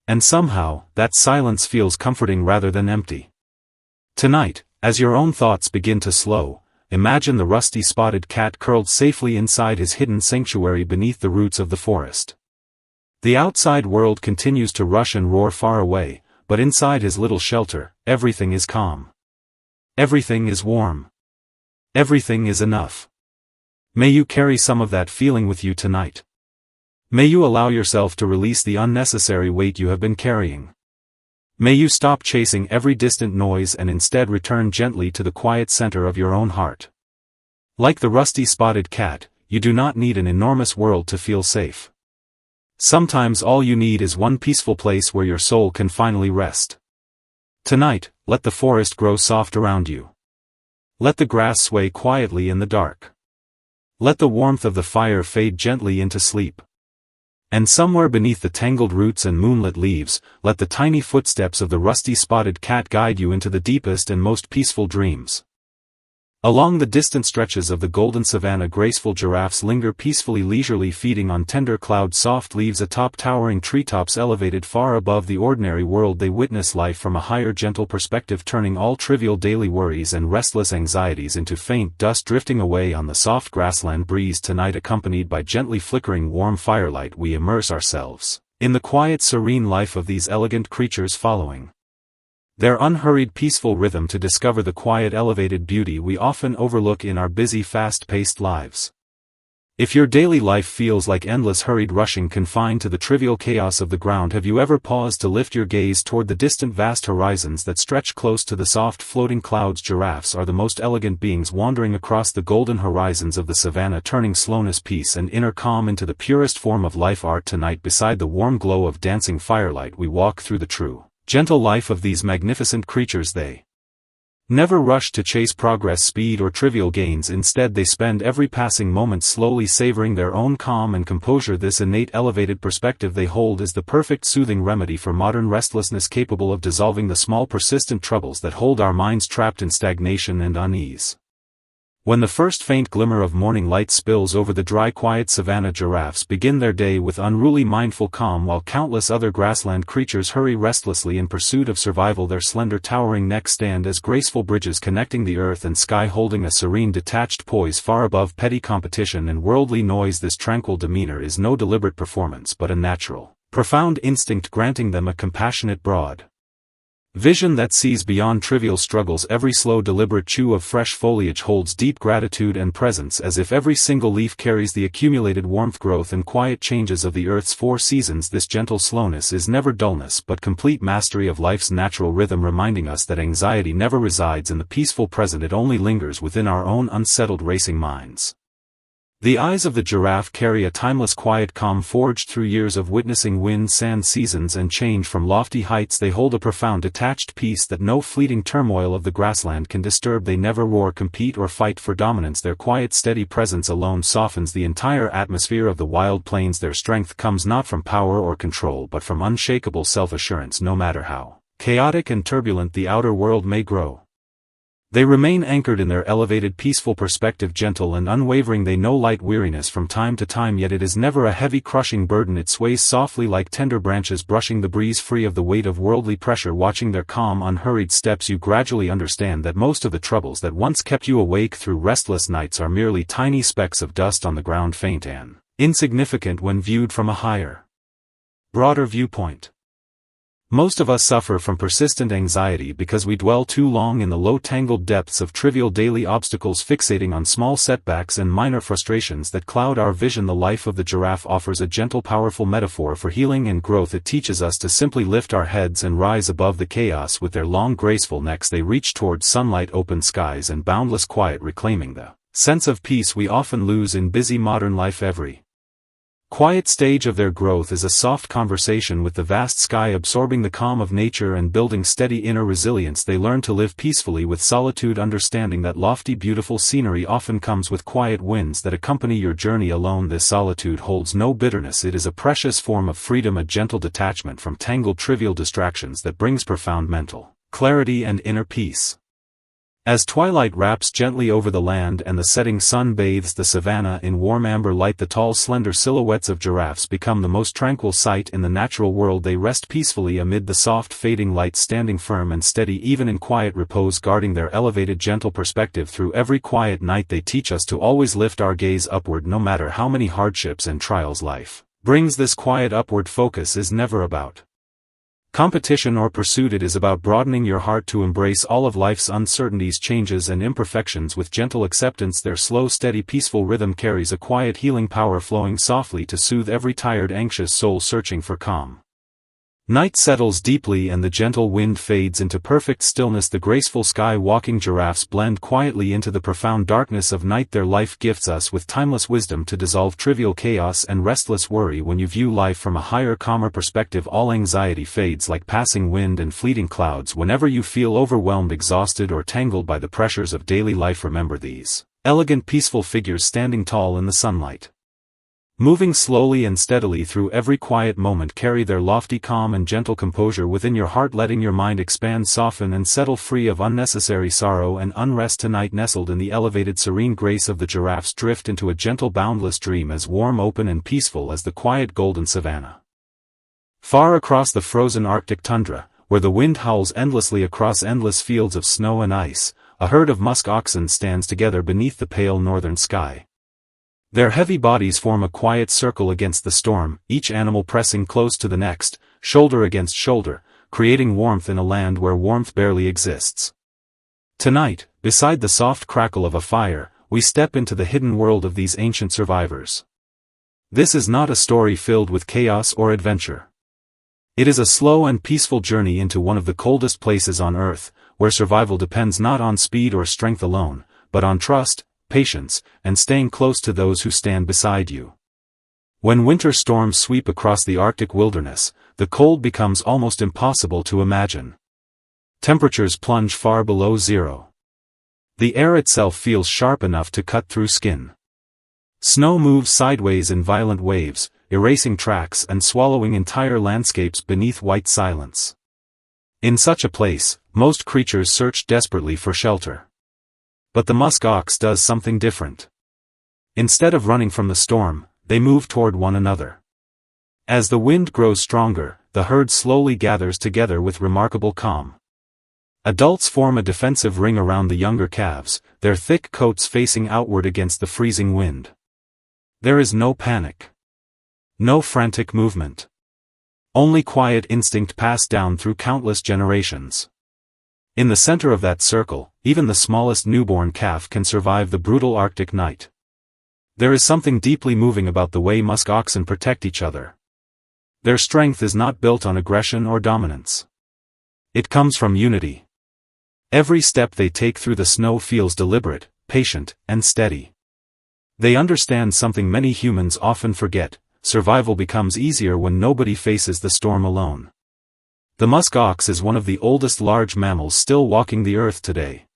And somehow, that silence feels comforting rather than empty. Tonight, as your own thoughts begin to slow, imagine the rusty-spotted cat curled safely inside his hidden sanctuary beneath the roots of the forest. The outside world continues to rush and roar far away, but inside his little shelter, everything is calm. Everything is warm. Everything is enough. May you carry some of that feeling with you tonight. May you allow yourself to release the unnecessary weight you have been carrying. May you stop chasing every distant noise and instead return gently to the quiet center of your own heart. Like the rusty spotted cat, you do not need an enormous world to feel safe. Sometimes all you need is one peaceful place where your soul can finally rest. Tonight, let the forest grow soft around you. Let the grass sway quietly in the dark. Let the warmth of the fire fade gently into sleep. And somewhere beneath the tangled roots and moonlit leaves, let the tiny footsteps of the rusty spotted cat guide you into the deepest and most peaceful dreams. Along the distant stretches of the golden savanna, graceful giraffes linger peacefully, leisurely feeding on tender cloud-soft leaves atop towering treetops elevated far above the ordinary world. They witness life from a higher, gentle perspective, turning all trivial daily worries and restless anxieties into faint dust drifting away on the soft grassland breeze. Tonight, accompanied by gently flickering warm firelight, we immerse ourselves in the quiet, serene life of these elegant creatures, following their unhurried, peaceful rhythm to discover the quiet, elevated beauty we often overlook in our busy, fast-paced lives. If your daily life feels like endless hurried rushing confined to the trivial chaos of the ground, have you ever paused to lift your gaze toward the distant, vast horizons that stretch close to the soft, floating clouds? Giraffes are the most elegant beings wandering across the golden horizons of the savanna, turning slowness, peace, and inner calm into the purest form of life art. Tonight, beside the warm glow of dancing firelight, we walk through the true, gentle life of these magnificent creatures. They never rush to chase progress, speed, or trivial gains. Instead, they spend every passing moment slowly savoring their own calm and composure. This innate, elevated perspective they hold is the perfect soothing remedy for modern restlessness, capable of dissolving the small, persistent troubles that hold our minds trapped in stagnation and unease. When the first faint glimmer of morning light spills over the dry, quiet savanna, giraffes begin their day with unruly, mindful calm, while countless other grassland creatures hurry restlessly in pursuit of survival. Their slender, towering necks stand as graceful bridges connecting the earth and sky, holding a serene, detached poise far above petty competition and worldly noise. This tranquil demeanor is no deliberate performance but a natural, profound instinct, granting them a compassionate, broad vision that sees beyond trivial struggles. Every slow, deliberate chew of fresh foliage holds deep gratitude and presence, as if every single leaf carries the accumulated warmth, growth, and quiet changes of the earth's four seasons. This gentle slowness is never dullness but complete mastery of life's natural rhythm, reminding us that anxiety never resides in the peaceful present, it only lingers within our own unsettled, racing minds. The eyes of the giraffe carry a timeless, quiet calm forged through years of witnessing wind, sand, seasons, and change. From lofty heights they hold a profound, detached peace that no fleeting turmoil of the grassland can disturb. They never roar, compete, or fight for dominance. Their quiet, steady presence alone softens the entire atmosphere of the wild plains. Their strength comes not from power or control but from unshakable self-assurance. No matter how chaotic and turbulent the outer world may grow, they remain anchored in their elevated, peaceful perspective. Gentle and unwavering, they know light weariness from time to time, yet it is never a heavy, crushing burden. It sways softly like tender branches brushing the breeze, free of the weight of worldly pressure. Watching their calm, unhurried steps, you gradually understand that most of the troubles that once kept you awake through restless nights are merely tiny specks of dust on the ground, faint and insignificant when viewed from a higher, broader viewpoint. Most of us suffer from persistent anxiety because we dwell too long in the low, tangled depths of trivial daily obstacles, fixating on small setbacks and minor frustrations that cloud our vision. The life of the giraffe offers a gentle, powerful metaphor for healing and growth. It teaches us to simply lift our heads and rise above the chaos. With their long, graceful necks they reach towards sunlight, open skies, and boundless quiet, reclaiming the sense of peace we often lose in busy modern life. Every quiet stage of their growth is a soft conversation with the vast sky, absorbing the calm of nature and building steady inner resilience. They learn to live peacefully with solitude, understanding that lofty, beautiful scenery often comes with quiet winds that accompany your journey alone. This solitude holds no bitterness, it is a precious form of freedom, a gentle detachment from tangled, trivial distractions that brings profound mental clarity and inner peace. As twilight wraps gently over the land and the setting sun bathes the savanna in warm amber light, the tall, slender silhouettes of giraffes become the most tranquil sight in the natural world. They rest peacefully amid the soft, fading light, standing firm and steady even in quiet repose, guarding their elevated, gentle perspective. Through every quiet night they teach us to always lift our gaze upward. No matter how many hardships and trials life brings, this quiet upward focus is never about Competition or pursuit. It is about broadening your heart to embrace all of life's uncertainties, changes and imperfections with gentle acceptance. Their slow, steady, peaceful rhythm carries a quiet healing power, flowing softly to soothe every tired, anxious soul searching for calm. Night settles deeply and the gentle wind fades into perfect stillness. The graceful sky-walking giraffes blend quietly into the profound darkness of night. Their life gifts us with timeless wisdom to dissolve trivial chaos and restless worry. When you view life from a higher, calmer perspective, all anxiety fades like passing wind and fleeting clouds. Whenever you feel overwhelmed, exhausted or tangled by the pressures of daily life, remember these elegant, peaceful figures standing tall in the sunlight, moving slowly and steadily through every quiet moment, carry their lofty calm and gentle composure within your heart, letting your mind expand, soften and settle, free of unnecessary sorrow and unrest. Tonight, nestled in the elevated, serene grace of the giraffes, drift into a gentle, boundless dream, as warm, open and peaceful as the quiet golden savanna. Far across the frozen Arctic tundra, where the wind howls endlessly across endless fields of snow and ice, a herd of musk oxen stands together beneath the pale northern sky. Their heavy bodies form a quiet circle against the storm, each animal pressing close to the next, shoulder against shoulder, creating warmth in a land where warmth barely exists. Tonight, beside the soft crackle of a fire, we step into the hidden world of these ancient survivors. This is not a story filled with chaos or adventure. It is a slow and peaceful journey into one of the coldest places on Earth, where survival depends not on speed or strength alone, but on trust, patience, and staying close to those who stand beside you. When winter storms sweep across the Arctic wilderness, the cold becomes almost impossible to imagine. Temperatures plunge far below zero. The air itself feels sharp enough to cut through skin. Snow moves sideways in violent waves, erasing tracks and swallowing entire landscapes beneath white silence. In such a place, most creatures search desperately for shelter. But the musk ox does something different. Instead of running from the storm, they move toward one another. As the wind grows stronger, the herd slowly gathers together with remarkable calm. Adults form a defensive ring around the younger calves, their thick coats facing outward against the freezing wind. There is no panic. No frantic movement. Only quiet instinct passed down through countless generations. In the center of that circle, even the smallest newborn calf can survive the brutal Arctic night. There is something deeply moving about the way musk oxen protect each other. Their strength is not built on aggression or dominance. It comes from unity. Every step they take through the snow feels deliberate, patient, and steady. They understand something many humans often forget: survival becomes easier when nobody faces the storm alone. The musk ox is one of the oldest large mammals still walking the earth today.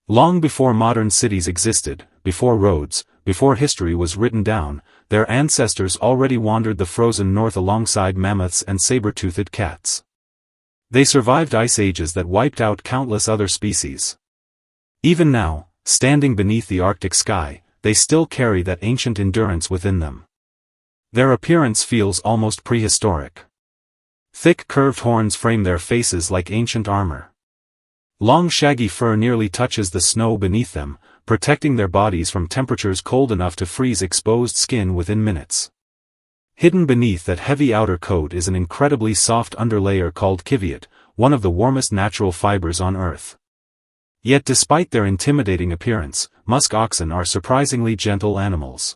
Long before modern cities existed, before roads, before history was written down, their ancestors already wandered the frozen north alongside mammoths and saber-toothed cats. They survived ice ages that wiped out countless other species. Even now, standing beneath the Arctic sky, they still carry that ancient endurance within them. Their appearance feels almost prehistoric. Thick curved horns frame their faces like ancient armor. Long shaggy fur nearly touches the snow beneath them, protecting their bodies from temperatures cold enough to freeze exposed skin within minutes. Hidden beneath that heavy outer coat is an incredibly soft underlayer called kyviot, one of the warmest natural fibers on Earth. Yet despite their intimidating appearance, musk oxen are surprisingly gentle animals.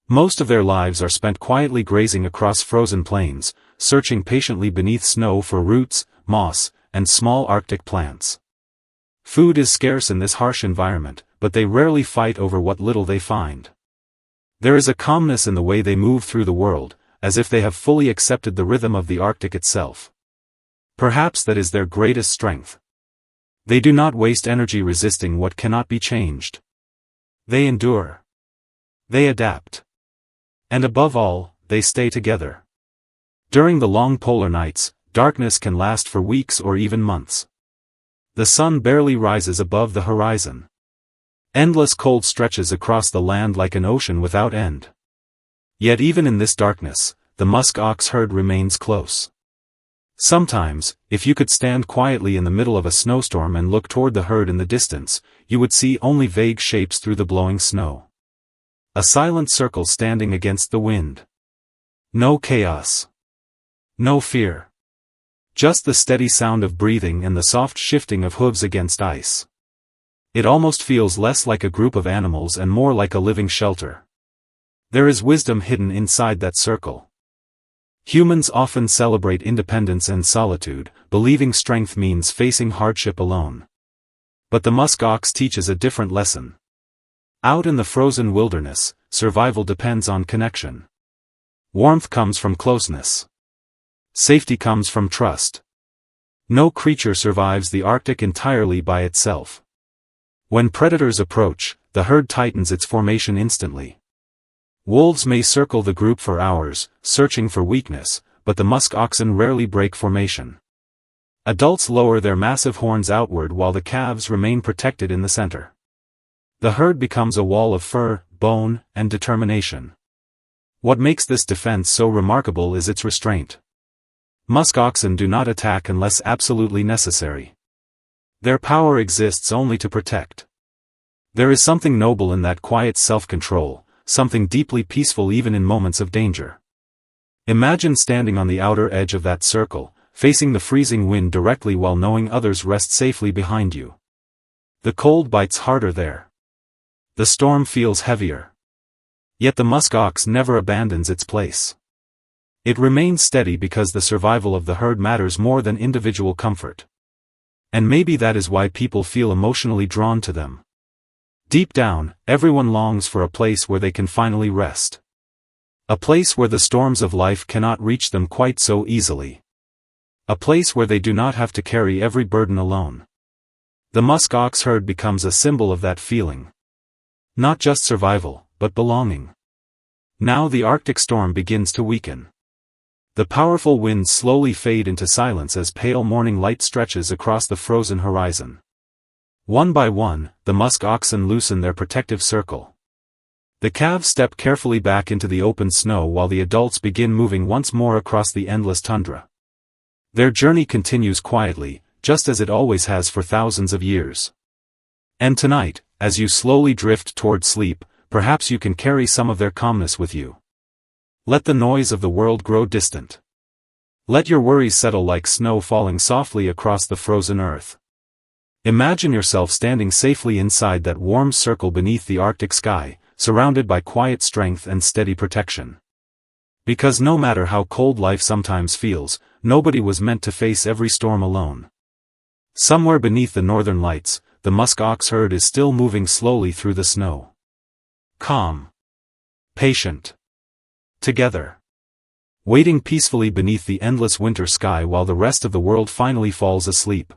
Most of their lives are spent quietly grazing across frozen plains, searching patiently beneath snow for roots, moss, and small Arctic plants. Food is scarce in this harsh environment, but they rarely fight over what little they find. There is a calmness in the way they move through the world, as if they have fully accepted the rhythm of the Arctic itself. Perhaps that is their greatest strength. They do not waste energy resisting what cannot be changed. They endure. They adapt. And above all, they stay together. During the long polar nights, darkness can last for weeks or even months. The sun barely rises above the horizon. Endless cold stretches across the land like an ocean without end. Yet even in this darkness, the musk ox herd remains close. Sometimes, if you could stand quietly in the middle of a snowstorm and look toward the herd in the distance, you would see only vague shapes through the blowing snow. A silent circle standing against the wind. No chaos. No fear. Just the steady sound of breathing and the soft shifting of hooves against ice. It almost feels less like a group of animals and more like a living shelter. There is wisdom hidden inside that circle. Humans often celebrate independence and solitude, believing strength means facing hardship alone. But the musk ox teaches a different lesson. Out in the frozen wilderness, survival depends on connection. Warmth comes from closeness. Safety comes from trust. No creature survives the Arctic entirely by itself. When predators approach, the herd tightens its formation instantly. Wolves may circle the group for hours, searching for weakness, but the musk oxen rarely break formation. Adults lower their massive horns outward while the calves remain protected in the center. The herd becomes a wall of fur, bone, and determination. What makes this defense so remarkable is its restraint. Musk oxen do not attack unless absolutely necessary. Their power exists only to protect. There is something noble in that quiet self-control, something deeply peaceful even in moments of danger. Imagine standing on the outer edge of that circle, facing the freezing wind directly while knowing others rest safely behind you. The cold bites harder there. The storm feels heavier. Yet the musk ox never abandons its place. It remains steady because the survival of the herd matters more than individual comfort. And maybe that is why people feel emotionally drawn to them. Deep down, everyone longs for a place where they can finally rest. A place where the storms of life cannot reach them quite so easily. A place where they do not have to carry every burden alone. The musk ox herd becomes a symbol of that feeling. Not just survival, but belonging. Now the Arctic storm begins to weaken. The powerful winds slowly fade into silence as pale morning light stretches across the frozen horizon. One by one, the musk oxen loosen their protective circle. The calves step carefully back into the open snow while the adults begin moving once more across the endless tundra. Their journey continues quietly, just as it always has for thousands of years. And tonight, as you slowly drift toward sleep, perhaps you can carry some of their calmness with you. Let the noise of the world grow distant. Let your worries settle like snow falling softly across the frozen earth. Imagine yourself standing safely inside that warm circle beneath the Arctic sky, surrounded by quiet strength and steady protection. Because no matter how cold life sometimes feels, nobody was meant to face every storm alone. Somewhere beneath the northern lights, the musk ox herd is still moving slowly through the snow. Calm. Patient. Together. Waiting peacefully beneath the endless winter sky while the rest of the world finally falls asleep.